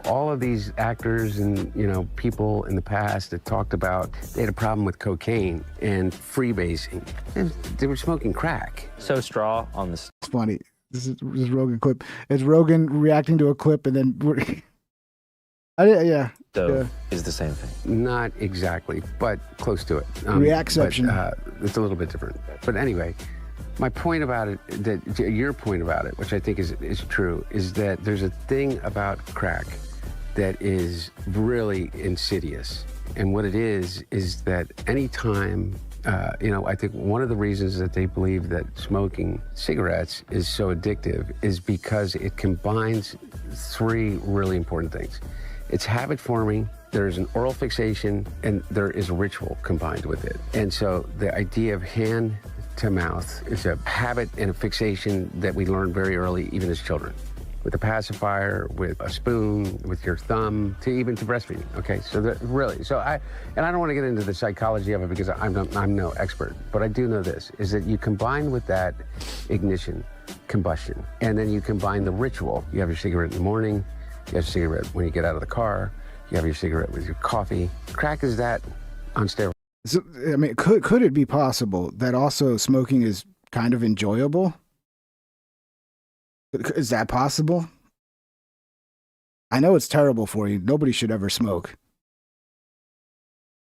all of these actors and, you know, people in the past that talked about they had a problem with cocaine and freebasing. And they were smoking crack. So straw on the... It's funny. This is Rogan clip. It's Rogan reacting to a clip and then... yeah. So is the same thing. Not exactly, but close to it. Reacception. It's a little bit different. But anyway, my point about it, your point about it, which I think is true, is that there's a thing about crack that is really insidious. And what it is that anytime, I think one of the reasons that they believe that smoking cigarettes is so addictive is because it combines three really important things. It's habit forming, there's an oral fixation, and there is a ritual combined with it. And so the idea of hand to mouth is a habit and a fixation that we learn very early, even as children. With a pacifier, with a spoon, with your thumb, even to breastfeeding, okay? So really, I don't want to get into the psychology of it because I'm no expert, but I do know this, is that you combine with that ignition, combustion, and then you combine the ritual. You have your cigarette in the morning, you have a cigarette when you get out of the car. You have your cigarette with your coffee. Crack is that on steroids. So, I mean, could it be possible that also smoking is kind of enjoyable? Is that possible? I know it's terrible for you. Nobody should ever smoke.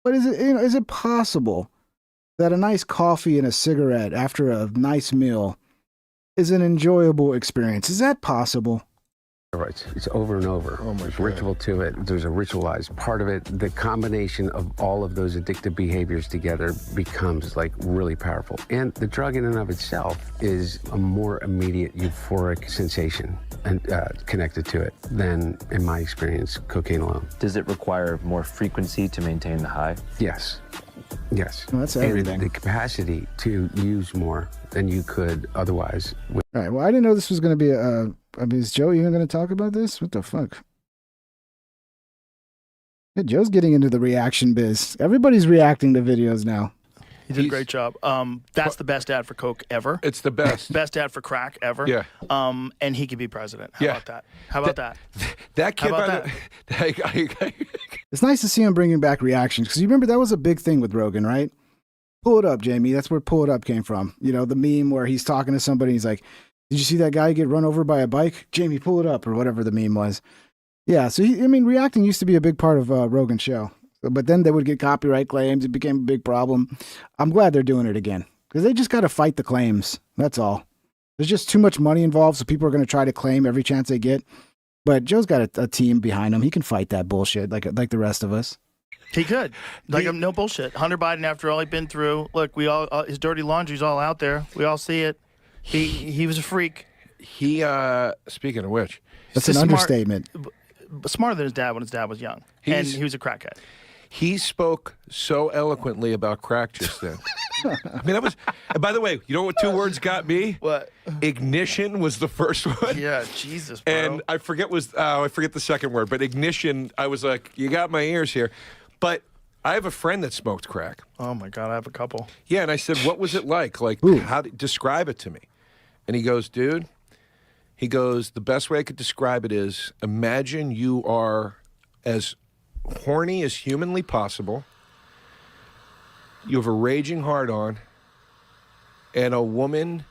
But is it possible that a nice coffee and a cigarette after a nice meal is an enjoyable experience? Is that possible? It's over and over. There's ritual to it. There's a ritualized part of it. The combination of all of those addictive behaviors together becomes like really powerful. And the drug in and of itself is a more immediate euphoric sensation and connected to it than, in my experience, cocaine alone. Does it require more frequency to maintain the high? Yes. Yes. Well, that's everything. And the capacity to use more than you could otherwise. All right. Well, I didn't know this was going to be is Joe even going to talk about this? What the fuck? Yeah, Joe's getting into the reaction biz. Everybody's reacting to videos now. He did a great job. That's the best ad for Coke ever. It's the best. Best ad for crack ever. Yeah. And he could be president. How about that? How about that? That kid, How about that? It's nice to see him bringing back reactions because you remember that was a big thing with Rogan, right? Pull it up, Jamie. That's where Pull It Up came from. You know, the meme where he's talking to somebody. He's like, "Did you see that guy get run over by a bike? Jamie, pull it up," or whatever the meme was. Yeah. So reacting used to be a big part of Rogan's show, but then they would get copyright claims. It became a big problem. I'm glad they're doing it again because they just got to fight the claims. That's all. There's just too much money involved, so people are going to try to claim every chance they get. But Joe's got a team behind him. He can fight that bullshit like the rest of us. He could. No bullshit. Hunter Biden, after all he'd been through, look, we all his dirty laundry's all out there. We all see it. He was a freak. He speaking of which, that's an understatement. Smarter than his dad when his dad was young, and he was a crackhead. He spoke so eloquently about crack just then. I mean, that was. And by the way, you know what 2 words got me? What? Ignition was the first one. Yeah, Jesus, bro. And I forget the second word, but ignition. I was like, you got my ears here. But I have a friend that smoked crack. Oh my God, I have a couple. Yeah, and I said, what was it like? Like, describe it to me. And he goes, dude. He goes, the best way I could describe it is, imagine you are as horny as humanly possible. You have a raging hard-on, and a woman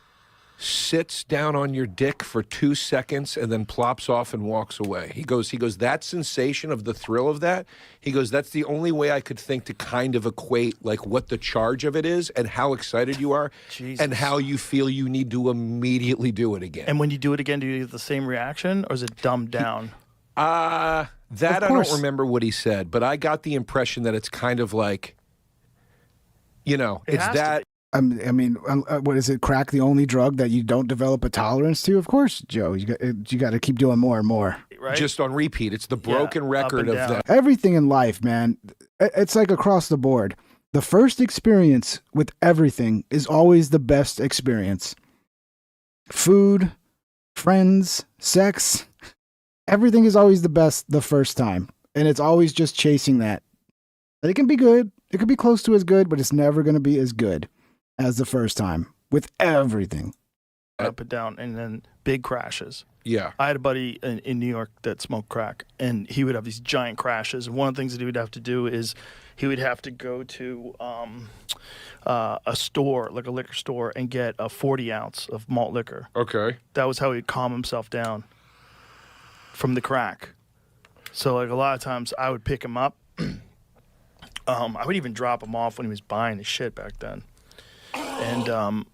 sits down on your dick for 2 seconds and then plops off and walks away. He goes, that sensation of the thrill of that, he goes, that's the only way I could think to kind of equate like what the charge of it is and how excited you are and how you feel you need to immediately do it again. And when you do it again, do you get the same reaction or is it dumbed down? That I don't remember what he said, but I got the impression that it's kind of like, it's that. What is it? Crack the only drug that you don't develop a tolerance to? Of course, Joe. You got to keep doing more and more. Right? Just on repeat. It's the broken record of that. Everything in life, man. It's like across the board. The first experience with everything is always the best experience. Food, friends, sex. Everything is always the best the first time. And it's always just chasing that. But it can be good. It could be close to as good, but it's never going to be as good as the first time with everything. Up and down, and then big crashes. Yeah. I had a buddy in New York that smoked crack, and he would have these giant crashes. And one of the things that he would have to do is he would have to go to a store, like a liquor store, and get a 40 ounce of malt liquor. Okay. That was how he'd calm himself down from the crack. So, like, a lot of times I would pick him up. I would even drop him off when he was buying his shit back then. And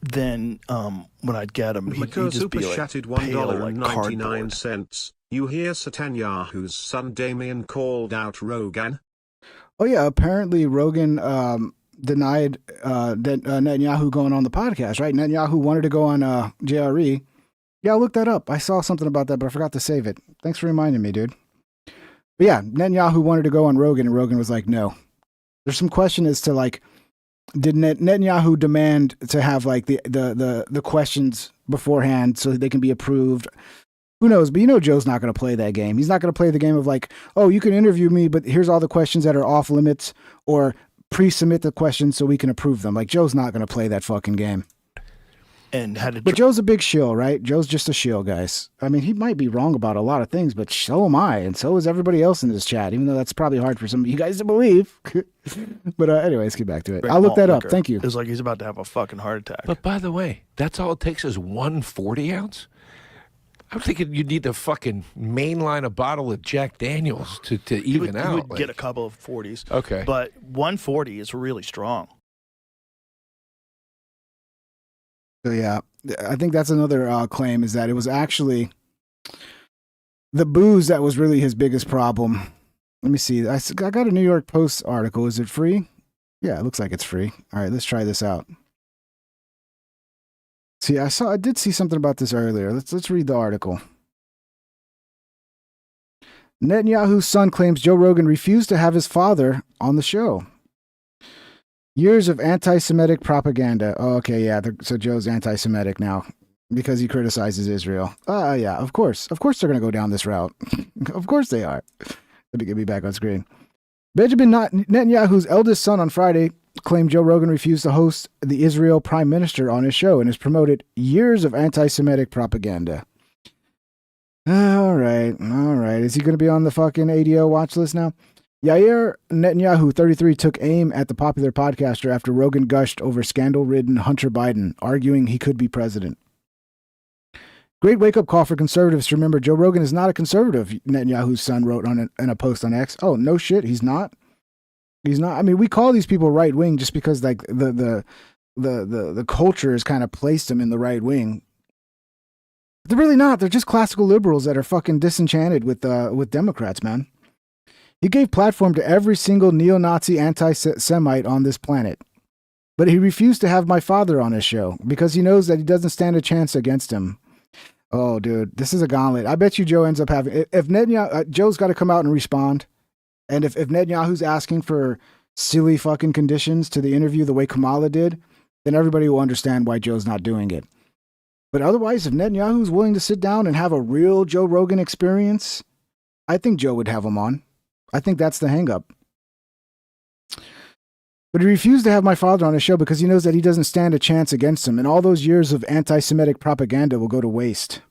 then when I'd get him, he'd just super be like chatted pale like $1.99. You hear Netanyahu's son Damien called out Rogan? Oh yeah, apparently Rogan denied Netanyahu going on the podcast, right? Netanyahu wanted to go on JRE. Yeah, I looked that up. I saw something about that, but I forgot to save it. Thanks for reminding me, dude. But yeah, Netanyahu wanted to go on Rogan, and Rogan was like, no. There's some question as to like, did Netanyahu demand to have like the questions beforehand so that they can be approved? Who knows? But you know Joe's not going to play that game. He's not going to play the game of like, oh, you can interview me, but here's all the questions that are off limits, or pre-submit the questions so we can approve them. Like Joe's not going to play that fucking game. And had to but Joe's a big shill, right? Joe's just a shill, guys. I mean, he might be wrong about a lot of things, but so am I, and so is everybody else in this chat, even though that's probably hard for some of you guys to believe. But anyways, get back to it. I'll look that up. Thank you. It was like he's about to have a fucking heart attack. But by the way, that's all it takes is 1 40 ounce? I'm thinking you need to fucking mainline a bottle of Jack Daniels to even out. You would get a couple of 40s. Okay. But 140 is really strong. So yeah, I think that's another claim, is that it was actually the booze that was really his biggest problem. Let me see. I got a New York Post article. Is it free? Yeah, it looks like it's free. All right, let's try this out. See, I did see something about this earlier. Let's read the article. Netanyahu's son claims Joe Rogan refused to have his father on the show. Years of anti-Semitic propaganda. Oh, okay, yeah. So Joe's anti-Semitic now because he criticizes Israel. Yeah, of course. Of course they're going to go down this route. Of course they are. Let me get me back on screen. Benjamin Netanyahu's eldest son on Friday claimed Joe Rogan refused to host the Israel prime minister on his show and has promoted years of anti-Semitic propaganda. All right. Is he going to be on the fucking ADO watch list now? Yair Netanyahu, 33, took aim at the popular podcaster after Rogan gushed over scandal-ridden Hunter Biden, arguing he could be president. Great wake-up call for conservatives to remember Joe Rogan is not a conservative, Netanyahu's son wrote in a post on X. Oh, no shit, he's not? He's not? I mean, we call these people right-wing just because like the culture has kind of placed them in the right wing. They're really not. They're just classical liberals that are fucking disenchanted with Democrats, man. He gave platform to every single neo-Nazi anti-Semite on this planet. But he refused to have my father on his show because he knows that he doesn't stand a chance against him. Oh, dude, this is a gauntlet. I bet you Joe ends up having... If Netanyahu... Joe's got to come out and respond. And if Netanyahu's asking for silly fucking conditions to the interview the way Kamala did, then everybody will understand why Joe's not doing it. But otherwise, if Netanyahu's willing to sit down and have a real Joe Rogan experience, I think Joe would have him on. I think that's the hang-up. But he refused to have my father on his show because he knows that he doesn't stand a chance against him, and all those years of anti-Semitic propaganda will go to waste.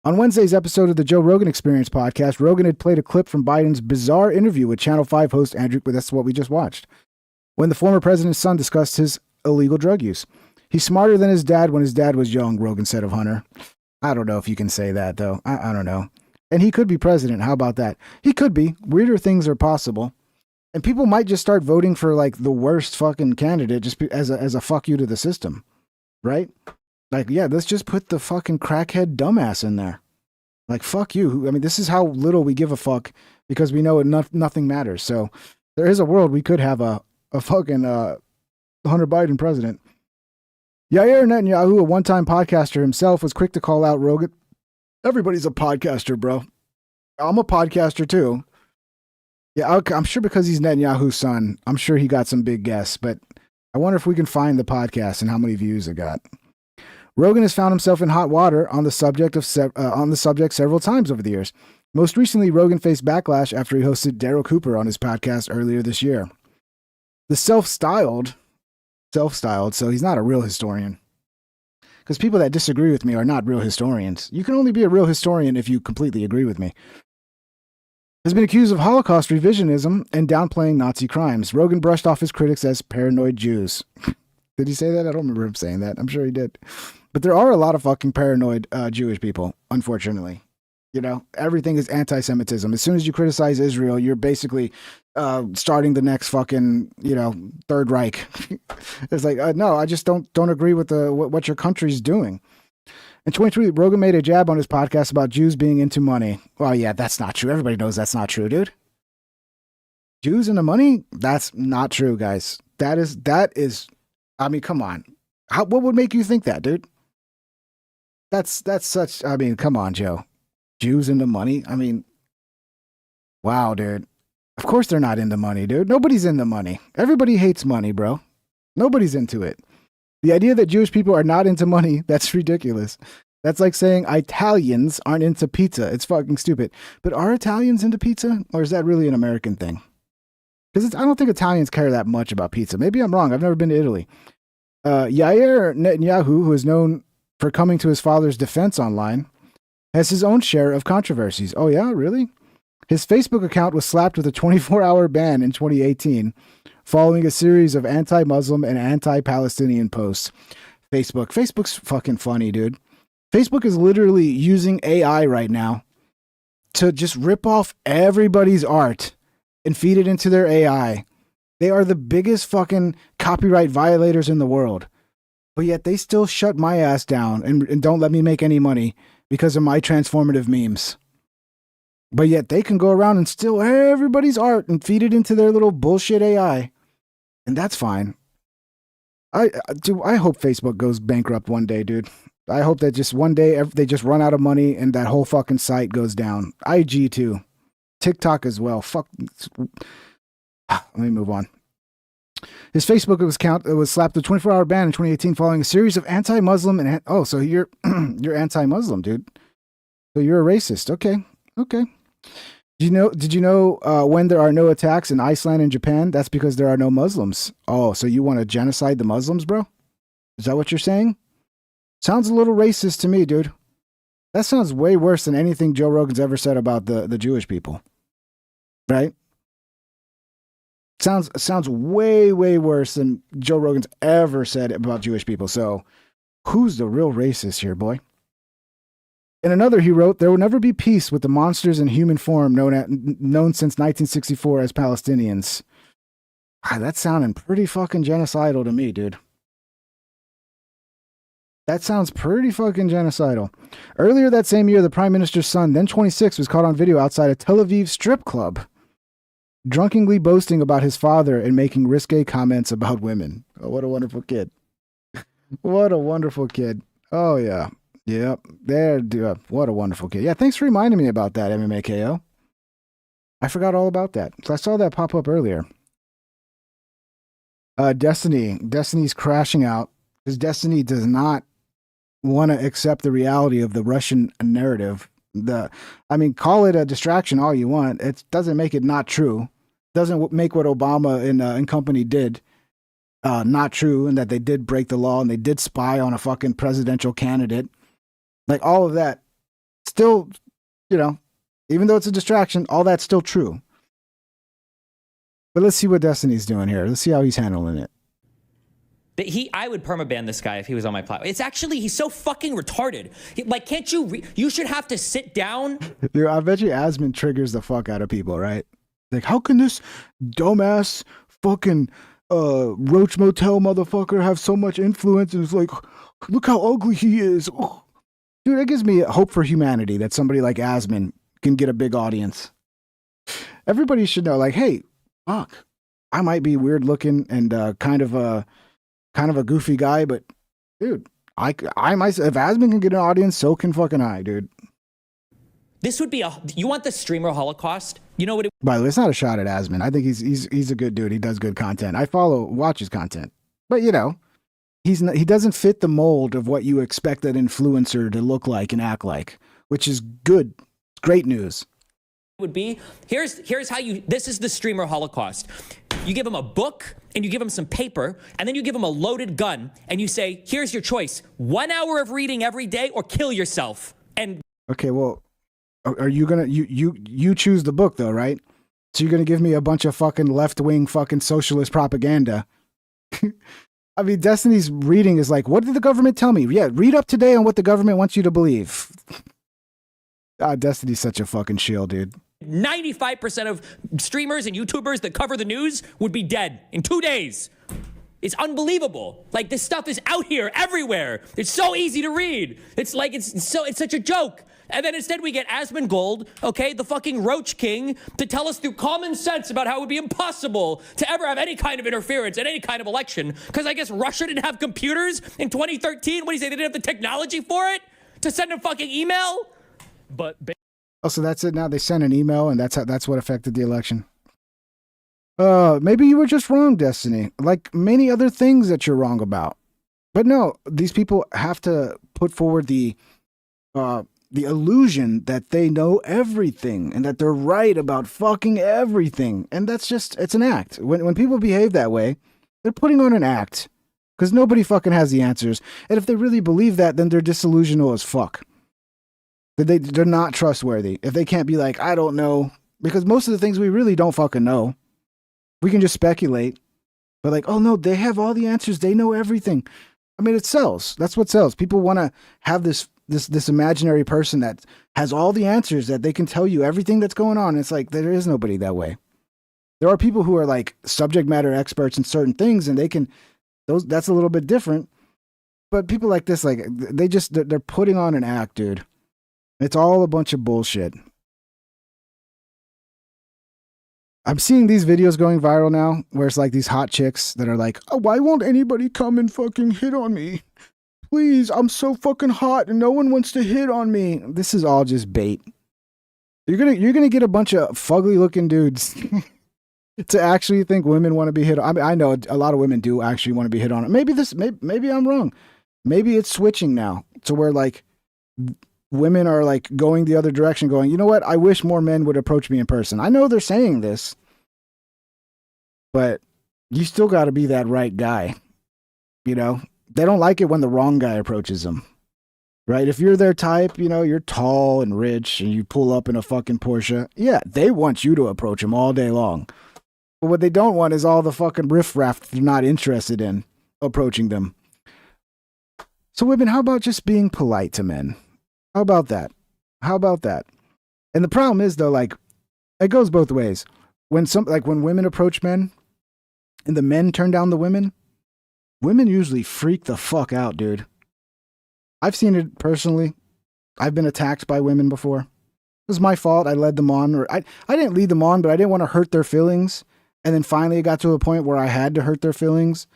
On Wednesday's episode of the Joe Rogan Experience podcast, Rogan had played a clip from Biden's bizarre interview with Channel 5 host Andrew, but that's what we just watched, when the former president's son discussed his illegal drug use. He's smarter than his dad when his dad was young, Rogan said of Hunter. I don't know if you can say that, though. I don't know. And he could be president. How about that? He could be. Weirder things are possible. And people might just start voting for like the worst fucking candidate just as a fuck you to the system. Right? Like, yeah, let's just put the fucking crackhead dumbass in there. Like, fuck you. I mean, this is how little we give a fuck because we know nothing matters. So there is a world we could have a fucking Hunter Biden president. Yair Netanyahu, a one-time podcaster himself, was quick to call out Rogan. Everybody's a podcaster, bro. I'm a podcaster too. Yeah, I'm sure because he's Netanyahu's son, I'm sure he got some big guests, but I wonder if we can find the podcast and how many views it got. Rogan has found himself in hot water on the subject several times over the years. Most recently, Rogan faced backlash after he hosted Daryl Cooper on his podcast earlier this year. The self-styled, so he's not a real historian. Because people that disagree with me are not real historians. You can only be a real historian if you completely agree with me. Has been accused of Holocaust revisionism and downplaying Nazi crimes. Rogan brushed off his critics as paranoid Jews. Did he say that? I don't remember him saying that. I'm sure he did. But there are a lot of fucking paranoid Jewish people, unfortunately. You know, everything is anti-Semitism. As soon as you criticize Israel, you're basically starting the next fucking, Third Reich. It's like, no, I just don't agree with what your country's doing. In 2023, Rogan made a jab on his podcast about Jews being into money. Well, yeah, that's not true. Everybody knows that's not true, dude. Jews into money? That's not true, guys. That is. I mean, come on. What would make you think that, dude? That's such. I mean, come on, Joe. Jews into money? I mean, wow, dude. Of course they're not into money, dude. Nobody's into money. Everybody hates money, bro. Nobody's into it. The idea that Jewish people are not into money, that's ridiculous. That's like saying Italians aren't into pizza. It's fucking stupid. But are Italians into pizza? Or is that really an American thing? Because I don't think Italians care that much about pizza. Maybe I'm wrong. I've never been to Italy. Yair Netanyahu, who is known for coming to his father's defense online, has his own share of controversies. Oh yeah, really? His Facebook account was slapped with a 24-hour ban in 2018 following a series of anti-Muslim and anti-Palestinian posts. Facebook's fucking funny, dude. Facebook is literally using AI right now to just rip off everybody's art and feed it into their AI. They are the biggest fucking copyright violators in the world. But yet they still shut my ass down and don't let me make any money because of my transformative memes. But yet they can go around and steal everybody's art and feed it into their little bullshit AI. And that's fine. I hope Facebook goes bankrupt one day, dude. I hope that just one day they just run out of money and that whole fucking site goes down. IG too. TikTok as well. Fuck. Let me move on. His Facebook was slapped with a 24-hour ban in 2018 following a series of anti-Muslim and so you're anti-Muslim, dude. So you're a racist. Okay. Did you know when there are no attacks in Iceland and Japan, that's because there are no Muslims. Oh, so you want to genocide the Muslims, bro? Is that what you're saying? Sounds a little racist to me, dude. That sounds way worse than anything Joe Rogan's ever said about the Jewish people. Right? Sounds way worse than Joe Rogan's ever said about Jewish people. So, who's the real racist here, boy? In another, he wrote, "There will never be peace with the monsters in human form known since 1964 as Palestinians." That's sounding pretty fucking genocidal to me, dude. That sounds pretty fucking genocidal. Earlier that same year, the prime minister's son, then 26, was caught on video outside a Tel Aviv strip club, drunkenly boasting about his father and making risque comments about women. Oh, what a wonderful kid. What a wonderful kid. Oh, yeah. Yep. What a wonderful kid. Yeah, thanks for reminding me about that, MMAKO. I forgot all about that. So I saw that pop up earlier. Destiny's crashing out because Destiny does not want to accept the reality of the Russian narrative. Call it a distraction all you want. It doesn't make it not true. Doesn't make what Obama and company did not true, and that they did break the law and they did spy on a fucking presidential candidate. Like all of that, still, even though it's a distraction, all that's still true. But let's see what Destiny's doing here. Let's see how he's handling it. I would permaban this guy if he was on my platform. It's actually, he's so fucking retarded. Can't you, you should have to sit down. Dude, I bet you Asmund triggers the fuck out of people, right? Like, how can this dumbass fucking Roach Motel motherfucker have so much influence? And it's like, look how ugly he is. Oh. Dude, it gives me hope for humanity that somebody like Asmund can get a big audience. Everybody should know, like, hey, fuck, I might be weird looking and kind of a goofy guy, but dude, I might, if Asmund can get an audience, so can fucking I, dude. This would be you want the streamer holocaust? You know what? By the way, it's not a shot at Asmund. I think he's a good dude. He does good content. I watch his content, but he doesn't fit the mold of what you expect that influencer to look like and act like, which is good. Great news. Would be here's how you this is the streamer holocaust. You give him a book and you give him some paper and then you give him a loaded gun and you say, here's your choice, 1 hour of reading every day or kill yourself. And okay, well, are you gonna you choose the book though, right? So you're gonna give me a bunch of fucking left-wing fucking socialist propaganda. I mean, Destiny's reading is like, what did the government tell me? Yeah, read up today on what the government wants you to believe. Destiny's such a fucking shill, dude. 95% of streamers and YouTubers that cover the news would be dead in 2 days. It's unbelievable. Like, this stuff is out here everywhere. It's so easy to read. It's like, it's such a joke. And then instead we get Asmongold, okay, the fucking Roach King, to tell us through common sense about how it would be impossible to ever have any kind of interference in any kind of election. Because I guess Russia didn't have computers in 2013. What do you say, they didn't have the technology for it? To send a fucking email? But oh, so that's it now. They sent an email, and that's what affected the election. Maybe you were just wrong, Destiny. Like many other things that you're wrong about. But no, these people have to put forward the illusion that they know everything and that they're right about fucking everything. And that's just, it's an act. When people behave that way, they're putting on an act because nobody fucking has the answers. And if they really believe that, then they're disillusional as fuck. They're not trustworthy. If they can't be like, I don't know, because most of the things we really don't fucking know. We can just speculate. But like, oh no, they have all the answers. They know everything. I mean, it sells. That's what sells. People want to have this imaginary person that has all the answers, that they can tell you everything that's going on. It's like, there is nobody that way. There are people who are like subject matter experts in certain things, and they can, that's a little bit different. But people like this, like they're putting on an act, dude. It's all a bunch of bullshit. I'm seeing these videos going viral now where it's like these hot chicks that are like, oh, why won't anybody come and fucking hit on me? Please, I'm so fucking hot and no one wants to hit on me. This is all just bait. You're gonna get a bunch of fugly looking dudes to actually think women want to be hit on. I mean, I know a lot of women do actually want to be hit on. Maybe I'm wrong. Maybe it's switching now to where like women are like going the other direction, going, you know what? I wish more men would approach me in person. I know they're saying this, but you still got to be that right guy. You know, they don't like it when the wrong guy approaches them, right? If you're their type, you know, you're tall and rich and you pull up in a fucking Porsche. Yeah, they want you to approach them all day long. But what they don't want is all the fucking riffraff they're not interested in approaching them. So women, how about just being polite to men? How about that? And the problem is though, like, it goes both ways. When women approach men and the men turn down the women usually freak the fuck out, dude. I've seen it personally. I've been attacked by women before. It was my fault. I led them on, or I didn't lead them on, but I didn't want to hurt their feelings. And then finally it got to a point where I had to hurt their feelings.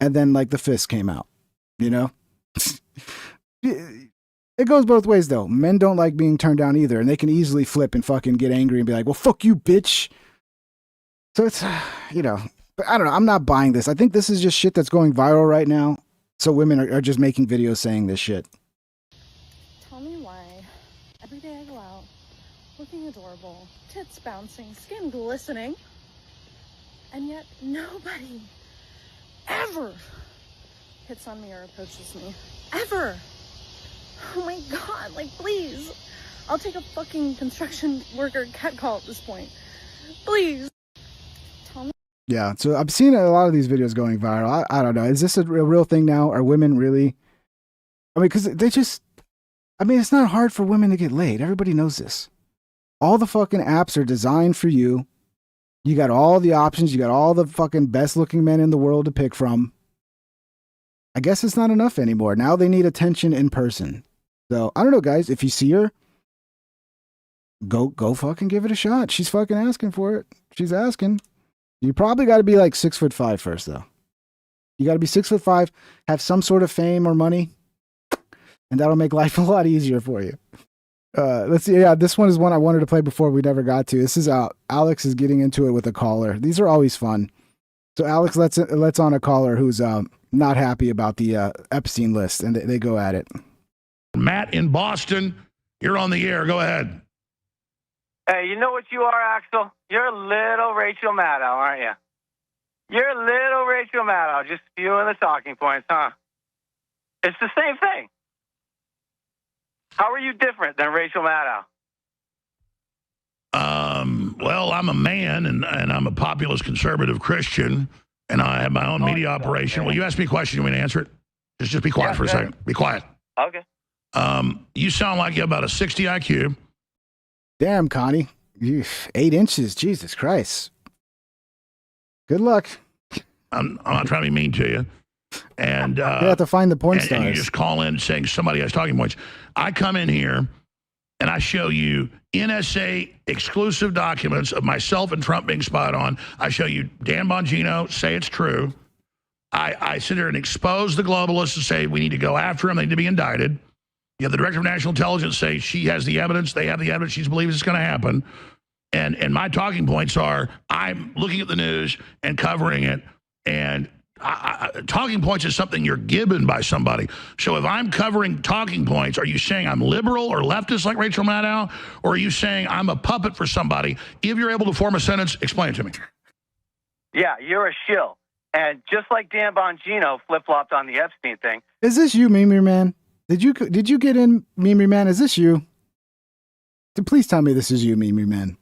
And then like the fist came out, you know? It goes both ways, though. Men don't like being turned down either, and they can easily flip and fucking get angry and be like, well, fuck you, bitch. So it's, you know, but I don't know. I'm not buying this. I think this is just shit that's going viral right now. So women are just making videos saying this shit. Tell me why every day I go out looking adorable, tits bouncing, skin glistening, and yet nobody ever hits on me or approaches me. Ever. Oh my god, like please. I'll take a fucking construction worker catcall at this point. Please. Tell me. Yeah, so I'm seeing a lot of these videos going viral. I don't know. Is this a real thing now? Are women really? I mean, because it's not hard for women to get laid. Everybody knows this. All the fucking apps are designed for you. You got all the options. You got all the fucking best looking men in the world to pick from. I guess it's not enough anymore. Now they need attention in person. So I don't know, guys. If you see her, go fucking give it a shot. She's fucking asking for it. She's asking. You probably got to be like 6'5" first, though. You got to be 6'5", have some sort of fame or money, and that'll make life a lot easier for you. Let's see. Yeah, this one is one I wanted to play before we never got to. This is Alex is getting into it with a caller. These are always fun. So Alex lets on a caller who's not happy about the Epstein list, and they go at it. Matt in Boston, you're on the air. Go ahead. Hey, you know what you are, Axel? You're a little Rachel Maddow, aren't you? You're a little Rachel Maddow, just spewing the talking points, huh? It's the same thing. How are you different than Rachel Maddow? Well, I'm a man, and I'm a populist conservative Christian, and I have my own media operation. Well, you ask me a question, you want me to answer it? Just be quiet for a second. Be quiet. Okay. You sound like you have about a 60 IQ. Damn, Connie. 8 inches. Jesus Christ. Good luck. I'm not trying to be mean to you. And you have to find the porn and stars. you just call in saying somebody has talking points. I come in here and I show you NSA exclusive documents of myself and Trump being spied on. I show you Dan Bongino say it's true. I sit there and expose the globalists and say we need to go after them. They need to be indicted. You have the director of national intelligence say she has the evidence. They have the evidence. She believes it's going to happen. And my talking points are I'm looking at the news and covering it. And talking points is something you're given by somebody. So if I'm covering talking points, are you saying I'm liberal or leftist like Rachel Maddow? Or are you saying I'm a puppet for somebody? If you're able to form a sentence, explain it to me. Yeah, you're a shill. And just like Dan Bongino flip-flopped on the Epstein thing. Is this you, Mimi Man? Did you get in, Mimi Man? Is this you? Please tell me this is you, Mimi Man.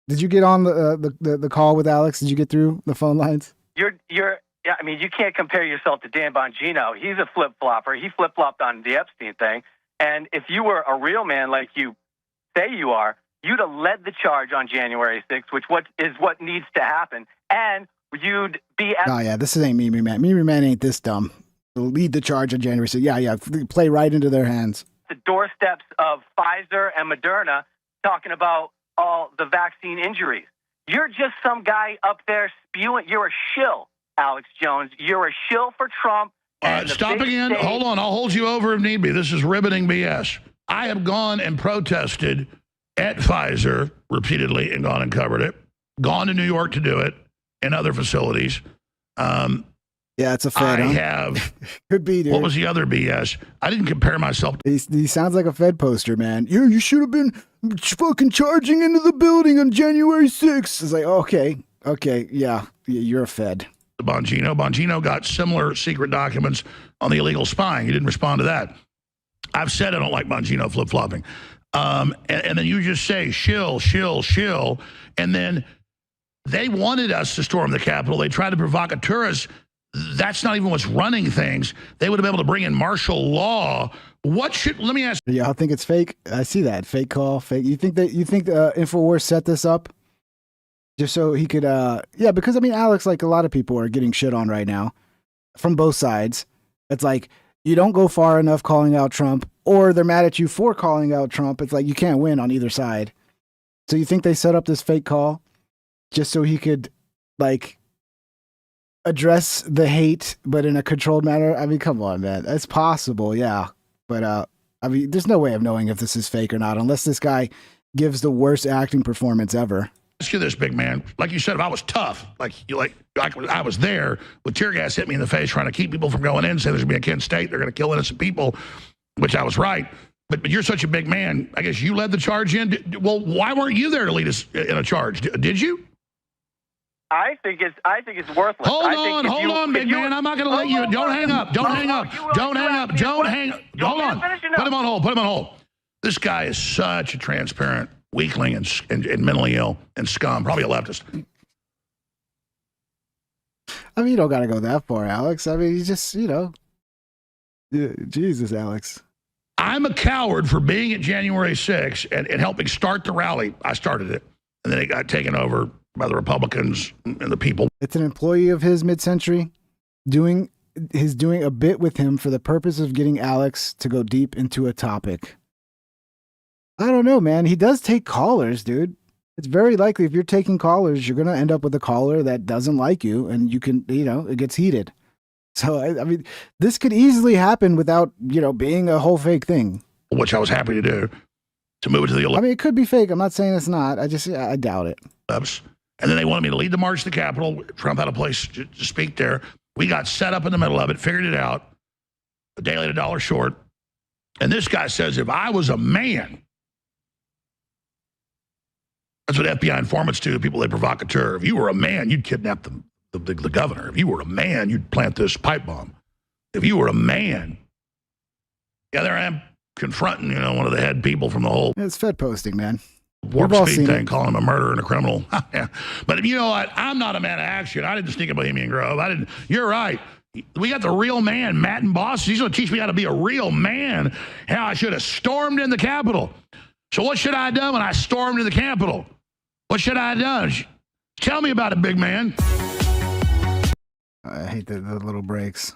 Did you get on the call with Alex? Did you get through the phone lines? Yeah, I mean, you can't compare yourself to Dan Bongino. He's a flip-flopper. He flip-flopped on the Epstein thing. And if you were a real man like you say you are, you'd have led the charge on January 6th, which is what needs to happen. And you'd be... Oh, yeah, this ain't Mimi Man. Mimi Man ain't this dumb. Lead the charge on January 6th. Yeah, play right into their hands. The doorsteps of Pfizer and Moderna talking about all the vaccine injuries. You're just some guy up there spewing. You're a shill, Alex Jones. You're a shill for Trump. Stop again. State. Hold on. I'll hold you over if need be. This is riveting BS. I have gone and protested at Pfizer repeatedly and gone and covered it. Gone to New York to do it and other facilities. Yeah, it's a Fed. I have. Could be, dude. What was the other BS? I didn't compare myself. He sounds like a Fed poster, man. You should have been fucking charging into the building on January 6th. It's like, okay, yeah, you're a Fed. Bongino got similar secret documents on the illegal spying. He didn't respond to that. I've said I don't like Bongino flip-flopping. And then you just say shill. And then they wanted us to storm the Capitol. They tried to provocateur us. That's not even what's running things. They would have been able to bring in martial law. Let me ask. Yeah, I think it's fake. I see that. Fake call, fake. You think InfoWars set this up just so he could, because I mean, Alex, like a lot of people are getting shit on right now from both sides. It's like, you don't go far enough calling out Trump, or they're mad at you for calling out Trump. It's like, you can't win on either side. So you think they set up this fake call just so he could, like, address the hate, but in a controlled manner? I mean, come on, man. It's possible, yeah. But, I mean, there's no way of knowing if this is fake or not, unless this guy gives the worst acting performance ever. Ask you this, big man. Like you said, if I was tough, I was there with tear gas hit me in the face trying to keep people from going in, say there's going to be a Kent State, they're going to kill innocent people, which I was right. But you're such a big man. I guess you led the charge in. Well, why weren't you there to lead us in a charge? Did you? I think it's worthless. Hold on, big man. I'm not going to let you. Don't hang up. Hold on. Put him on hold. This guy is such a transparent weakling and mentally ill and scum. Probably a leftist. I mean, you don't got to go that far, Alex. I mean, he's just, Jesus, Alex. I'm a coward for being at January 6th and helping start the rally. I started it, and then it got taken over by the Republicans and the people. It's an employee of his mid-century doing a bit with him for the purpose of getting Alex to go deep into a topic. I don't know, man. He does take callers, dude. It's very likely if you're taking callers, you're going to end up with a caller that doesn't like you, and you can, it gets heated. So, I mean, this could easily happen without, being a whole fake thing. Which I was happy to do, to move it to the... I mean, it could be fake. I'm not saying it's not. I doubt it. And then they wanted me to lead the march to the Capitol. Trump had a place to speak there. We got set up in the middle of it, figured it out. A day late, $1 short. And this guy says, if I was a man, that's what FBI informants do, people they provocateur. If you were a man, you'd kidnap the governor. If you were a man, you'd plant this pipe bomb. If you were a man. Yeah, there I am confronting, one of the head people from the whole It's Fed posting, man. warp speed thing, calling him a murderer and a criminal. Yeah. But you know what? I'm not a man of action. I didn't sneak in Bohemian Grove. You're right. We got the real man, Matt in Boston. He's going to teach me how to be a real man. How I should have stormed in the Capitol. So what should I have done when I stormed in the Capitol? What should I have done? Tell me about it, big man. I hate the little breaks.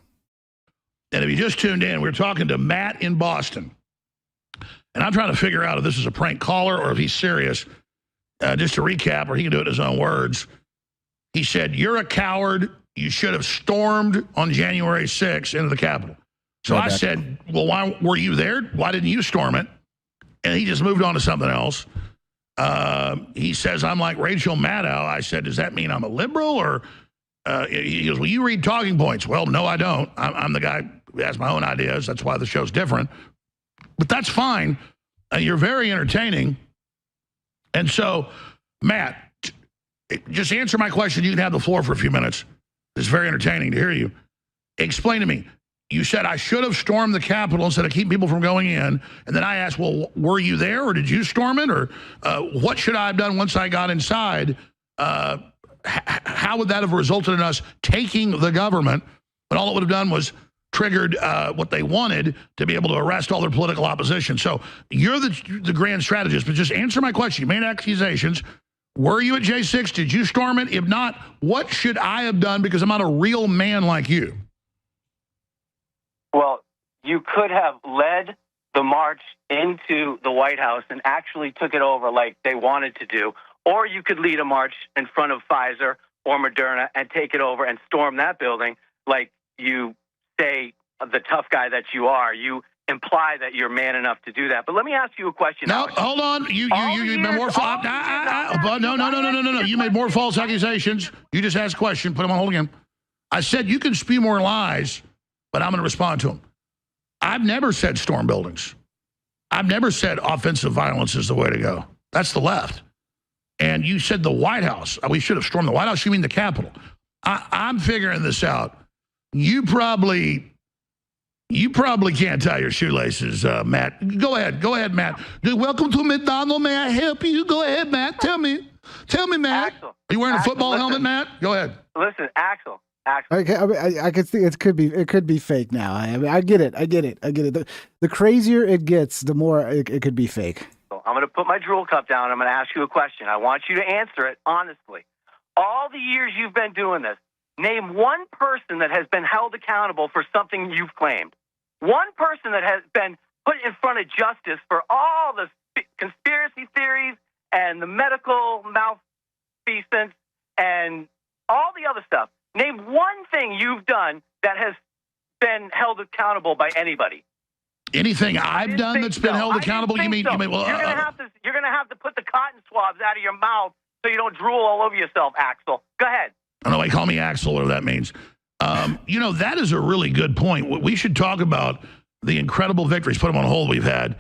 And if you just tuned in, we're talking to Matt in Boston. And I'm trying to figure out if this is a prank caller or if he's serious. Just to recap, or he can do it in his own words. He said, you're a coward. You should have stormed on January 6th into the Capitol. So I said, well, why were you there? Why didn't you storm it? And he just moved on to something else. He says, I'm like Rachel Maddow. I said, does that mean I'm a liberal? Or he goes, well, you read talking points. Well, no, I don't. I'm the guy who has my own ideas. That's why the show's different. But that's fine. You're very entertaining. And so, Matt, just answer my question. You can have the floor for a few minutes. It's very entertaining to hear you. Explain to me. You said I should have stormed the Capitol instead of keeping people from going in. And then I asked, well, were you there or did you storm it? Or what should I have done once I got inside? How would that have resulted in us taking the government? But all it would have done was triggered what they wanted to be able to arrest all their political opposition. So you're the grand strategist, but just answer my question. You made accusations. Were you at J6? Did you storm it? If not, what should I have done because I'm not a real man like you? Well, you could have led the march into the White House and actually took it over like they wanted to do, or you could lead a march in front of Pfizer or Moderna and take it over and storm that building like you say the tough guy that you are. You imply that you're man enough to do that. But let me ask you a question. No, hold on. You made more false. No. You made more false accusations. You just asked a question. Put them on hold again. I said you can spew more lies, but I'm going to respond to them. I've never said storm buildings. I've never said offensive violence is the way to go. That's the left. And you said the White House. We should have stormed the White House. You mean the Capitol. I'm figuring this out. You probably can't tie your shoelaces, Matt. Go ahead, Matt. Welcome to McDonald's. May I help you? Go ahead, Matt. Tell me, Matt. Axel, Are you wearing a football listen, helmet, Matt? Go ahead. Listen, Axel. Okay, I could see it could be fake now. I get it. The crazier it gets, the more it could be fake. I'm going to put my drool cup down. I'm going to ask you a question. I want you to answer it honestly. All the years you've been doing this, name one person that has been held accountable for something you've claimed. One person that has been put in front of justice for all the conspiracy theories and the medical malfeasance and all the other stuff. Name one thing you've done that has been held accountable by anybody. Anything I've done that's been held accountable? You mean? You're gonna have to put the cotton swabs out of your mouth so you don't drool all over yourself, Axel. Go ahead. I don't know. They call me Axel, whatever that means. That is a really good point. We should talk about the incredible victories. Put them on hold. We've had.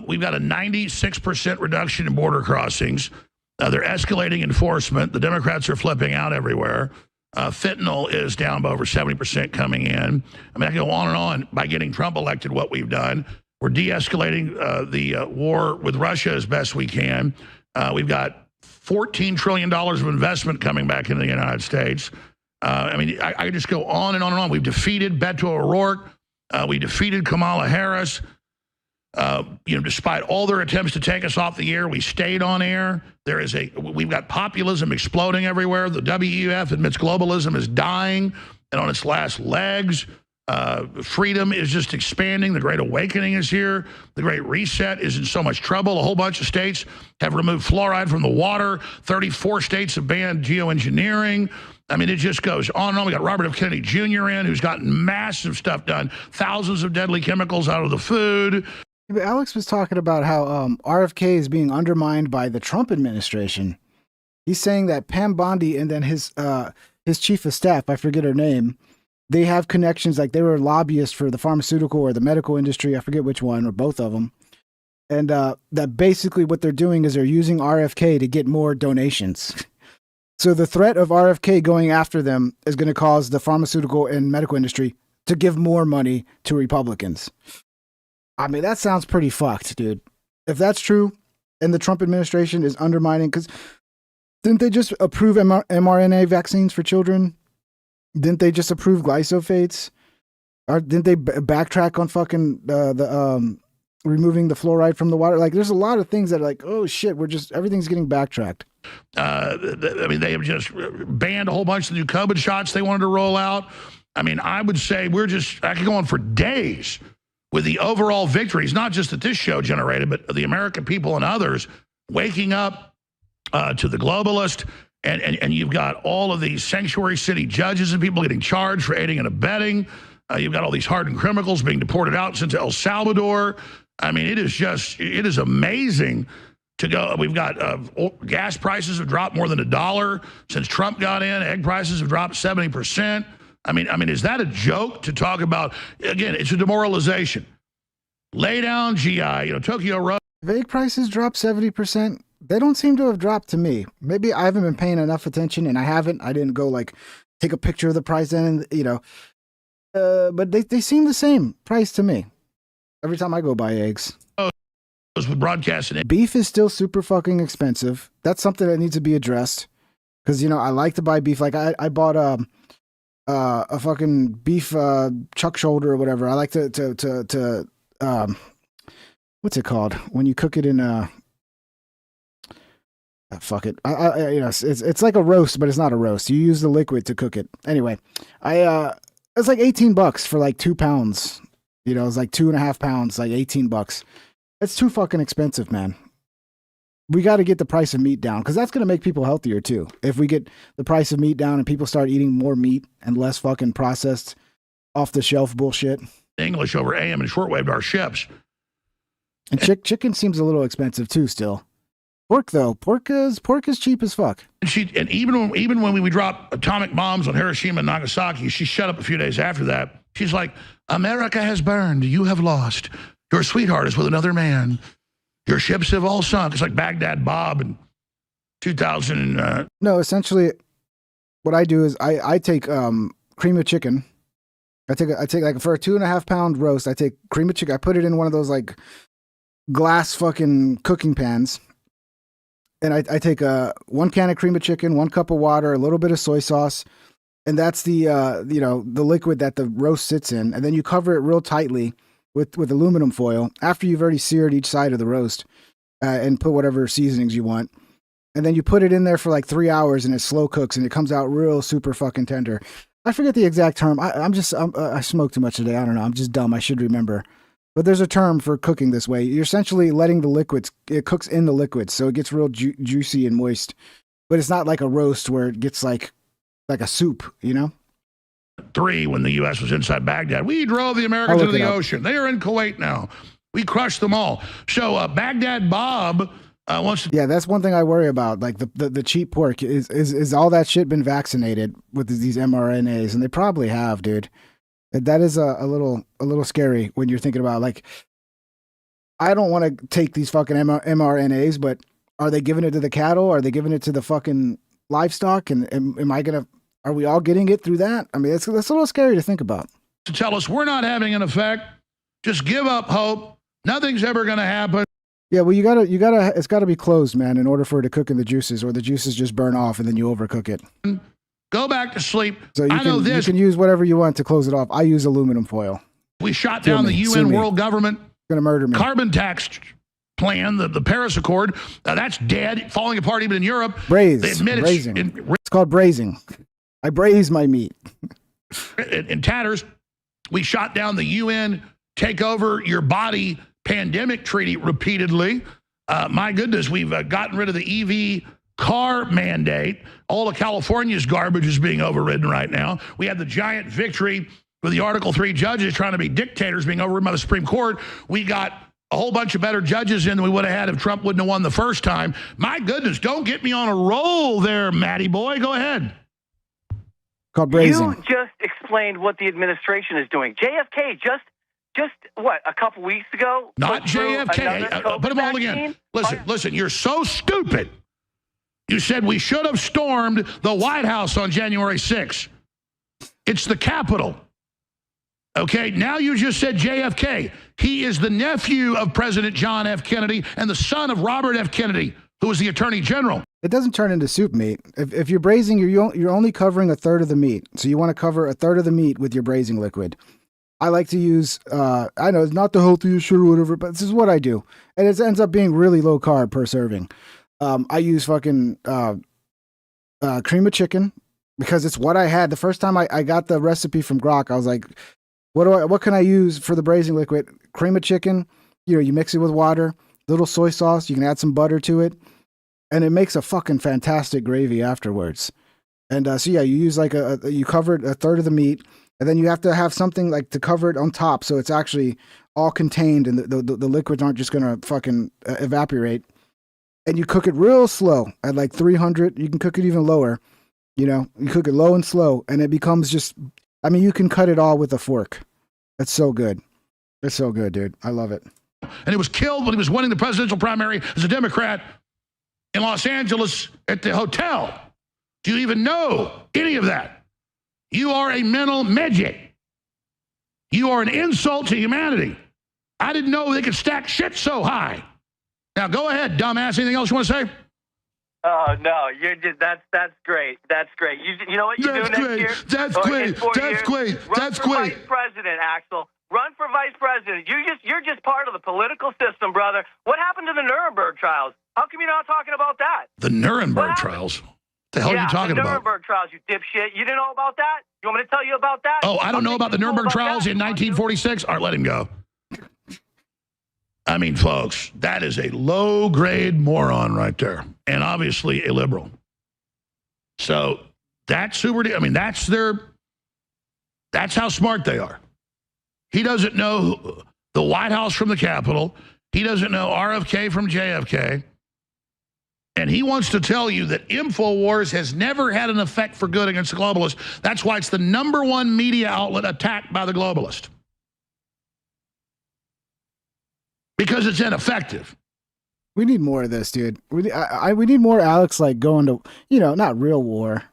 We've got a 96% reduction in border crossings. They're escalating enforcement. The Democrats are flipping out everywhere. Fentanyl is down by over 70% coming in. I mean, I can go on and on by getting Trump elected, what we've done. We're de-escalating the war with Russia as best we can. We've got $14 trillion of investment coming back into the United States. I could just go on and on and on. We've defeated Beto O'Rourke. We defeated Kamala Harris. Despite all their attempts to take us off the air, we stayed on air. We've got populism exploding everywhere. The WEF admits globalism is dying and on its last legs. Freedom is just expanding. The Great Awakening is here. The Great Reset is in so much trouble. A whole bunch of states have removed fluoride from the water. 34 states have banned geoengineering. I mean, it just goes on and on. We got Robert F. Kennedy Jr. in, who's gotten massive stuff done. Thousands of deadly chemicals out of the food. Alex was talking about how RFK is being undermined by the Trump administration. He's saying that Pam Bondi and then his chief of staff, I forget her name, they have connections, like they were lobbyists for the pharmaceutical or the medical industry, I forget which one, or both of them. And that basically what they're doing is they're using RFK to get more donations. So the threat of RFK going after them is going to cause the pharmaceutical and medical industry to give more money to Republicans. I mean, that sounds pretty fucked, dude. If that's true, and the Trump administration is undermining, because didn't they just approve mRNA vaccines for children? Didn't they just approve glyphosate? Or didn't they backtrack on fucking the removing the fluoride from the water? Like, there's a lot of things that are like, oh shit, everything's getting backtracked. I mean, they have just banned a whole bunch of new COVID shots they wanted to roll out. I mean, I would say I could go on for days with the overall victories, not just that this show generated, but the American people and others waking up to the globalist. And you've got all of these sanctuary city judges and people getting charged for aiding and abetting. You've got all these hardened criminals being deported out into El Salvador. I mean, it is amazing to go. We've got gas prices have dropped more than $1 since Trump got in. Egg prices have dropped 70%. I mean, is that a joke to talk about? Again, it's a demoralization. Lay down, GI. Tokyo Road. If egg prices drop 70%, they don't seem to have dropped to me. Maybe I haven't been paying enough attention, and I haven't. I didn't go take a picture of the price and but they seem the same price to me every time I go buy eggs. With broadcasting, beef is still super fucking expensive. That's something that needs to be addressed because I like to buy beef. Like I bought a fucking beef chuck shoulder or whatever. I like to what's it called when you cook it in fuck it. It's like a roast, but it's not a roast. You use the liquid to cook it. Anyway, it's like $18 for like 2 pounds. It's like 2.5 pounds, like $18. It's too fucking expensive, man. We got to get the price of meat down because that's going to make people healthier too. If we get the price of meat down and people start eating more meat and less fucking processed off the shelf bullshit. English over AM and shortwave to our ships. And chicken seems a little expensive too still. Pork though, pork is cheap as fuck. And even when we dropped atomic bombs on Hiroshima and Nagasaki, she shut up a few days after that. She's like, America has burned. You have lost. Your sweetheart is with another man. Your ships have all sunk. It's like Baghdad Bob in 2000. No, essentially, what I do is I take cream of chicken. I take like for a 2.5 pound roast. I take cream of chicken. I put it in one of those like glass fucking cooking pans. And I take 1 can of cream of chicken, 1 cup of water, a little bit of soy sauce, and that's the the liquid that the roast sits in. And then you cover it real tightly with aluminum foil after you've already seared each side of the roast, and put whatever seasonings you want. And then you put it in there for like 3 hours, and it slow cooks, and it comes out real super fucking tender. I forget the exact term. I smoke too much today. I don't know. I'm just dumb. I should remember. But there's a term for cooking this way. You're essentially letting the liquids, it cooks in the liquids, so it gets real juicy and moist. But it's not like a roast where it gets like a soup, 3, when the U.S. was inside Baghdad, we drove the Americans into the ocean. They are in Kuwait now. We crushed them all. So Baghdad Bob wants to... Yeah, that's one thing I worry about. Like the cheap pork, is all that shit been vaccinated with these mRNAs? And they probably have, dude. That is a little scary when you're thinking about, like, I don't want to take these fucking mRNAs, but are they giving it to the cattle? Are they giving it to the fucking livestock? And are we all getting it through that? I mean, that's a little scary to think about. To tell us we're not having an effect. Just give up hope. Nothing's ever going to happen. Yeah, well, it's got to be closed, man, in order for it to cook in the juices, or the juices just burn off and then you overcook it. Go back to sleep. So you can use whatever you want to close it off. I use aluminum foil. We shot down the UN World Government gonna murder me. Carbon tax plan, the Paris Accord. That's dead, falling apart even in Europe. Braising. It's called braising. I braise my meat. In tatters, we shot down the UN Take Over Your Body pandemic treaty repeatedly. My goodness, we've gotten rid of the EV car mandate. All of California's garbage is being overridden right now. We had the giant victory with the Article 3 judges trying to be dictators being overridden by the Supreme Court. We got a whole bunch of better judges in than we would have had if Trump wouldn't have won the first time. My goodness, don't get me on a roll there, Matty boy. Go ahead. Called brazen. You just explained what the administration is doing. JFK just what, a couple weeks ago? Not JFK. Put them all again. Listen, you're so stupid. You said we should have stormed the White House on January 6th. It's the Capitol. Okay, now you just said JFK. He is the nephew of President John F. Kennedy and the son of Robert F. Kennedy, who was the Attorney General. It doesn't turn into soup meat. If you're braising, you're only covering a third of the meat. So you want to cover a third of the meat with your braising liquid. I like to use, I know it's not the healthiest shit or whatever, but this is what I do. And it ends up being really low carb per serving. I use fucking cream of chicken because it's what I had. The first time I got the recipe from Grok, I was like, what can I use for the braising liquid? Cream of chicken, you mix it with water, little soy sauce, you can add some butter to it, and it makes a fucking fantastic gravy afterwards. And so yeah, you use like you covered a third of the meat, and then you have to have something like to cover it on top so it's actually all contained and the liquids aren't just gonna fucking evaporate. And you cook it real slow at like 300. You can cook it even lower. You cook it low and slow, and it becomes just, you can cut it all with a fork. It's so good. It's so good, dude. I love it. And he was killed when he was winning the presidential primary as a Democrat in Los Angeles at the hotel. Do you even know any of that? You are a mental midget. You are an insult to humanity. I didn't know they could stack shit so high. Now go ahead, dumbass. Anything else you want to say? Oh no, you're just that's great. That's great. You know what you do next year? That's great. That's great. That's great. Vice president, Axel. Run for vice president. You're just part of the political system, brother. What happened to the Nuremberg trials? How come you're not talking about that? The Nuremberg trials? What the hell are you talking about? The Nuremberg trials, you dipshit. You didn't know about that? You want me to tell you about that? Oh, I don't know about the Nuremberg trials in 1946? All right, let him go. Folks, that is a low-grade moron right there, and obviously a liberal. So that's who we're. That's how smart they are. He doesn't know the White House from the Capitol. He doesn't know RFK from JFK. And he wants to tell you that InfoWars has never had an effect for good against the globalists. That's why it's the #1 media outlet attacked by the globalist. Because it's ineffective. We need more of this, dude. We need more Alex like going to, not real war.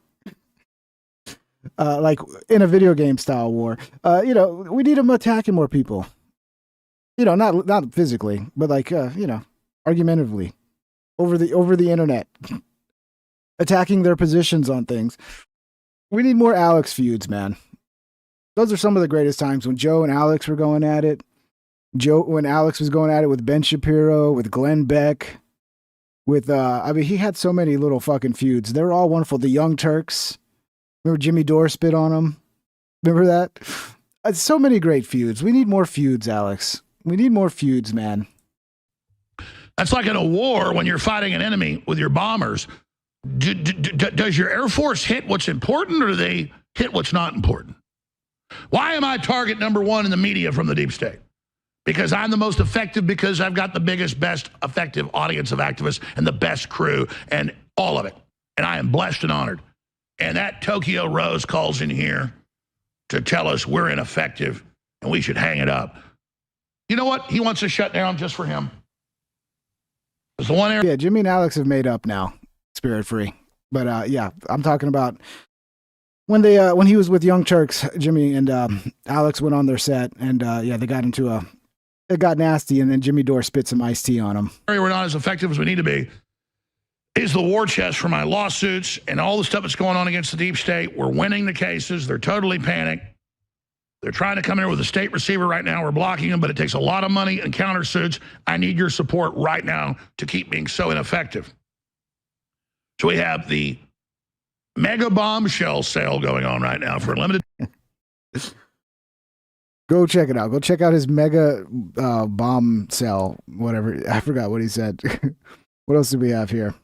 Like in a video game style war. We need him attacking more people. Not physically, but like argumentatively over the internet. Attacking their positions on things. We need more Alex feuds, man. Those are some of the greatest times when Joe and Alex were going at it. When Alex was going at it with Ben Shapiro, with Glenn Beck, with he had so many little fucking feuds. They were all wonderful. The Young Turks. Remember Jimmy Dore spit on him? Remember that? So many great feuds. We need more feuds, Alex. We need more feuds, man. That's like in a war when you're fighting an enemy with your bombers. Does your Air Force hit what's important, or do they hit what's not important? Why am I target #1 in the media from the deep state? Because I'm the most effective, because I've got the biggest, best effective audience of activists and the best crew and all of it. And I am blessed and honored. And that Tokyo Rose calls in here to tell us we're ineffective and we should hang it up. You know what? He wants to shut down just for him. It's the one area. Yeah, Jimmy and Alex have made up now, spirit free. But yeah, I'm talking about when he was with Young Turks, Jimmy and Alex went on their set, and they got into it got nasty, and then Jimmy Dore spit some iced tea on him. We're not as effective as we need to be. Is the war chest for my lawsuits and all the stuff that's going on against the deep state. We're winning the cases. They're totally panicked. They're trying to come in here with a state receiver right now. We're blocking them, but it takes a lot of money and countersuits. I need your support right now to keep being so ineffective. So we have the mega bombshell sale going on right now for a limited. Go check it out. Go check out his mega bomb cell, whatever. I forgot what he said. What else do we have here?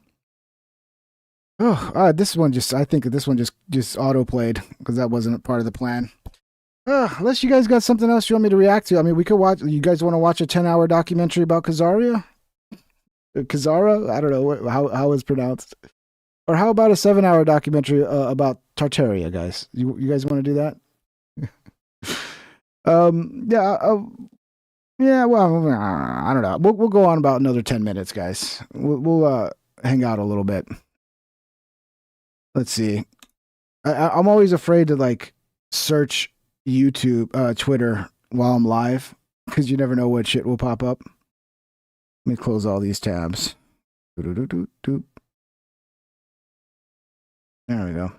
Oh, this one I think this one just auto-played because that wasn't part of the plan. Unless you guys got something else you want me to react to. I mean, we could watch. You guys want to watch a 10-hour documentary about Kazaria? Kazara? I don't know how it's pronounced. Or how about a 7-hour documentary about Tartaria, guys? You guys want to do that? Yeah. Well, I don't know. We'll go on about another 10 minutes, guys. We'll hang out a little bit. Let's see. I'm always afraid to like search YouTube, Twitter while I'm live because you never know what shit will pop up. Let me close all these tabs. There we go.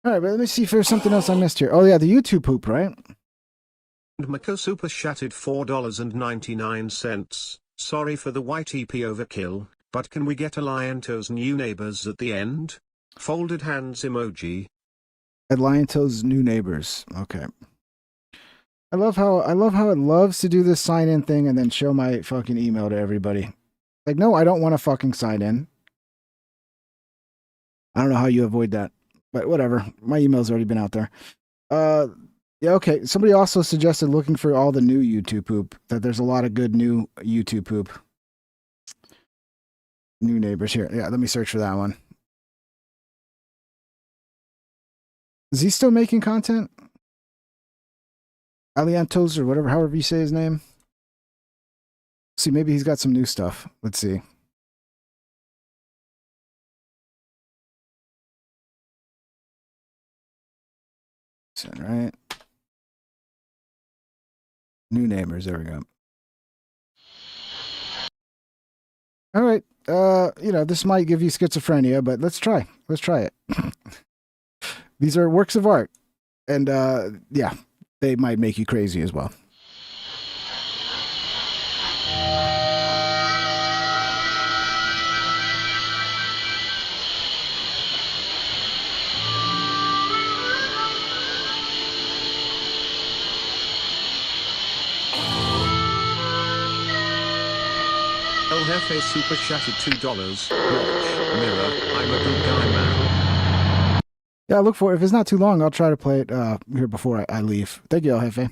All right, but let me see if there's something else I missed here. Oh yeah, the YouTube poop, right? And Mako Super Shattered $4.99. Sorry for the YTP overkill, but can we get Alianto's new neighbors at the end? Folded hands emoji. Alianto's new neighbors. Okay. I love how it loves to do this sign in thing and then show my fucking email to everybody. Like, no, I don't want to fucking sign in. I don't know how you avoid that, but whatever. My email's already been out there. Yeah, okay. Somebody also suggested looking for all the new YouTube poop, that there's a lot of good new YouTube poop. New neighbors here. Yeah, let me search for that one. Is he still making content? Aliantos or whatever, however you say his name. See, maybe he's got some new stuff. Let's see. Is that right? New neighbors, there we go. All right. This might give you schizophrenia, but let's try. Let's try it. These are works of art. And yeah, they might make you crazy as well. El Jefe Super Shattered $2. Watch, mirror, I'm a good guy, man. Yeah, look for it. If it's not too long, I'll try to play it here before I leave. Thank you, El Jefe.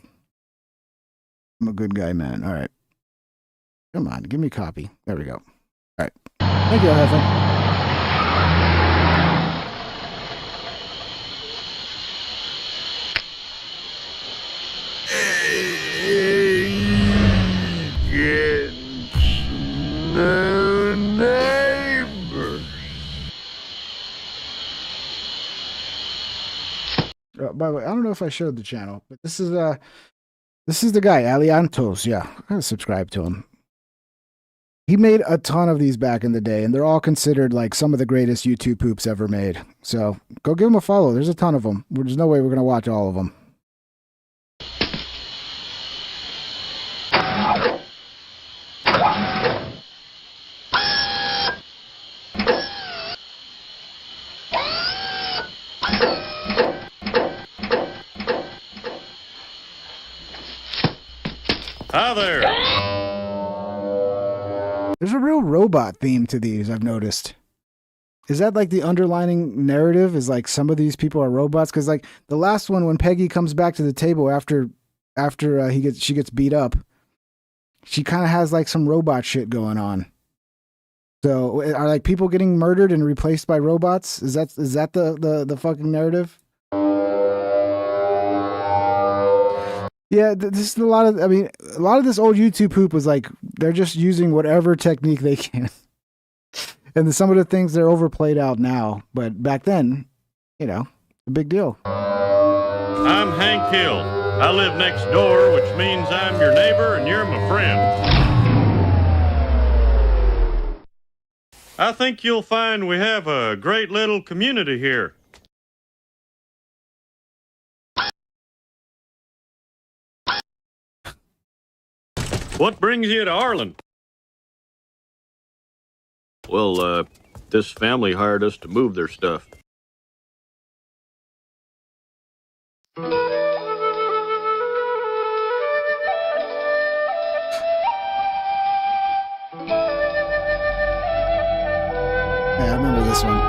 I'm a good guy, man. All right. Come on, give me a copy. There we go. All right. Thank you, El Jefe. No neighbors. By the way, I don't know if I showed the channel, but this is the guy, Aliantos. Yeah, I gotta subscribe to him. He made a ton of these back in the day, and they're all considered like some of the greatest YouTube poops ever made. So go give him a follow. There's a ton of them. There's no way we're gonna watch all of them. Hi there. There's a real robot theme to these, I've noticed. Is that like the underlining narrative? Is like some of these people are robots? Because like the last one, when Peggy comes back to the table after she gets beat up, she kind of has like some robot shit going on. So are like people getting murdered and replaced by robots? Is that the fucking narrative? Yeah, this is a lot of this old YouTube poop was like, they're just using whatever technique they can. And some of the things, they're overplayed out now. But back then, a big deal. I'm Hank Hill. I live next door, which means I'm your neighbor and you're my friend. I think you'll find we have a great little community here. What brings you to Arlen? Well, this family hired us to move their stuff. Yeah, I remember this one.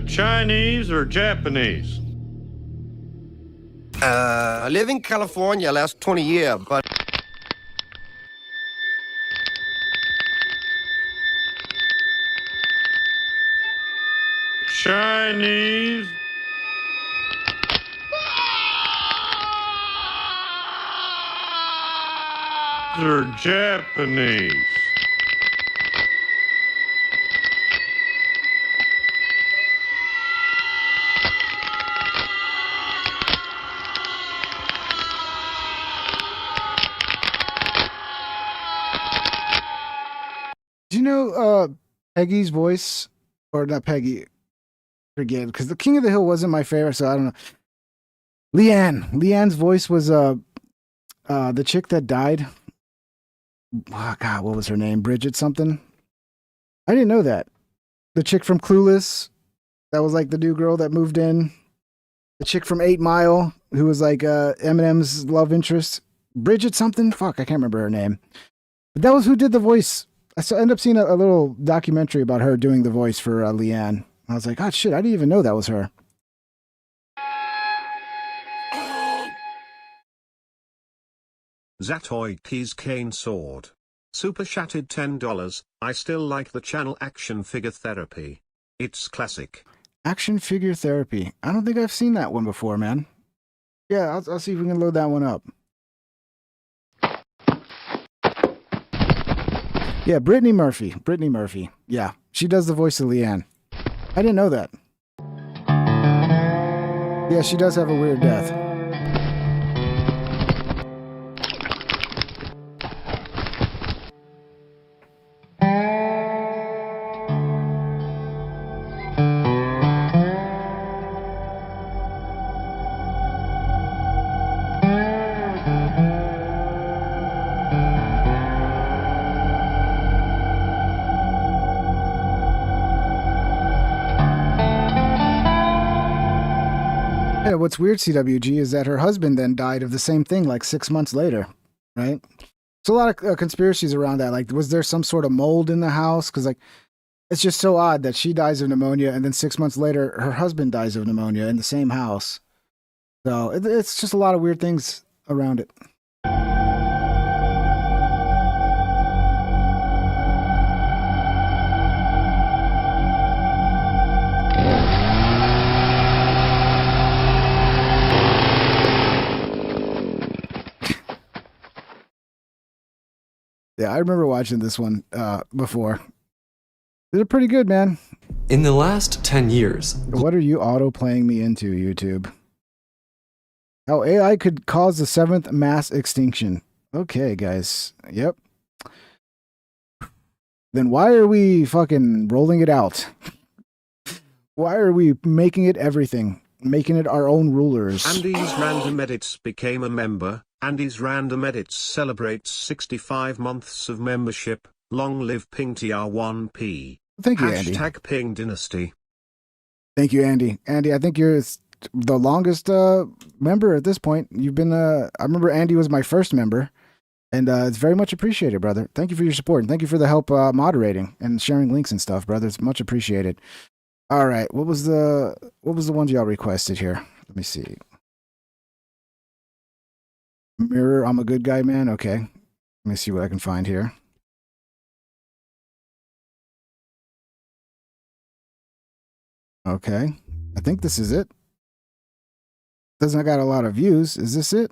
Chinese or Japanese? I live in California last 20 years, but... Chinese or Japanese? Do you know Peggy's voice? Or not Peggy, forget, because the King of the Hill wasn't my favorite, so I don't know. Leanne's voice was the chick that died. Oh, God, what was her name? Bridget something? I didn't know that. The chick from Clueless, that was like the new girl that moved in. The chick from 8 Mile, who was like Eminem's love interest. Bridget something? Fuck, I can't remember her name. But that was who did the voice. I ended up seeing a little documentary about her doing the voice for Leanne. I was like, oh shit, I didn't even know that was her. Zatoy Keys Cane Sword. Super chatted $10. I still like the channel Action Figure Therapy. It's classic. Action Figure Therapy. I don't think I've seen that one before, man. Yeah, I'll see if we can load that one up. Yeah, Brittany Murphy. Yeah, she does the voice of Leanne. I didn't know that. Yeah, she does have a weird death. Yeah, what's weird, CWG, is that her husband then died of the same thing like 6 months later, right? So a lot of conspiracies around that. Like, was there some sort of mold in the house? Because, like, it's just so odd that she dies of pneumonia and then 6 months later, her husband dies of pneumonia in the same house. So it's just a lot of weird things around it. Yeah, I remember watching this one before. They're pretty good, man. In the last 10 years... What are you auto-playing me into, YouTube? How AI could cause the 7th mass extinction. Okay, guys. Yep. Then why are we fucking rolling it out? Why are we making it everything? Making it our own rulers? Andy's Random Edits became a member. Andy's Random Edits celebrates 65 months of membership. Long live Ping TR1P. Thank you, Andy. Hashtag Ping Dynasty. Thank you, Andy. Andy, I think you're the longest member at this point. You've been, I remember Andy was my first member, and it's very much appreciated, brother. Thank you for your support, and thank you for the help moderating and sharing links and stuff, brother. It's much appreciated. All right, what was the ones y'all requested here? Let me see. Mirror, I'm a good guy, man. Okay, let me see what I can find here. Okay, I think this is it. Doesn't got a lot of views. Is this it?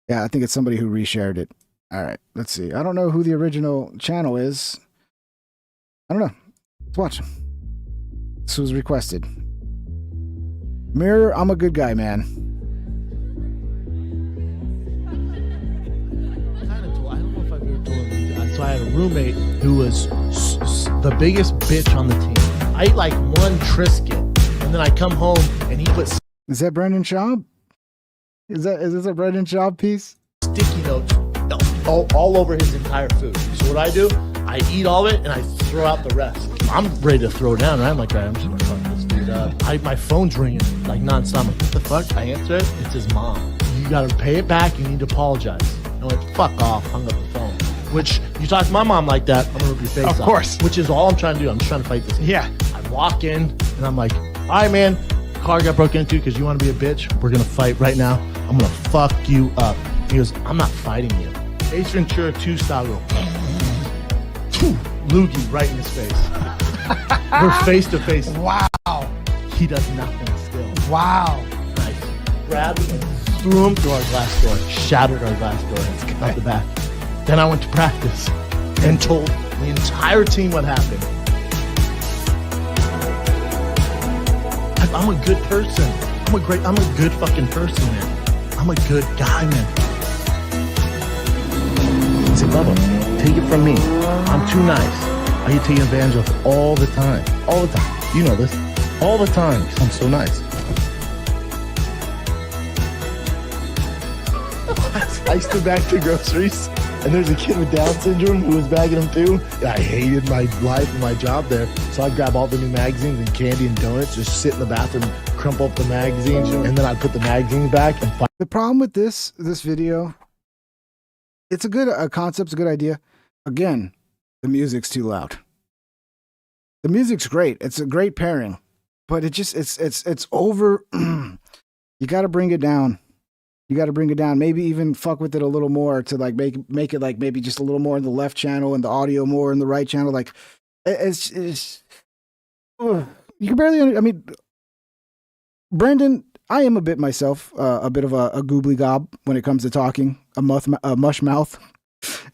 Yeah, I think it's somebody who reshared it. All right, let's see. I don't know who the original channel is. I don't know. Let's watch. This was requested. Mirror, I'm a good guy, man. I don't know if I've ever told you. So I had a roommate who was the biggest bitch on the team. I ate like one Triscuit, and then I come home and he puts. Is that Brendan Schaub? Is this a Brendan Schaub piece? Sticky notes all over his entire food. So what I do, I eat all of it and I throw out the rest. I'm ready to throw down, right? I'm like, I'm just gonna fuck this dude up. My phone's ringing like nonstop. I'm like, what the fuck? I answer it. It's his mom. You gotta pay it back. You need to apologize. I went, fuck off. Hung up the phone. Which, you talk to my mom like that, I'm gonna rip your face off. Of course. Which is all I'm trying to do. I'm just trying to fight this. Yeah. I walk in, and I'm like, all right, man, car got broken into because you want to be a bitch. We're going to fight right now. I'm going to fuck you up. He goes, I'm not fighting you. Ace Ventura 2 style, go, loogie right in his face. We're face to face. Wow. He does nothing still. Wow. I grabbed him and threw him through our glass door, shattered our glass door out the back. Then I went to practice and told the entire team what happened. I'm a good person. I'm a good fucking person, man. I'm a good guy, man. I said, Bubba, take it from me. I'm too nice. I get taken advantage of all the time. All the time. You know this. All the time. I'm so nice. I stood back to groceries, and there's a kid with Down syndrome who was bagging them too. I hated my life and my job there, so I'd grab all the new magazines and candy and donuts, just sit in the bathroom, crumple up the magazines, and then I'd put the magazines back. And the problem with this video, it's a good concept, a good idea. Again, the music's too loud. The music's great. It's a great pairing, but it's over. You got to bring it down. You got to bring it down. Maybe even fuck with it a little more to like make it like maybe just a little more in the left channel and the audio more in the right channel. Like it's you can barely. I mean, Brendan, I am a bit myself, a bit of a goobly gob when it comes to talking, a mush mouth,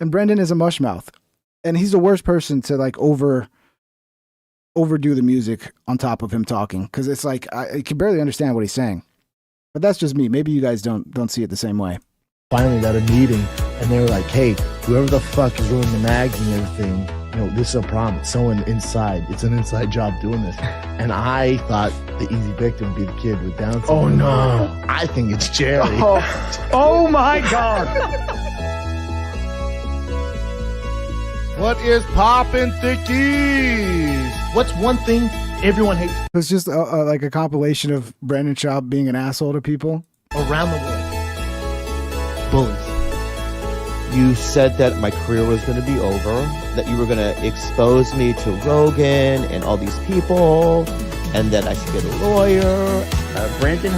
and Brendan is a mush mouth, and he's the worst person to like overdo the music on top of him talking, because it's like I can barely understand what he's saying. But that's just me. Maybe you guys don't see it the same way. Finally got a meeting, and they were like, hey, whoever the fuck is doing the mags and everything, you know, this is a problem. It's someone inside. It's an inside job doing this. And I thought the easy victim would be the kid with Down syndrome. Oh, no. I think it's Jerry. Oh my God. What is poppin' thickies? What's one thing everyone hates? It's just like a compilation of Brandon Schaub being an asshole to people around the world. Bullies. You said that my career was going to be over, that you were going to expose me to Rogan and all these people, and that I should get a lawyer. Brandon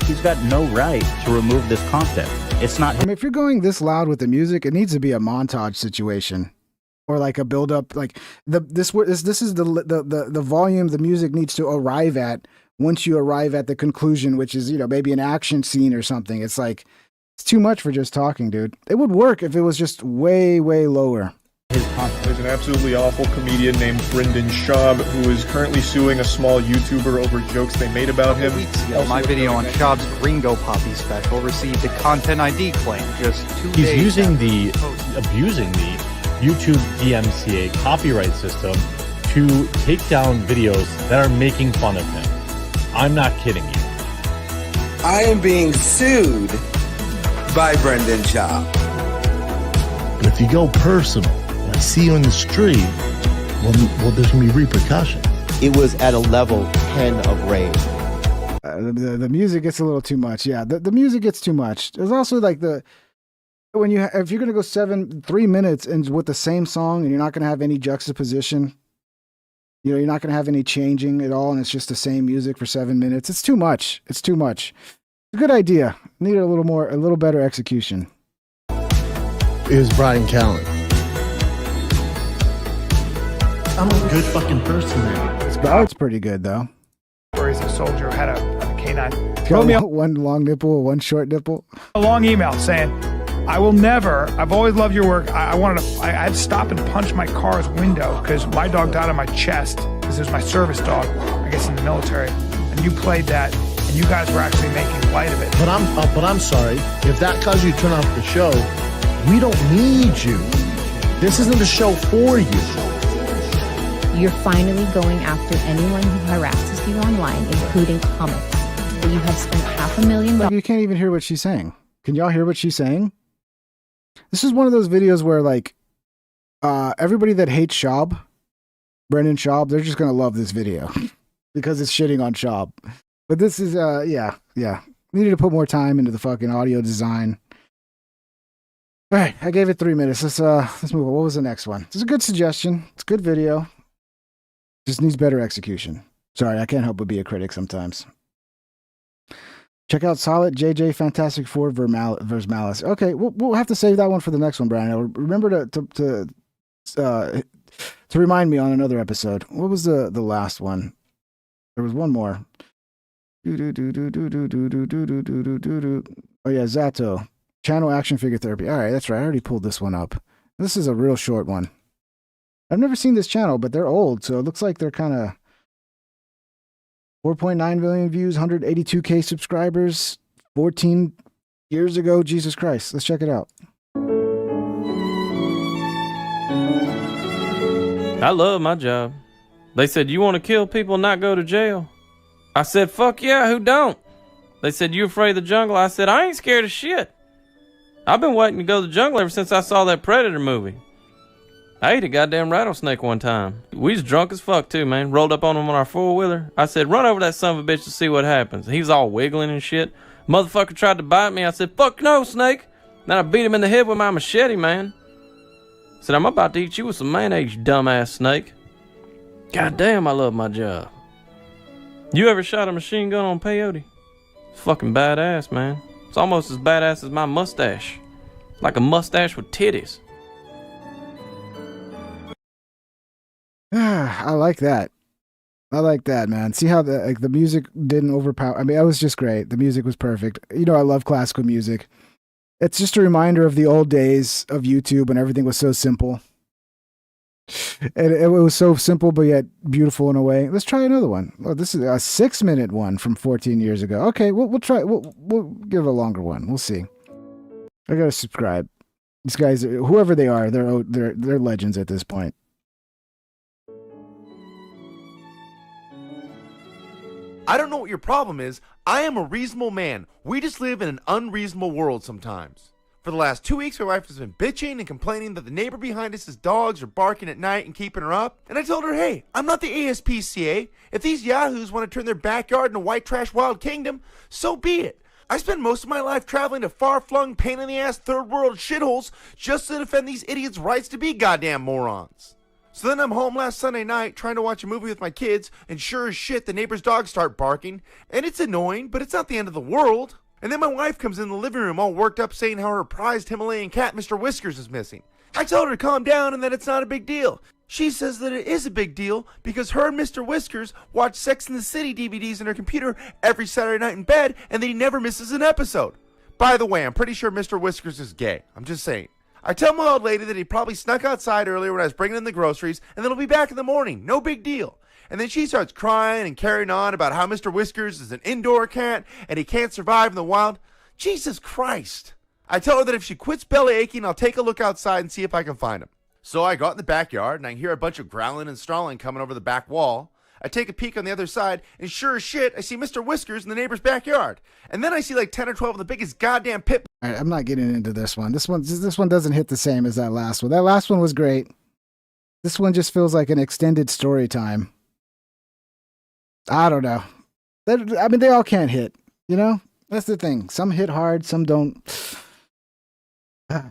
he's got no right to remove this content. It's not. I mean, if you're going this loud with the music, it needs to be a montage situation. Or like a build up, like this is the volume the music needs to arrive at once you arrive at the conclusion, which is, you know, maybe an action scene or something. It's like it's too much for just talking, dude. It would work if it was just way lower. There's an absolutely awful comedian named Brendan Schaub who is currently suing a small YouTuber over jokes they made about him. My video on Schaub's Gringo Poppy special received a content ID claim just 2 days. He's abusing the YouTube DMCA copyright system to take down videos that are making fun of him. I'm not kidding you. I am being sued by Brendan Schaub. But if you go personal, and I see you in the street, well, there's going to be repercussions. It was at a level 10 of rage. The music gets a little too much. Yeah, the music gets too much. There's also like if you're going to go 3 minutes and with the same song and you're not going to have any juxtaposition, you know, you're not going to have any changing at all, and it's just the same music for 7 minutes. It's too much. It's too much. It's a good idea. Need a little better execution. It was Brian Callen. I'm a good fucking person, man. It's pretty good though. Where he's a soldier, had a canine. Throw me one long nipple, one short nipple. A long email saying, I will never, I've always loved your work. I had to stop and punch my car's window because my dog died on my chest because it was my service dog, I guess in the military. And you played that, and you guys were actually making light of it. But I'm sorry, if that caused you to turn off the show, we don't need you. This isn't the show for you. You're finally going after anyone who harasses you online, including comics. But you have spent $500,000. You can't even hear what she's saying. Can y'all hear what she's saying? This is one of those videos where like everybody that hates Schaub, Brendan Schaub, they're just gonna love this video because it's shitting on Schaub. But this is yeah. Needed to put more time into the fucking audio design. All right, I gave it 3 minutes. Let's move on. What was the next one? This is a good suggestion. It's a good video. Just needs better execution. Sorry, I can't help but be a critic sometimes. Check out Solid JJ Fantastic Four vs. Malice. Okay, we'll have to save that one for the next one, Brian. Remember to remind me on another episode. What was the last one? There was one more. Oh yeah, Zato. Channel Action Figure Therapy. All right, that's right. I already pulled this one up. This is a real short one. I've never seen this channel, but they're old, so it looks like they're kind of 4.9 million views, 182K subscribers, 14 years ago. Jesus Christ. Let's check it out. I love my job. They said, you want to kill people and not go to jail? I said, fuck yeah, who don't? They said, you afraid of the jungle? I said, I ain't scared of shit. I've been waiting to go to the jungle ever since I saw that Predator movie. I ate a goddamn rattlesnake one time. We was drunk as fuck too, man. Rolled up on him on our four-wheeler. I said, run over that son of a bitch to see what happens. He was all wiggling and shit. Motherfucker tried to bite me. I said, fuck no, snake. Then I beat him in the head with my machete, man. I said, I'm about to eat you with some mayonnaise, you dumbass snake. Goddamn, I love my job. You ever shot a machine gun on peyote? It's fucking badass, man. It's almost as badass as my mustache. Like a mustache with titties. I like that. I like that, man. See how the music didn't overpower. I mean, it was just great. The music was perfect. You know, I love classical music. It's just a reminder of the old days of YouTube when everything was so simple. And it was so simple, but yet beautiful in a way. Let's try another one. Oh, this is a 6-minute one from 14 years ago. Okay, we'll try. We'll give a longer one. We'll see. I gotta subscribe. These guys, whoever they are, they're legends at this point. I don't know what your problem is. I am a reasonable man. We just live in an unreasonable world sometimes. For the last 2 weeks, my wife has been bitching and complaining that the neighbor behind us' dogs are barking at night and keeping her up. And I told her, hey, I'm not the ASPCA. If these yahoos want to turn their backyard into white trash wild kingdom, so be it. I spend most of my life traveling to far-flung, pain-in-the-ass third-world shitholes just to defend these idiots' rights to be goddamn morons. So then I'm home last Sunday night trying to watch a movie with my kids, and sure as shit, the neighbor's dogs start barking. And it's annoying, but it's not the end of the world. And then my wife comes in the living room all worked up saying how her prized Himalayan cat, Mr. Whiskers, is missing. I tell her to calm down and that it's not a big deal. She says that it is a big deal because her and Mr. Whiskers watch Sex and the City DVDs on her computer every Saturday night in bed, and that he never misses an episode. By the way, I'm pretty sure Mr. Whiskers is gay. I'm just saying. I tell my old lady that he probably snuck outside earlier when I was bringing in the groceries, and that he'll be back in the morning. No big deal. And then she starts crying and carrying on about how Mr. Whiskers is an indoor cat and he can't survive in the wild. Jesus Christ. I tell her that if she quits belly aching, I'll take a look outside and see if I can find him. So I go out in the backyard, and I hear a bunch of growling and snarling coming over the back wall. I take a peek on the other side, and sure as shit, I see Mr. Whiskers in the neighbor's backyard. And then I see like 10 or 12 of the biggest goddamn pit. All right, I'm not getting into this one. This one doesn't hit the same as that last one. That last one was great. This one just feels like an extended story time. I don't know. I mean, they all can't hit, you know? That's the thing. Some hit hard, some don't.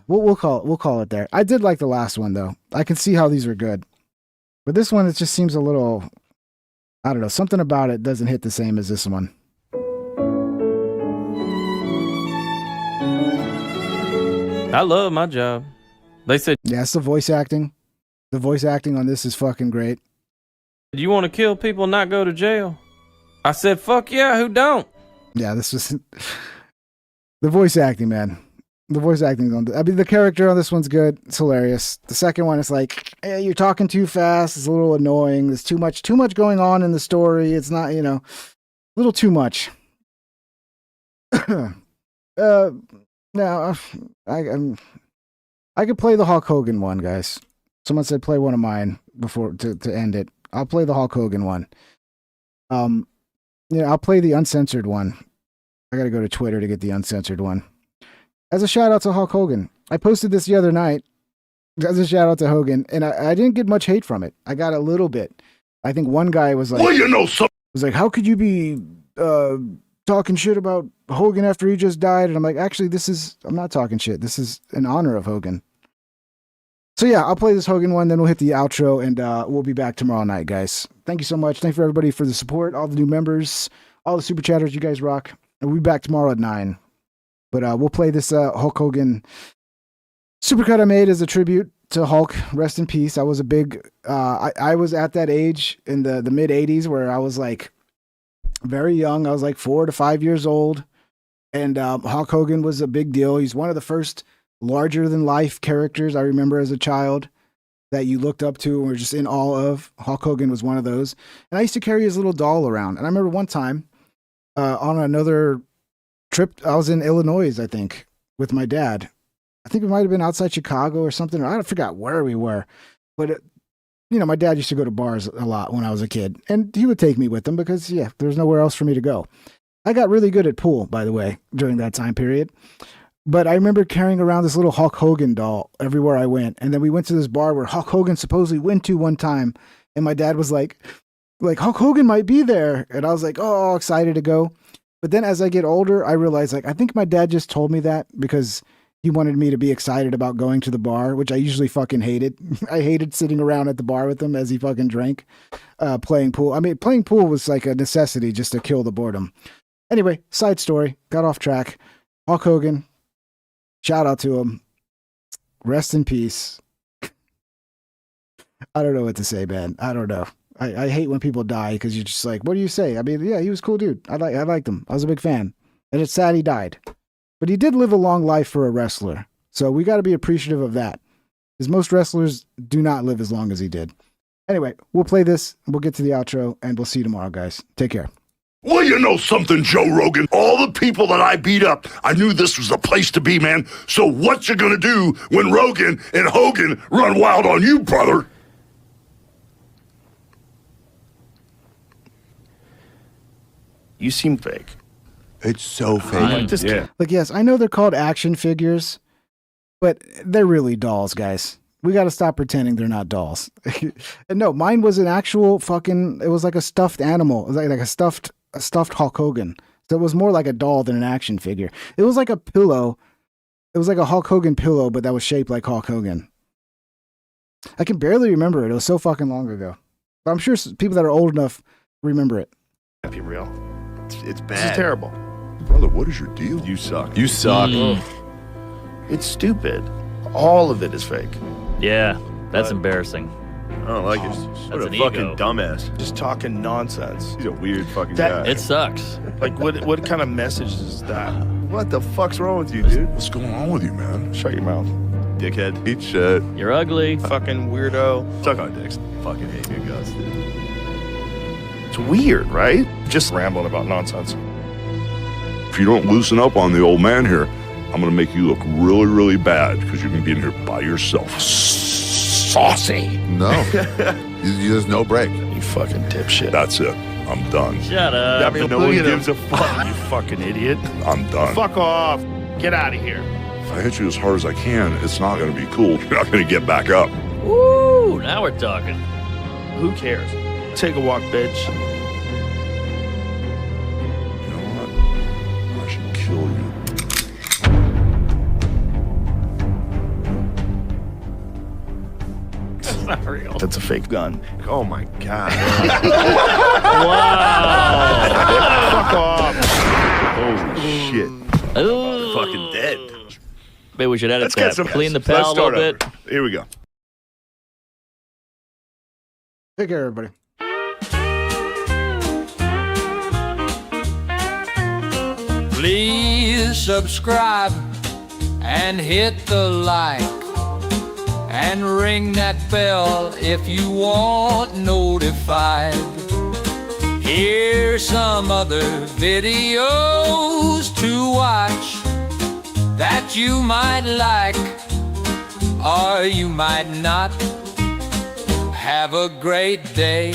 We'll call it there. I did like the last one, though. I can see how these are good. But this one, it just seems a little, I don't know, something about it doesn't hit the same as this one. I love my job. They said, yeah, it's the voice acting. The voice acting on this is fucking great. you want to kill people and not go to jail? I said, fuck yeah, who don't? Yeah, this was the voice acting, man. The voice acting on I mean, the character on this one's good. It's hilarious. The second one is like, hey, you're talking too fast. It's a little annoying. There's too much going on in the story. It's not, you know, a little too much. Now I could play the Hulk Hogan one, guys. Someone said play one of mine before to end it. I'll play the Hulk Hogan one. Yeah, I'll play the uncensored one. I gotta go to Twitter to get the uncensored one. As a shout out to Hulk Hogan, I posted this the other night. As a shout out to Hogan, and I didn't get much hate from it. I got a little bit. I think one guy was like, "Well, you know, was like, how could you be talking shit about Hogan after he just died?" And I'm like, actually, I'm not talking shit. This is in honor of Hogan. So yeah, I'll play this Hogan one, then we'll hit the outro, and we'll be back tomorrow night, guys. Thank you so much. Thank you for everybody for the support, all the new members, all the super chatters. You guys rock. And we'll be back tomorrow at 9. But we'll play this Hulk Hogan supercut I made as a tribute to Hulk. Rest in peace. I was a big, I was at that age in the mid 80s where I was like very young. I was like 4 to 5 years old. And Hulk Hogan was a big deal. He's one of the first larger than life characters I remember as a child that you looked up to and were just in awe of. Hulk Hogan was one of those. And I used to carry his little doll around. And I remember one time on another trip, I was in Illinois, I think, with my dad. I think it might have been outside Chicago or something. I forgot where we were. But, my dad used to go to bars a lot when I was a kid. And he would take me with him because, there's nowhere else for me to go. I got really good at pool, by the way, during that time period. But I remember carrying around this little Hulk Hogan doll everywhere I went. And then we went to this bar where Hulk Hogan supposedly went to one time. And my dad was like Hulk Hogan might be there. And I was like, oh, excited to go. But then as I get older, I realized I think my dad just told me that because he wanted me to be excited about going to the bar, which I usually fucking hated. I hated sitting around at the bar with him as he fucking drank, playing pool. I mean, playing pool was like a necessity just to kill the boredom. Anyway, side story, got off track. Hulk Hogan, shout out to him. Rest in peace. I don't know what to say, man. I don't know. I hate when people die because you're just like, what do you say? I mean, yeah, he was a cool dude. I liked him. I was a big fan. And it's sad he died. But he did live a long life for a wrestler. So we got to be appreciative of that. Because most wrestlers do not live as long as he did. Anyway, we'll play this. We'll get to the outro. And we'll see you tomorrow, guys. Take care. Well, you know something, Joe Rogan? All the people that I beat up, I knew this was the place to be, man. So what you gonna do when Rogan and Hogan run wild on you, brother? You seem fake. It's so fake. Like, yes, I know they're called action figures, but they're really dolls, guys. We got to stop pretending they're not dolls. And no, mine was an actual fucking, it was like a stuffed animal. It was like a stuffed Hulk Hogan. So it was more like a doll than an action figure. It was like a pillow. It was like a Hulk Hogan pillow, but that was shaped like Hulk Hogan. I can barely remember it. It was so fucking long ago. But I'm sure people that are old enough remember it. Can't be real. It's bad. This is terrible. Brother, what is your deal? You suck. You suck. It's stupid. All of it is fake. Yeah, that's embarrassing. I don't like it. What a an fucking ego. dumbass. Just talking nonsense. He's a weird fucking That- guy. It sucks. Like, what kind of message is that? What the fuck's wrong with you, dude? What's going on with you, man? Shut your mouth. Dickhead. Eat shit. You're ugly. Fucking weirdo. Suck on dicks. Fucking hate you guys, dude. It's weird, right? Just rambling about nonsense. If you don't loosen up on the old man here, I'm gonna make you look really, really bad because you're gonna be in here by yourself. Saucy. No. There's no break. You fucking dipshit. That's it. I'm done. Shut up. I mean, No look one at him. gives a fuck. You fucking idiot. I'm done. Fuck off. Get out of here. If I hit you as hard as I can, it's not gonna be cool. You're not gonna get back up. Woo! Now we're talking. Who cares? Take a walk, bitch. You know what? I should kill you. That's not real. That's a fake gun. Oh my god. Wow. Fuck off. Holy shit. Ooh. Fucking dead. Maybe we should edit Let's get that. some. Clean the Let's pal a little start bit. over. Here we go. Take care, everybody. Please subscribe and hit the like and ring that bell if you want notified. Here's some other videos to watch that you might like or you might not. Have a great day,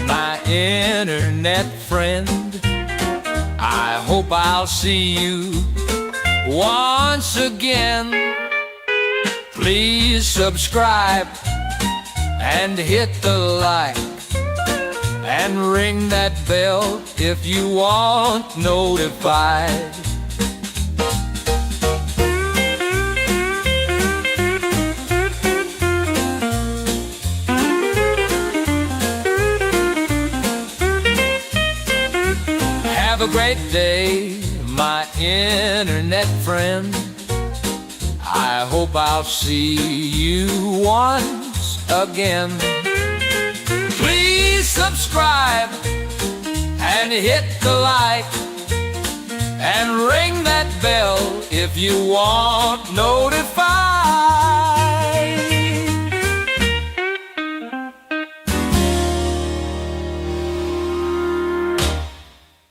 my internet friend. I hope I'll see you once again. Please subscribe and hit the like and ring that bell if you want notified. Have a great day, my internet friend. I hope I'll see you once again. Please subscribe and hit the like and ring that bell if you want notified.